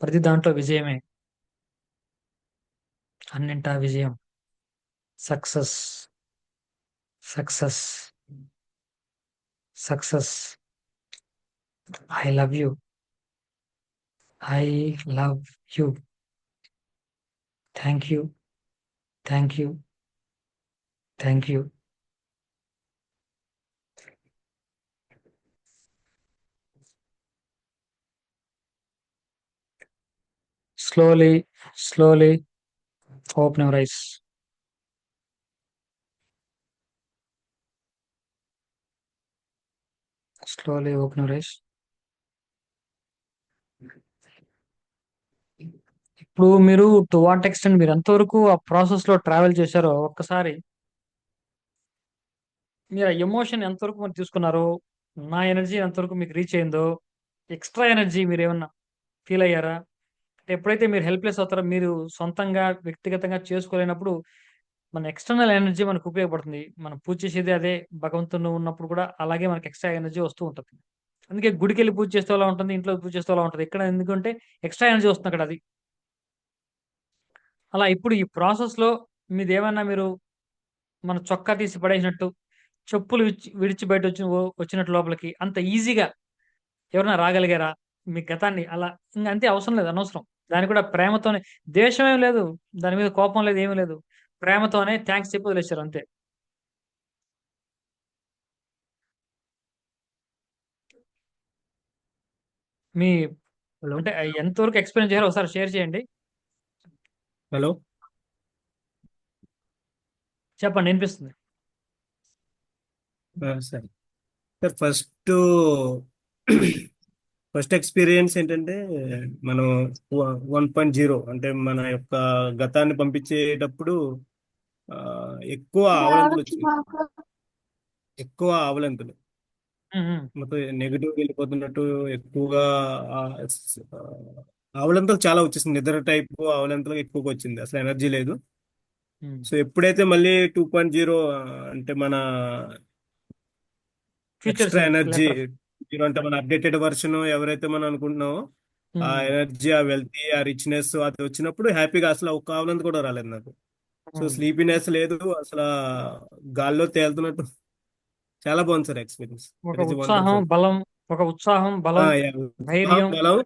S1: ప్రతి దాంట్లో విజయమే. అన్నింటా విజయం. Success, success, success. I love you. I love you. Thank you. Thank you. Thank you. Slowly, slowly open your eyes. Slowly open your eyes. ఇప్పుడు మీరు టు వాట్ ఎక్స్టెంట్ మీరు ఎంతవరకు ఆ ప్రాసెస్ లో ట్రావెల్ చేశారో ఒక్కసారి మీరు ఆ ఎమోషన్ ఎంతవరకు మీరు తీసుకున్నారో, నా ఎనర్జీ ఎంతవరకు మీకు రీచ్ అయిందో, ఎక్స్ట్రా ఎనర్జీ మీరు ఏమన్నా ఫీల్ అయ్యారా? ఎప్పుడైతే మీరు హెల్ప్లెస్ అవుతారో, మీరు సొంతంగా వ్యక్తిగతంగా చేసుకోలేనప్పుడు మన ఎక్స్టర్నల్ ఎనర్జీ మనకు ఉపయోగపడుతుంది. మనం పూజ చేసేది అదే. భగవంతుడు ఉన్నప్పుడు కూడా అలాగే మనకి ఎక్స్ట్రా ఎనర్జీ వస్తూ ఉంటుంది. అందుకే గుడికి వెళ్ళి పూజ చేస్తే అలా ఉంటుంది, ఇంట్లో పూజ చేస్తే అలా ఉంటుంది. ఇక్కడ ఎందుకంటే ఎక్స్ట్రా ఎనర్జీ వస్తుంది అక్కడ. అది అలా. ఇప్పుడు ఈ ప్రాసెస్ లో మీదేమన్నా మీరు మన చొక్కా తీసి పడేసినట్టు, చెప్పులు విడిచి బయట వచ్చినట్టు లోపలికి అంత ఈజీగా ఎవరైనా రాగలిగారా? మీ గతాన్ని అలా ఇంకా అంతే. అవసరం లేదు, అనవసరం. దాన్ని కూడా ప్రేమతోనే. ద్వేషం ఏం లేదు, దాని మీద కోపం లేదు, ఏమీ లేదు. ప్రేమతోనే థ్యాంక్స్ చెప్పి వదిలేశారు అంతే. మీ
S5: హలో
S1: అంటే ఎంతవరకు ఎక్స్పీరియన్స్ చేయాలో ఒకసారి షేర్ చేయండి.
S5: హలో
S1: చెప్పండి, వినిపిస్తుంది.
S5: సరే సార్, ఫస్ట్ ఎక్స్పీరియన్స్ ఏంటంటే మనం 1.0 అంటే మన యొక్క గతాన్ని పంపించేటప్పుడు ఆ, ఎక్కువ ఆవలింతలు వచ్చినాయి. ఎక్కువ ఆవలింతలు మొత్తం నెగిటివ్ వెళ్ళిపోతున్నట్టు ఎక్కువగా ఆ, ఆ, ఆవలింతలు చాలా వచ్చేసింది. నిద్ర టైప్ ఆవలింతలు ఎక్కువగా వచ్చింది, అసలు ఎనర్జీ లేదు. సో ఎప్పుడైతే మళ్ళీ 2.0 అంటే మన
S1: ఫ్యూచర్
S5: ఎక్స్ట్రా ఎనర్జీ
S1: లెటర్.
S5: అంటే మన అప్డేటెడ్ వర్షన్ ఎవరైతే మనం అనుకుంటున్నామో ఆ ఎనర్జీ, ఆ వెల్తీ, ఆ రిచ్నెస్ అది వచ్చినప్పుడు హ్యాపీగా అసలు ఒక కావాలంత కూడా రాలేదు నాకు. సో స్లీపీనెస్ లేదు, అసలు గాల్లో తేలుతున్నట్టు చాలా బాగుంది సార్ ఎక్స్పీరియన్స్.
S1: ఒక
S5: ఇట్ ఈస్
S1: ఉత్సాహం
S5: వండర్ఫుల్.
S1: బలం, ఒక ఉత్సాహం బలం, ధైర్యం.
S5: బలం,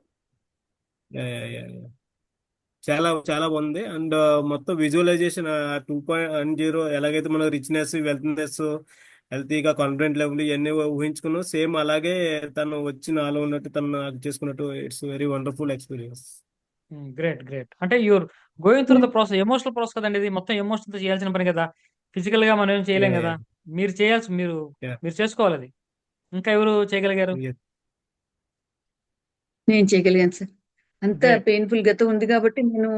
S5: చాలా చాలా బాగుంది. అండ్ మొత్తం విజువలైజేషన్ 2.0 ఎలాగైతే మనం రిచ్నెస్, వెల్త్నెస్, హెల్తీగా కాన్ఫిడెంట్ లెవెల్ ఇవన్నీ ఊహించుకున్నాం, సేమ్ అలాగే తను వచ్చి నాలో ఉన్నట్టు తను నాకు చేసుకున్నట్టు. It's very wonderful experience.
S1: Great great. అంటే you're going through the process, emotional process కదండి ఇది. మొత్తం ఎమోషన్ తో చేయాల్సిన పని కదా. ఫిజికల్ గా మనం ఏం చేయలేం కదా. మీరు చేయాల్సి మీరు మీరు చేసుకోవాలి అది. ఇంకా ఎవరు చేయగలిగారు?
S2: నేను చేయగలిగాను సార్. అంత
S1: Great.
S2: పెయిన్ఫుల్ గతం ఉంది కాబట్టి నేను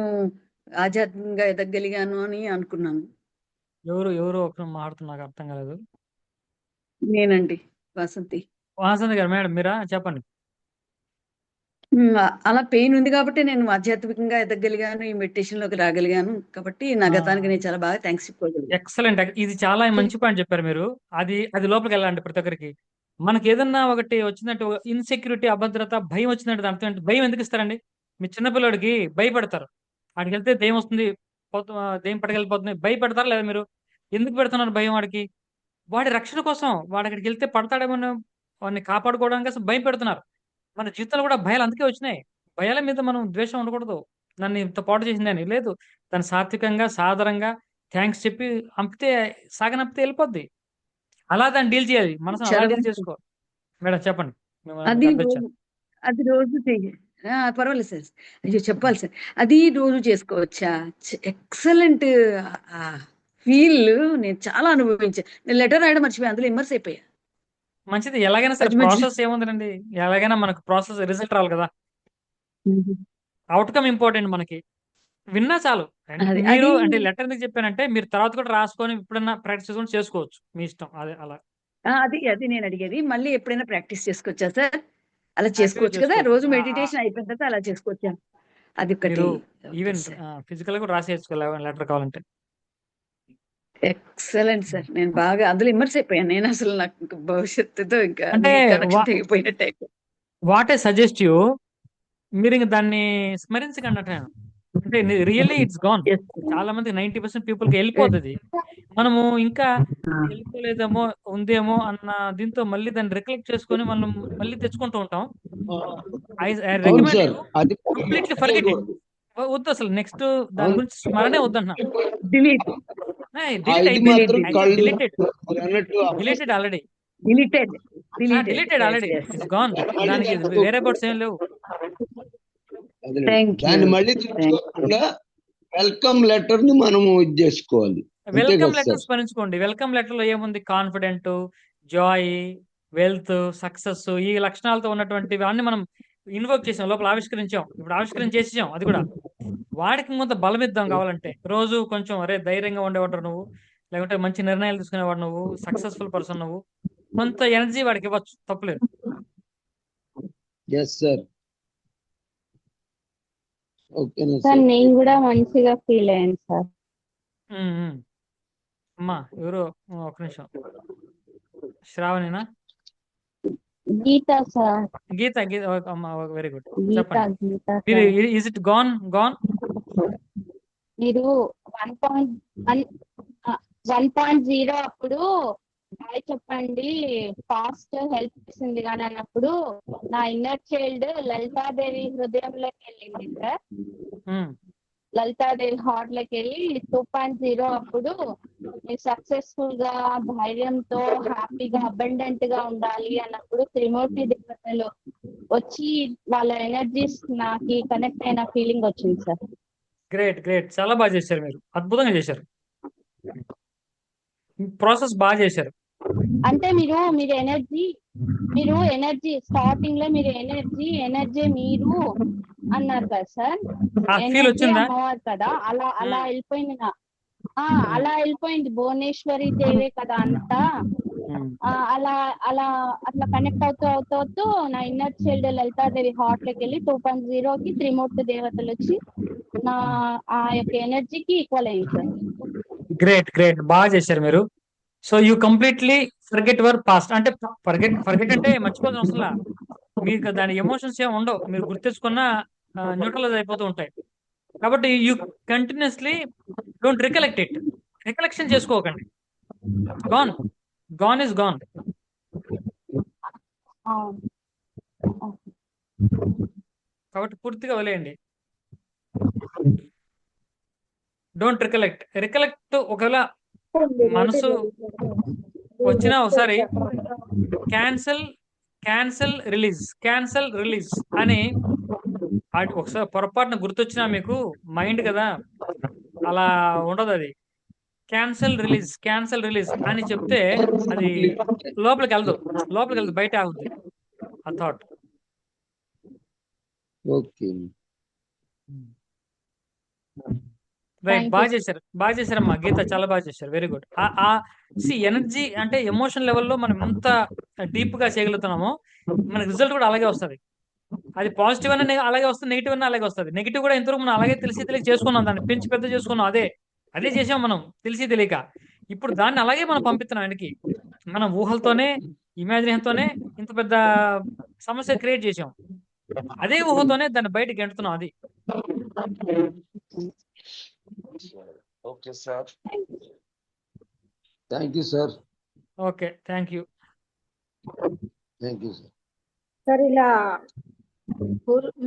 S2: ఆధ్యాత్మికంగా ఎదగలిగాను అని అనుకున్నాను.
S1: ఎవరు ఎవరు ఒక మాట్లాడుతున్నారు, నాకు అర్థం కాలేదు.
S2: నేనండి, వాసంతి.
S1: వాసంతి గారు, మేడం మీరా? చెప్పండి.
S2: అలా పెయిన్ ఉంది కాబట్టి నేను ఆధ్యాత్మికంగా ఎదగలిగాను, ఈ మెడిటేషన్ లోకి రాగలిగాను. కాబట్టి నా గతానికి నేను చాలా బాగా థ్యాంక్స్ చెప్పుకోగలిగాను.
S1: ఎక్సలెంట్. ఇది చాలా మంచి పాయింట్ చెప్పారు మీరు. అది అది లోపలికి వెళ్ళండి ప్రతి ఒక్కరికి. మనకి ఏదన్నా ఒకటి వచ్చినట్టు ఇన్సెక్యూరిటీ, అభద్రత, భయం వచ్చినట్టు అర్థం ఏంటి? భయం ఎందుకు ఇస్తారండి? మీ చిన్నపిల్లడికి భయపెడతారు. వాడికి వెళ్తే దెయ్యం వస్తుంది, దెయ్యం పట్టుకెళ్ళిపోతుంది, భయపెడతారా లేదా మీరు? ఎందుకు పెడుతున్నారు భయం వాడికి? వాడి రక్షణ కోసం. వాడు అక్కడికి వెళ్తే పడతాడేమో, వాడిని కాపాడుకోవడానికి అసలు భయం పెడుతున్నారు. మన జీవితంలో కూడా భయాలు అందుకే వచ్చినాయి. భయాల మీద మనం ద్వేషం ఉండకూడదు. నన్ను ఇంత పాటు చేసిందని లేదు. దాన్ని సాత్వికంగా, సాదరంగా థ్యాంక్స్ చెప్పి అంపితే, సాగనంపితే వెళ్ళిపోద్ది. అలా దాన్ని డీల్ చేయాలి. మనసు అలా
S2: చాలా
S1: డీల్
S2: బాగుంది.
S1: చేసుకో. మేడం చెప్పండి.
S2: అది
S1: మీకు
S2: రోజు అది రోజు పర్వాలేదు సార్. అయ్యో చెప్పాలి సార్. అది రోజు చేసుకోవచ్చా? ఎక్సలెంట్ ఫీల్ నేను చాలా అనుభవించాను. నేను లెటర్ రాయడం మర్చిపోయి అందులో ఇమ్మర్స్ అయిపోయా.
S1: మంచిది. ఎలాగైనా సరే
S2: మధ్య మధ్య
S1: ప్రాసెస్ ఏముందండి, ఎలాగైనా మనకు ప్రాసెస్ రిజల్ట్ రావాలి కదా. అవుట్కమ్ ఇంపార్టెంట్ మనకి. విన్నా చాలు.
S2: అది
S1: మీరు
S2: అది
S1: అంటే లెటర్ ఎందుకు చెప్పానంటే, మీరు తర్వాత కూడా రాసుకొని ఎప్పుడన్నా ప్రాక్టీస్ చేసుకొని చేసుకోవచ్చు, మీ ఇష్టం. అదే అలా
S2: అది అది నేను అడిగేది. మళ్ళీ ఎప్పుడైనా ప్రాక్టీస్ చేసుకోవచ్చా సార్? అలా
S1: హ్యాపీగా
S2: చేసుకోవచ్చు కదా,
S1: చేసుకోవచ్చు.
S2: రోజు మెడిటేషన్ అయిపోయిన తర్వాత అలా చేసుకోవచ్చా? అది ఒకటి.
S1: మీరు
S2: ఓకే
S1: ఈవెన్
S2: సార్.
S1: ఫిజికల్ కూడా రాసేయచ్చు లెటర్ కావాలంటే.
S2: Excellent sir. నేను బాగా అందులో ఇమ్మర్స్ అయిపోయాను. నేను అసలు నాకు ఇంకా భవిష్యత్తుతో ఇంకా
S1: అంటే
S2: కనెక్షన్ తెగిపోయినట్టు అయిపోయింది.
S1: వాట్ ఐ సజెస్ట్ యూ, మీరు ఇంక దాన్ని స్మరించకండి అంటాను. అంటే really it's gone.
S2: Yes, sir.
S1: చాలా మంది 90% పీపుల్ కి వెళ్ళిపోతుంది. మనము ఇంకా వెళ్ళిపోలేదేమో, ఉందేమో అన్న దీంతో మళ్ళీ దాన్ని రికలెక్ట్ చేసుకొని మనం మళ్ళీ తెచ్చుకుంటూ ఉంటాం. ఐ
S4: అవును
S1: రికమెండ్
S4: సార్,
S1: యూ
S4: అది
S1: కంప్లీట్లీ ఫర్గెట్ ఇట్. వద్దు అసలు. నెక్స్ట్ దాని
S4: అవును.
S1: గురించి స్మరణే వద్దంటున్నా.
S2: Delete.
S1: డిలీట్
S4: ఇది మాత్రం
S1: అయిపోయింది.
S4: కళ్ళు
S1: డిలీటెడ్
S4: మీరు అన్నట్టు
S1: deleted already.
S2: Deleted. Deleted.
S1: Deleted
S2: Yes,
S1: already.
S2: yes.
S1: It's gone. దానికి వేరే బోర్డ్స్ ఏం లేవు.
S4: అదేనండి.
S2: Thank
S4: దాన్ని
S2: you.
S4: మళ్ళీ తెచ్చుకోకుండా వెల్కమ్ లెటర్ ని మనము ఇది చేసుకోవాలి. అంతే
S1: వెల్కమ్
S4: కదా
S1: లెటర్
S4: సార్?
S1: స్మరించుకోండి. వెల్కమ్ లెటర్ లో ఏముంది? కాన్ఫిడెంట్, జాయ్, వెల్త్, సక్సెస్, ఈ లక్షణాలతో ఉన్నటువంటివి అన్ని మనం ఇన్వోక్ చేసాం, లోపల ఆవిష్కరించాం. ఇప్పుడు ఆవిష్కరించేసాం. అది కూడా వాడికి కొంత బలం ఇద్దాం కావాలంటే. రోజు కొంచెం అరే ధైర్యంగా ఉండేవాడు నువ్వు, లేకుంటే మంచి నిర్ణయాలు తీసుకునేవాడు నువ్వు, సక్సెస్ఫుల్ పర్సన్ నువ్వు, కొంత ఎనర్జీ వాడికి ఇవ్వచ్చు, తప్పులేదు.
S4: Yes sir. ఓకేనా
S6: సార్
S4: సార్?
S6: నేను కూడా మంచిగా ఫీల్ అయ్యాను సార్.
S1: అమ్మా ఎవరు? ఒక నిమిషం. శ్రావణినా?
S6: గీత సార్.
S1: గీత. గీత అమ్మా, వెరీ గుడ్.
S6: గీత
S1: చెప్పండి.
S6: గీత
S1: మీరు
S6: సార్.
S1: Is it gone?
S6: మీరు 1.0 అప్పుడు బాయ్ చెప్పండి, ఫాస్ట్ హెల్ప్ చేసింది కానీ అన్నప్పుడు నా ఇన్నర్ చైల్డ్ లలితాదేవి హృదయంలోకి వెళ్ళింది సార్. లలితాదేవి హార్ట్ లోకి వెళ్ళి 2.0 అప్పుడు మీరు సక్సెస్ఫుల్ గా, ధైర్యంతో, హ్యాపీగా, అబండెంట్ గా ఉండాలి అన్నప్పుడు త్రిమూర్తి దేవతలు వచ్చి వాళ్ళ ఎనర్జీస్ నాకు కనెక్ట్ అయిన ఫీలింగ్ వచ్చింది సార్.
S1: Great great. చాలా బాగా చేశారు మీరు. అద్భుతంగా చేశారు. ప్రాసెస్ బాగా చేశారు.
S6: అంటే మీరు ఎనర్జీ స్టార్టింగ్ లో మీరు ఎనర్జీ మీరు అన్నారు కదా సార్.
S1: ఆ ఫీల్
S6: ఎనర్జీ
S1: వచ్చిందా?
S6: అమ్మవారు కదా, అలా
S1: ఉమ్,
S6: వెళ్ళిపోయింది
S1: ఉమ్,
S6: అలా వెళ్ళిపోయింది. భువనేశ్వరి దేవే కదా అంతా.
S1: ఉమ్.
S6: అట్లా కనెక్ట్ అవుతూ నా ఇన్నర్ చైల్డ్ లలితాదేవి హార్ట్ లోకి వెళ్ళి 2.0కి త్రిమూర్తి దేవతలు వచ్చి నా ఆ యొక్క ఎనర్జీకి ఈక్వల్ అయింది సార్.
S1: గ్రేట్ బాగా చేశారు మీరు. So you completely forget your past. అంటే ఫర్గెట్ అంటే మర్చిపోతాం అసలు. మీకు దాని ఎమోషన్స్ ఏమి ఉండవు, మీరు గుర్తెచ్చుకున్న న్యూట్రలైజ్ అయిపోతూ ఉంటాయి. కాబట్టి you continuously don't recollect it. Recollection చేసుకోకండి. Gone gone is gone.
S6: ఆ,
S1: కాబట్టి పూర్తిగా వదిలేయండి. డోంట్ రికలెక్ట్ ఒకవేళ మనసు వచ్చినా ఒకసారి క్యాన్సల్ రిలీజ్ అని ఒకసారి పొరపాటున గుర్తొచ్చినా మీకు మైండ్ కదా, అలా ఉండదు. అది క్యాన్సల్ రిలీజ్ అని చెప్తే అది లోపలికి వెళ్దు బయట ఆగుద్ది ఆ థాట్.
S4: ఓకే.
S1: రైట్.
S6: Thank
S1: బాగా
S6: you.
S1: చేశారమ్మా గీత, చాలా బాగా చేశారు. Very good. ఎనర్జీ అంటే ఎమోషన్ లెవెల్లో మనం ఎంత డీప్ గా చేయగలుగుతున్నామో మనకి రిజల్ట్ కూడా అలాగే వస్తుంది. అది పాజిటివ్ అన్న అలాగే వస్తుంది, నెగిటివ్ అన్న అలాగే వస్తుంది. నెగిటివ్ కూడా ఇంతవరకు మనం అలాగే తెలియక చేసుకున్నాం, దాన్ని పెంచి పెద్ద చేసుకున్నాం. అదే చేసాం మనం తెలియక. ఇప్పుడు దాన్ని అలాగే మనం పంపిస్తున్నాం వెనక్కి. మనం ఊహలతోనే, ఇమాజినేషన్తోనే ఇంత పెద్ద సమస్య క్రియేట్ చేసాం. అదే ఊహతోనే దాన్ని బయట గెంటుతున్నాం. అది
S4: okay sir. Thank you sir.
S1: Okay, thank you.
S4: Thank you sir.
S7: Sir ఇలా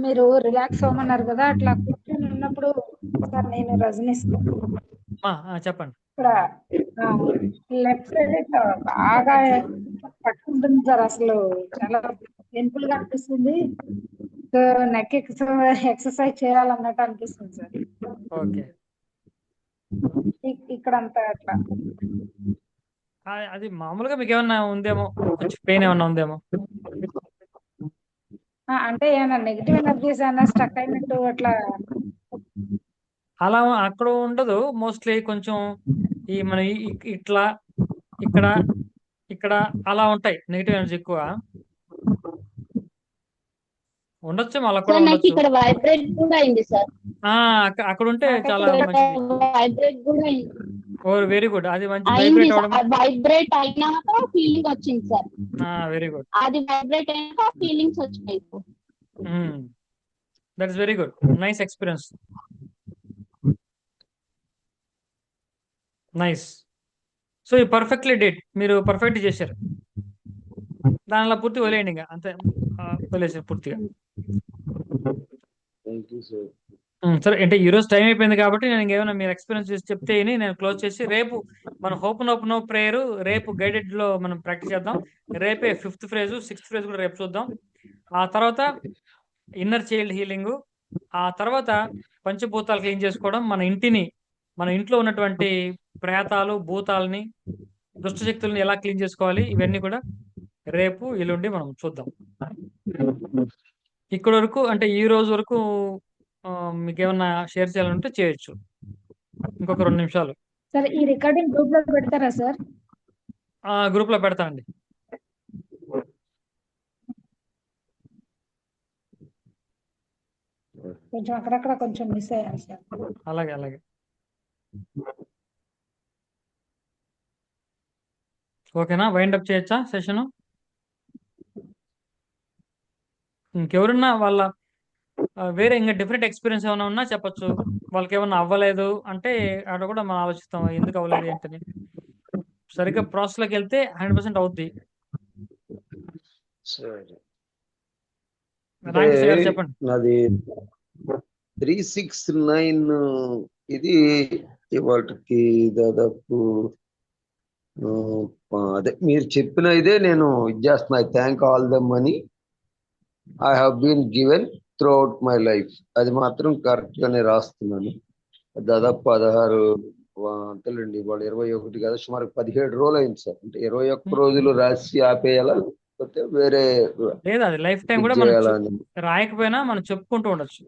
S7: మీరు రిలాక్స్ అవ్వమన్నారు కదా, అట్లా కూర్చొని ఉన్నప్పుడు సార్ నేను రజనీష్
S1: చెప్పండి.
S7: ఇక్కడ లెఫ్ట్ సైడ్ ఇట్లా బాగా పట్టుకుంటుంది సార్. అసలు చాలా పెయిన్ఫుల్ గా అనిపిస్తుంది. నెక్ ఎక్సర్సైజ్ చేయాలన్నట్టు అనిపిస్తుంది సార్.
S1: ఓకే,
S7: ఇక్కడ అంతా అట్లా
S1: అది మామూలుగా మీకు ఏమన్నా ఉందేమో, కొంచెం పెయిన్ ఏమన్నా ఉందేమో.
S7: అంటే ఏమన్నా నెగిటివ్ ఎనర్జీస్ ఏమన్నా స్టక్ అయినట్టు అట్లా
S1: అలా అక్కడ ఉండదు. మోస్ట్లీ కొంచెం ఈ మన ఇట్లా ఇక్కడ అలా ఉంటాయి. నెగిటివ్ ఎనర్జీ ఎక్కువ ఉండొచ్చు, అలా కూడా
S6: సార్ నాకు
S1: ఉండొచ్చు.
S6: ఇక్కడ వైబ్రేట్ కూడా అయింది సార్.
S1: అక్కడ ఉంటే చాలా
S7: ఇక్కడ
S1: మంచిది.
S6: వైబ్రేట్ కూడా అయింది.
S1: Very good. అది మంచి
S6: అయింది
S1: వైబ్రేట్
S6: సార్.
S1: అవడం.
S6: వైబ్రేట్ అయినాక ఫీలింగ్ వచ్చింది సార్.
S1: Very good.
S6: అది వైబ్రేట్ అయినాక ఫీలింగ్స్ వచ్చినాయి.
S1: That is very good. Nice experience. Nice. So you perfectly did. మీరు పర్ఫెక్ట్ చేశారు. దానిలో పూర్తి వదిలేయండి, ఇంకా అంతే. వదిలేసారు పూర్తిగా.
S4: Thank you sir.
S1: సరే, అంటే ఈ రోజు టైం అయిపోయింది కాబట్టి నేను ఇంకేమైనా మీరు ఎక్స్పీరియన్స్ చేసి చెప్తే నేను క్లోజ్ చేసి, రేపు మనం ఓపెన్ ప్రేయర్ రేపు గైడెడ్ లో మనం ప్రాక్టీస్ చేద్దాం. రేపే 5th ఫ్రేజ్ 6th ఫ్రేజ్ కూడా రేపు చూద్దాం. ఆ తర్వాత ఇన్నర్ చైల్డ్ హీలింగ్, ఆ తర్వాత పంచభూతాలు క్లీన్ చేసుకోవడం, మన ఇంట్లో ఉన్నటువంటి ప్రేతాలు, భూతాలని, దుష్టశక్తుల్ని ఎలా క్లీన్ చేసుకోవాలి, ఇవన్నీ కూడా రేపు ఎల్లుండి మనం చూద్దాం. ఇక్కడి వరకు అంటే ఈ రోజు వరకు మీకు ఏమన్నా షేర్ చేయాలంటే చేయొచ్చు. ఇంకొక 2 నిమిషాలు.
S7: సార్ ఈ రికార్డింగ్ గ్రూప్ లో పెడతారా సార్?
S1: గ్రూప్ లో పెడతానండి.
S7: కొంచెం అక్కడక్కడ కొంచెం మిస్ అయ్యాను సార్.
S1: అలాగే. ఓకేనా? వైండ్ అప్ చేయొచ్చా సెషన్? ఇంకెవరున్నా వాళ్ళ వేరే ఇంకా డిఫరెంట్ ఎక్స్పీరియన్స్ ఏమైనా ఉన్నా చెప్పొచ్చు. వాళ్ళకి ఏమన్నా అవ్వలేదు అంటే అక్కడ కూడా మనం ఆలోచిస్తాం ఎందుకు అవ్వలేదు ఏంటని. సరిగ్గా ప్రాసెస్ లోకి వెళ్తే 100% అవుద్ది.
S4: సరే.
S1: రామకృష్ణ గారు చెప్పండి.
S4: నాది 369 ఇది ఇవాటికి దాదాపు అదే మీరు చెప్పిన ఇదే నేను ఇది చేస్తున్నా. I thank all the money I have been given throughout my life. అది మాత్రం కరెక్ట్ గానే రాస్తున్నాను. దాదాపు 16 అంతేలేండి, ఇవాళ 21 కదా, సుమారు 17 రోజులు అయింది సార్. అంటే 21 రోజులు రాసి ఆపేయాలా, లేకపోతే వేరే
S1: లేదు, అది లైఫ్ టైం
S4: ఇది
S1: కూడా మనం
S4: చేయాలా అని.
S1: రాయకపోయినా మనం చెప్పుకుంటూ ఉండొచ్చు.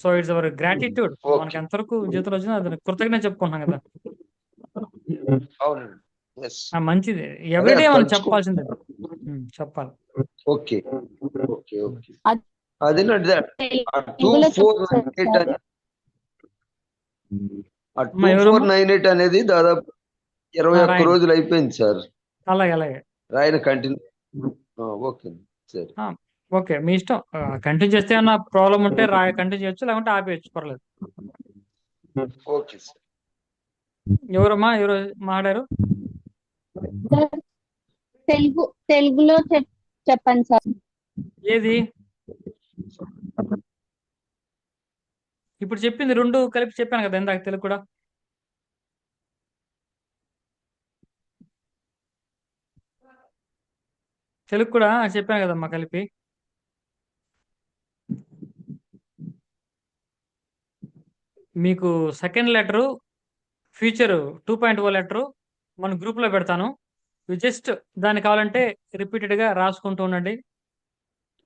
S1: So it's our gratitude. మనకి
S4: ఓకే.
S1: ఎంతవరకు జీతం వచ్చినా అది కృతజ్ఞత చెప్పుకుంటున్నాం కదా.
S4: అవునండి. ఎస్.
S1: మంచిది,
S4: అదే
S1: ఎవ్రీడే మనం
S4: తలుచుకో.
S1: చెప్పాల్సిందే. చెప్పాలి.
S4: Okay okay okay.
S6: అది
S4: అదేనండి, ఆ
S6: తెలుగులో
S4: 2498
S6: చెప్పారు.
S4: ఆ
S1: అమ్మా ఎవరమ్మా?
S4: 2498 అనేది దాదాపు 21
S1: రాయండి.
S4: రోజులు అయిపోయింది సార్.
S1: అలాగే అలాగే.
S4: రాయన కంటిన్యూ. ఓకే సరే.
S1: ఓకే, మీ ఇష్టం. కంటిన్యూ చేస్తే ఏమన్నా ప్రాబ్లం ఉంటే కంటిన్యూ చేయొచ్చు, లేకుంటే ఆపేయచ్చు, పర్లేదు.
S4: Okay sir.
S1: ఎవరమ్మా, ఎవరు మాట్లాడారు?
S6: తెలుగులో చెప్పండి సార్.
S1: ఏది ఇప్పుడు చెప్పింది? రెండు కలిపి చెప్పాను కదా ఇందాక, తెలుగు కూడా. తెలుగు కూడా చెప్పాను కదమ్మా కలిపి. మీకు సెకండ్ లెటరు ఫ్యూచర్ 2.0 లెటరు మన గ్రూప్లో పెడతాను. జస్ట్ దాన్ని కావాలంటే రిపీటెడ్గా రాసుకుంటూ ఉండండి,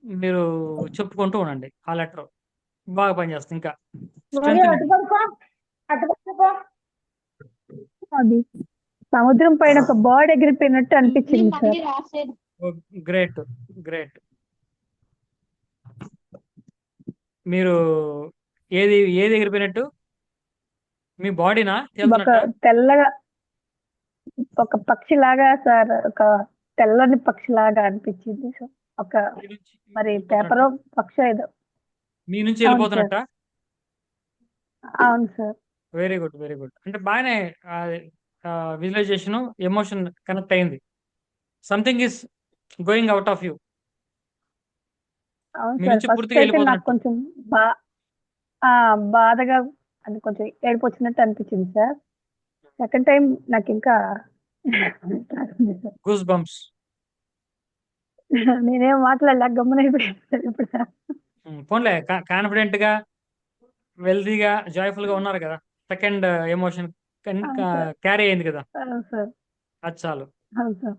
S1: మీరు చెప్పుకుంటూ ఉండండి. ఆ లెటర్ బాగా పనిచేస్తుంది. ఇంకా
S8: అది సముద్రం పైన ఒక బర్డ్ ఎగిరిపోయినట్టు అనిపించింది సార్.
S6: మళ్ళీ రాసేది.
S1: Great great. మీరు ఏది ఏది ఎగిరిపోయినట్టు? మీ బాడీనా
S8: ఒక
S1: తెలుతున్నట్ట?
S8: తెల్లగా ఒక పక్షిలాగా సార్, ఒక తెల్లని పక్షిలాగా అనిపించింది సార్. ఒక
S1: మీ నుంచి
S8: మరి
S1: వెళ్ళిపోతున్నట్ట?
S8: పేపర్ పక్షి ఏదో.
S1: మీ నుంచి
S8: అవును సార్,
S1: వెళ్ళిపోతున్నట్ట?
S8: అవును sir.
S1: Very good very good. అంటే బాగానే విజువలైజేషన్, ఎమోషన్ కనెక్ట్ అయింది. Something is going out of you.
S8: అవును
S1: మీ
S8: సార్.
S1: నుంచి
S8: ఫస్ట్
S1: పూర్తిగా
S8: అయితే నాకు
S1: వెళ్ళిపోతున్నట్టు.
S8: కొంచెం బాధగా, అది కొంచెం ఏడుపు వచ్చినట్టు అనిపించింది సార్. సెకండ్ టైం నాకు ఇంకా
S1: గూస్ బంప్స్.
S8: నేనేం మాట్లాడలేక గమ్మునైపోయాను సార్ ఇప్పుడు సార్.
S1: పోన్లే, కాన్ఫిడెంట్ గా, వెల్దీగా, జాయ్ఫుల్ గా ఉన్నారు కదా. సెకండ్ ఎమోషన్
S8: అవును సార్,
S1: క్యారీ అయింది కదా,
S8: అవును సార్,
S1: అది చాలు.
S8: అవును సార్.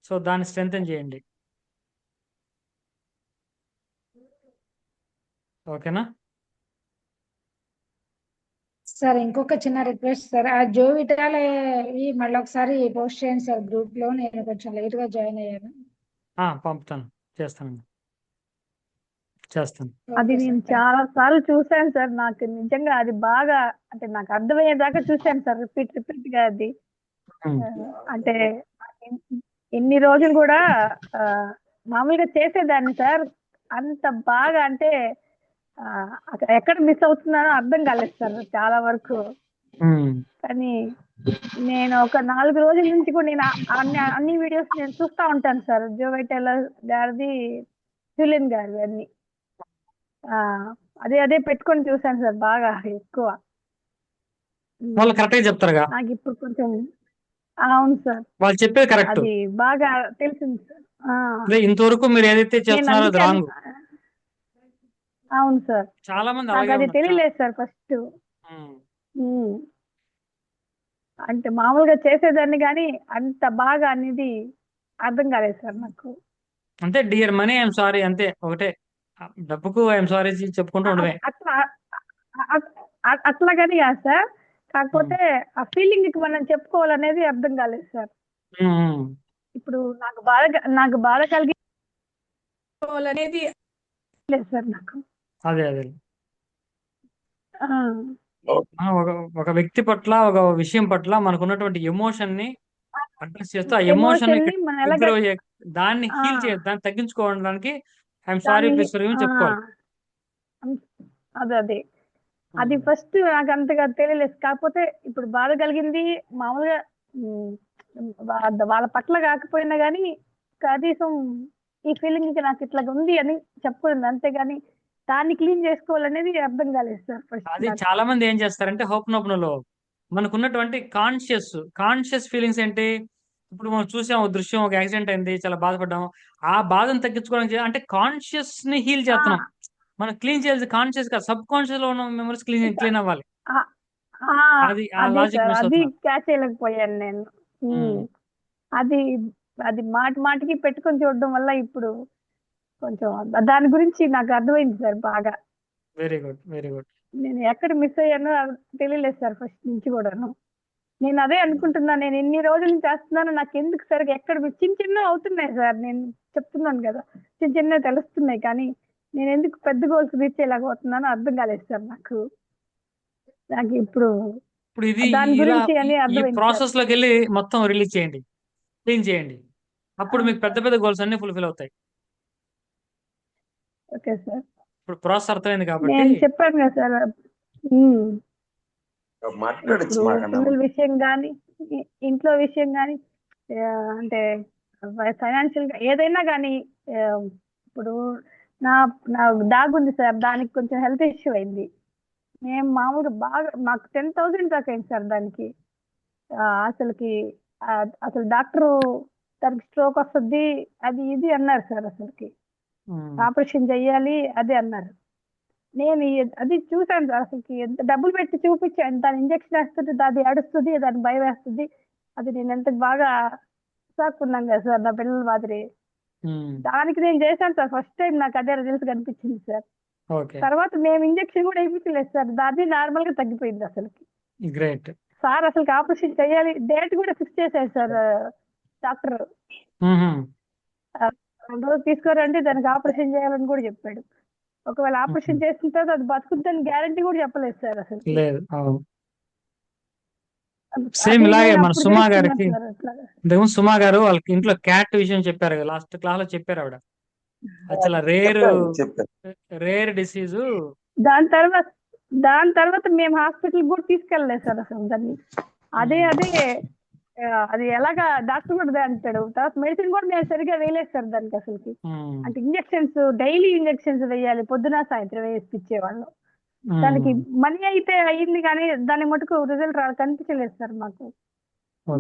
S1: సో దాన్ని స్ట్రెంగ్తెన్ చేయండి. ఓకేనా?
S7: సార్ ఇంకొక చిన్న రిక్వెస్ట్ సార్, ఆ జో విటాలే మళ్ళీ ఒకసారి పోస్ట్ చేయండి సార్ గ్రూప్ లో. నేను కొంచెం లేట్ గా జాయిన్ అయ్యాను.
S1: పంపుతాను, చేస్తాను.
S8: అది
S7: ఓకే
S8: నేను
S7: సార్,
S8: చాలా సార్లు చూసాను సార్. నాకు నిజంగా అది బాగా, అంటే నాకు అర్థమయ్యేదాకా చూసాను సార్, రిపీట్ గా అది. అంటే ఎన్ని రోజులు కూడా మామూలుగా చేసేదాన్ని సార్. అంత బాగా అంటే అక్కడ ఎక్కడ మిస్ అవుతున్నానో అర్థం కాలేదు సార్ చాలా వరకు. కానీ నేను ఒక 4 రోజుల నుంచి కూడా నేను అన్ని వీడియోస్ నేను చూస్తా ఉంటాను సార్. జో వైటల్ గారిది, జూలియన్ గారిది అన్ని అదే పెట్టుకొని చూసాను సార్ బాగా ఎక్కువ.
S1: వాళ్ళు కరెక్ట్ గా చెప్తారుగా.
S8: నాకు ఇప్పుడు కొంచెం అవును సార్,
S1: వాళ్ళు చెప్పేది కరెక్ట్.
S8: అది బాగా తెలిసింది సార్.
S1: ఇంతవరకు మీరు ఏదైతే
S8: నేను
S1: చేస్తున్నారో అది
S8: అందుకే
S1: రాంగ్.
S8: అవును సార్,
S1: చాలా మంది
S8: నాకు
S1: అలాగే
S8: అది
S1: ఉన్నారు.
S8: తెలియలేదు సార్ ఫస్ట్. అంటే మామూలుగా చేసేదాన్ని కానీ అంత బాగా అనేది అర్థం కాలేదు సార్ నాకు.
S1: అంతే, డియర్ మనీ ఐఎమ్ సారీ, అంతే ఒకటే. డబ్బుకు ఐఎమ్ సారీ చెప్పుకుంటూ ఉండమే.
S8: అట్లా కానీ కాదు సార్, కాకపోతే ఆ ఫీలింగ్ మనం చెప్పుకోవాలనేది అర్థం కాలేదు సార్. ఇప్పుడు నాకు బాధ కలిగించుకోవాలనేది లేదు సార్ నాకు.
S1: అదే ఒక వ్యక్తి పట్ల, ఒక విషయం పట్ల మనకున్నటువంటి ఎమోషన్ ని అడ్రస్ చేస్తూ, ఆ ఎమోషన్
S8: ఎమోషన్ ని మనం ఎలాగ
S1: దాన్ని హీల్ చేయాలి, దాన్ని తగ్గించుకోవడానికి ఐఎమ్ సారీ
S8: దాన్ని
S1: ప్లీజ్ ఫర్ చెప్పుకోవాలి.
S8: అదే అది ఫస్ట్ నాకు అంతగా తెలియలేదు. కాకపోతే ఇప్పుడు బాధ కలిగింది మామూలుగా వాళ్ళ పట్ల కాకపోయినా కానీ కనీసం ఈ ఫీలింగ్ నాకు ఇట్లా ఉంది అని చెప్పుకుంది, అంతేగాని దాన్ని క్లీన్ చేసుకోవాలనేది అర్థం కాలేదు సార్ ఫస్ట్.
S1: అది చాలా మంది ఏం చేస్తారంటే, హోప్నోప్నోలో మనకున్నటువంటి కాన్షియస్ ఫీలింగ్స్ ఏంటి? ఇప్పుడు మనం చూసాం, ఒక దృశ్యం, ఒక యాక్సిడెంట్ అయింది, చాలా బాధపడ్డాం. ఆ బాధను తగ్గించుకోవడానికి అంటే కాన్షియస్ ని హీల్ చేస్తున్నాం. మనం క్లీన్ చేయాల్సి కాన్షియస్ గా, సబ్ కాన్షియస్ లో ఉన్న మెమరీస్ క్లీన్ అవ్వాలి.
S8: ఆ,
S1: అది ఆ
S8: అదే
S1: లాజిక్
S8: సార్,
S1: మిస్
S8: అది
S1: అవుతున్నారు.
S8: క్యాచ్ చేయలేకపోయాను నేను. ఉమ్, అది అది మాటికి పెట్టుకొని చూడడం వల్ల ఇప్పుడు కొంచెం దాని గురించి నాకు అర్థమైంది సార్ బాగా.
S1: Very good, very good.
S8: నేను ఎక్కడ మిస్ అయ్యానో అది తెలియలేదు సార్ ఫస్ట్ నుంచి కూడాను. నేను అదే అనుకుంటున్నా, నేను ఎన్ని రోజుల నుంచి చేస్తున్నాను, నాకు ఎందుకు సరిగా ఎక్కడ చిన్న చిన్న అవుతున్నాయి సార్. నేను చెప్తున్నాను కదా, చిన్న చిన్న తెలుస్తున్నాయి, కానీ నేను ఎందుకు పెద్ద గోల్స్ రీచ్ అయ్యలేకపోతున్నానో అర్థం కాలేదు సార్ నాకు. నాకు ఇప్పుడు
S1: ఇప్పుడు ఇది
S8: దాని
S1: ఇలా
S8: గురించి అని
S1: ఈ
S8: అర్థమైంది సార్.
S1: ప్రాసెస్ లోకి వెళ్ళి మొత్తం రిలీజ్ చేయండి, క్లీన్ చేయండి. అప్పుడు మీకు పెద్ద పెద్ద గోల్స్ అన్ని ఫుల్ఫిల్ అవుతాయి.
S8: ఓకే సార్,
S1: ఇప్పుడు ప్రాసెస్ అర్థమైంది కాబట్టి
S8: నేను చెప్పాను కదా సార్. ఉమ్,
S4: మాట్లాడచ్చు
S8: ఇప్పుడు
S4: మాకన్నా
S8: పిల్లల విషయం కానీ, ఇంట్లో విషయం కానీ, అంటే ఫైనాన్షియల్ గా ఏదైనా కానీ, ఇప్పుడు నా నా డాగ్ ఉంది సార్, దానికి కొంచెం హెల్త్ ఇష్యూ అయింది. మేము మామూలుగా బాగా మాకు 10,000 దాకా అయింది సార్ దానికి. అసలుకి అసలు డాక్టరు దానికి స్ట్రోక్ వస్తుంది అది ఇది అన్నారు సార్. అసలుకి ఆపరేషన్ చెయ్యాలి అది అన్నారు. నేను అది చూసాను సార్, అసలుకి ఎంత డబ్బులు పెట్టి చూపించాను. దాని ఇంజక్షన్ వేస్తుంది, అది ఏడుస్తుంది, దాని భయం వేస్తుంది. అది నేను ఎంత బాగా సాకున్నాను కదా సార్, నా పిల్లల మాదిరి. దానికి నేను చేశాను సార్, ఫస్ట్ టైం నాకు అదే రిజల్ట్ కనిపించింది సార్.
S1: ఓకే,
S8: తర్వాత మేము ఇంజక్షన్ కూడా వేయించలేదు సార్, దాన్ని నార్మల్ గా తగ్గిపోయింది అసలుకి.
S1: గ్రేట్.
S8: సార్ అసలు ఆపరేషన్ చేయాలి, డేట్ కూడా ఫిక్స్ చేశారు సార్ డాక్టర్. 2 రోజులు తీసుకోరంటే దానికి ఆపరేషన్ చేయాలని కూడా చెప్పాడు. ఒకవేళ ఆపరేషన్ చేసిన తర్వాత అది బతుకుతుందని గ్యారంటీ కూడా చెప్పలేదు సార్ అసలు.
S1: లేదు, అవును. సేమ్
S8: అది
S1: ఇలాగే
S8: నేను
S1: మన
S8: అప్పుడు
S1: సుమా
S8: తెలుసుకున్నాను
S1: గారికి,
S8: సార్ అట్లా.
S1: ఇంతకుముందు సుమా గారు వాళ్ళకి ఇంట్లో క్యాట్ విషయం చెప్పారు కదా, లాస్ట్ క్లాస్ లో చెప్పారు ఆవిడ. అది చాలా
S4: చెప్పారు.
S1: Rare disease.
S8: దాని తర్వాత మేము హాస్పిటల్ కూడా తీసుకెళ్ళలేదు సార్ అసలు దాన్ని. అదే అది ఎలాగా డాక్టర్ కూడా అంటాడు. తర్వాత మెడిసిన్ కూడా మేము సరిగా వేయలేదు సార్ దానికి అసలుకి. అంటే ఇంజెక్షన్స్ డైలీ ఇంజెక్షన్స్ వేయాలి, పొద్దున సాయంత్రం వేసిచ్చేవాళ్ళం. దానికి మనీ అయితే అయ్యింది, కానీ దాని మటుకు రిజల్ట్ కనిపించలేదు సార్ మాకు.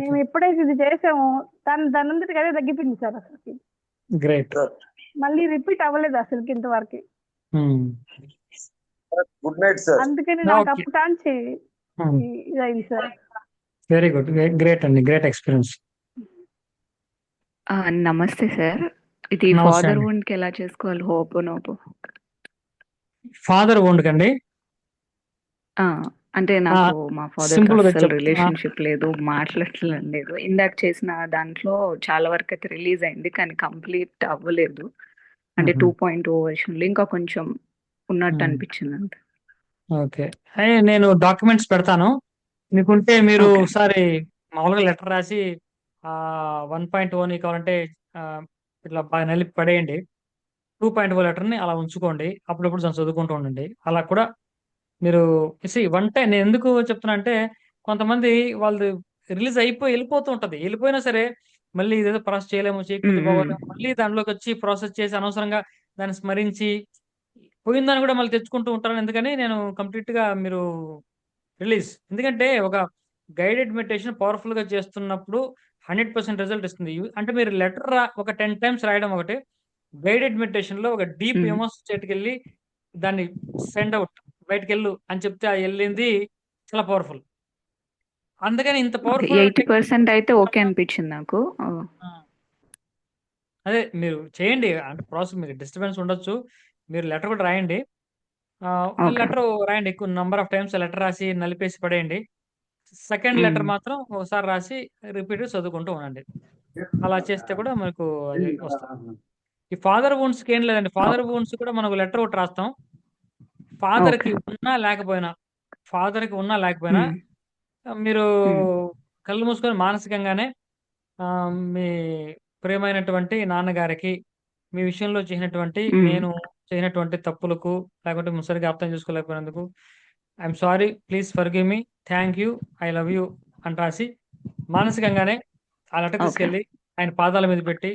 S8: మేము ఎప్పుడైతే ఇది చేసామో దాని అంతటికి అదే తగ్గిపోయింది సార్ అసలుకి.
S1: గ్రేట్.
S8: మళ్ళీ రిపీట్ అవ్వలేదు అసలుకి ఇంతవరకు.
S4: Good night sir.
S8: అందుకని నాకు అప్పటాంచి ఇదైంది సార్.
S1: వెరీ గుడ్, గ్రేట్ అండి, గ్రేట్ ఎక్స్పీరియన్స్.
S9: నమస్తే సార్. ఇది
S1: నమస్తే
S9: ఫాదర్
S1: అండి.
S9: వూండ్ కి ఎలా చేసుకోవాలి? హోప్ నోపు.
S1: ఫాదర్ వోండ్ కండి,
S9: అంటే నాకు మా ఫాదర్ కి
S1: సింపుల్ గా
S9: అస్సలు రిలేషన్షిప్ లేదు, మాట్లాడలేదు లేదు. ఇందాక చేసిన దాంట్లో చాలా వరకు అయితే రిలీజ్ అయింది, కానీ కంప్లీట్ అవ్వలేదు. అంటే 2.0 వర్షన్లో ఇంకా కొంచెం ఉన్నట్టు అనిపించింది అంతే.
S1: ఓకే, నేను డాక్యుమెంట్స్ పెడతాను మీకుంటే, మీరు
S9: Okay.
S1: ఒకసారి మామూలుగా లెటర్ రాసి 1.0 కావాలంటే ఆ, ఇట్లా బాగా నలిపి పడేయండి. 2.0 లెటర్ని అలా ఉంచుకోండి, అప్పుడప్పుడు దాన్ని చదువుకుంటూ ఉండండి. అలా కూడా మీరు వన్ టైం, నేను ఎందుకు చెప్తున్నా అంటే, కొంతమంది వాళ్ళు రిలీజ్ అయిపోయి వెళ్ళిపోతూ ఉంటది, వెళ్ళిపోయినా సరే మళ్ళీ ఇదేదో ప్రాసెస్ చేయలేము, చేయకపోతే బాగోలేము, మళ్ళీ దానిలోకి వచ్చి ప్రాసెస్ చేసి అనవసరంగా దాన్ని స్మరించి పోయిందని కూడా మళ్ళీ తెచ్చుకుంటూ ఉంటారు. ఎందుకని నేను కంప్లీట్ గా మీరు రిలీజ్, ఎందుకంటే ఒక గైడెడ్ మెడిటేషన్ పవర్ఫుల్ గా చేస్తున్నప్పుడు 100% రిజల్ట్ ఇస్తుంది. అంటే మీరు లెటర్ ఒక 10 టైమ్స్ రాయడం ఒకటి, గైడెడ్ మెడిటేషన్ లో ఒక డీప్ ఎమోషన్ స్టేట్కి వెళ్ళి దాన్ని సెండ్ అవుట్, బయటకు వెళ్ళు అని చెప్తే ఆ వెళ్ళింది చాలా పవర్ఫుల్. అందుకని ఇంత పవర్ఫుల్
S9: 80% అయితే ఓకే అనిపించింది నాకు.
S1: అదే మీరు చేయండి. అంటే ప్రాసెస్ మీకు డిస్టర్బెన్స్ ఉండొచ్చు, మీరు లెటర్ కూడా రాయండి.
S9: Okay.
S1: లెటర్ రాయండి, ఎక్కువ నంబర్ ఆఫ్ టైమ్స్ లెటర్ రాసి నలిపేసి పడేయండి. సెకండ్ లెటర్ మాత్రం ఒకసారి రాసి రిపీట్ చదువుకుంటూ ఉండండి. అలా చేస్తే కూడా మనకు అది వస్తుంది. ఈ ఫాదర్ వూండ్స్ కి ఏం లేదండి, ఫాదర్ వూండ్స్ కూడా మనకు లెటర్ ఒకటి రాస్తాం. ఫాదర్ కి ఉన్నా లేకపోయినా మీరు కళ్ళు మూసుకొని మానసికంగానే మీ ప్రియమైనటువంటి నాన్నగారికి మీ విషయంలో చేసినటువంటి, నేను చేసినటువంటి తప్పులకు, లేకుంటే సరిగా అర్థం చేసుకోలేకపోయినందుకు I'm sorry, please forgive me, thank you, I love you అని రాసి మానసికంగానే ఆ లెటర్ తీసుకెళ్ళి ఆయన పాదాల మీద పెట్టి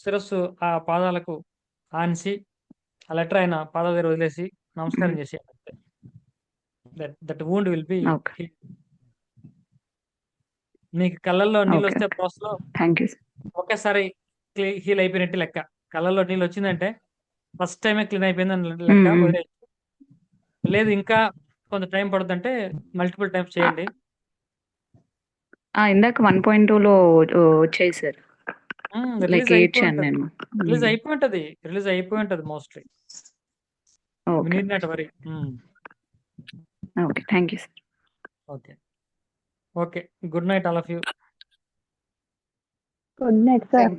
S1: శిరస్సు ఆ పాదాలకు ఆనిసి ఆ లెటర్ ఆయన పాదాల దగ్గర వదిలేసి నమస్కారం చేసి, దట్ వూండ్ విల్ బి, మీకు కళ్ళల్లో నీళ్ళు వస్తే ప్రాసెస్ లో
S9: థ్యాంక్ యూ.
S1: ఒకేసారి హీల్ అయిపోయినట్టు లెక్క. కళ్ళల్లో నీళ్ళు వచ్చిందంటే ఫస్ట్ టైమే క్లీన్ అయిపోయిందని లెక్క. వదిలేయచ్చు. లేదు ఇంకా కొంత టైం పడుతుంది, అంటే మల్టిపుల్ టైమ్స్ చేయండి.
S9: ఇందాక 1.2లో వచ్చేసారు.
S1: రిలీజ్
S9: లైక్
S1: అయిపోయి
S9: ఏడ్చాను
S1: ఉంటది,
S9: నేను.
S1: రిలీజ్ అయిపోయి ఉంటది mostly.
S9: Okay
S1: need not worry.
S9: Okay, thank you sir.
S1: Okay okay, good night all of you.
S8: Good night sir.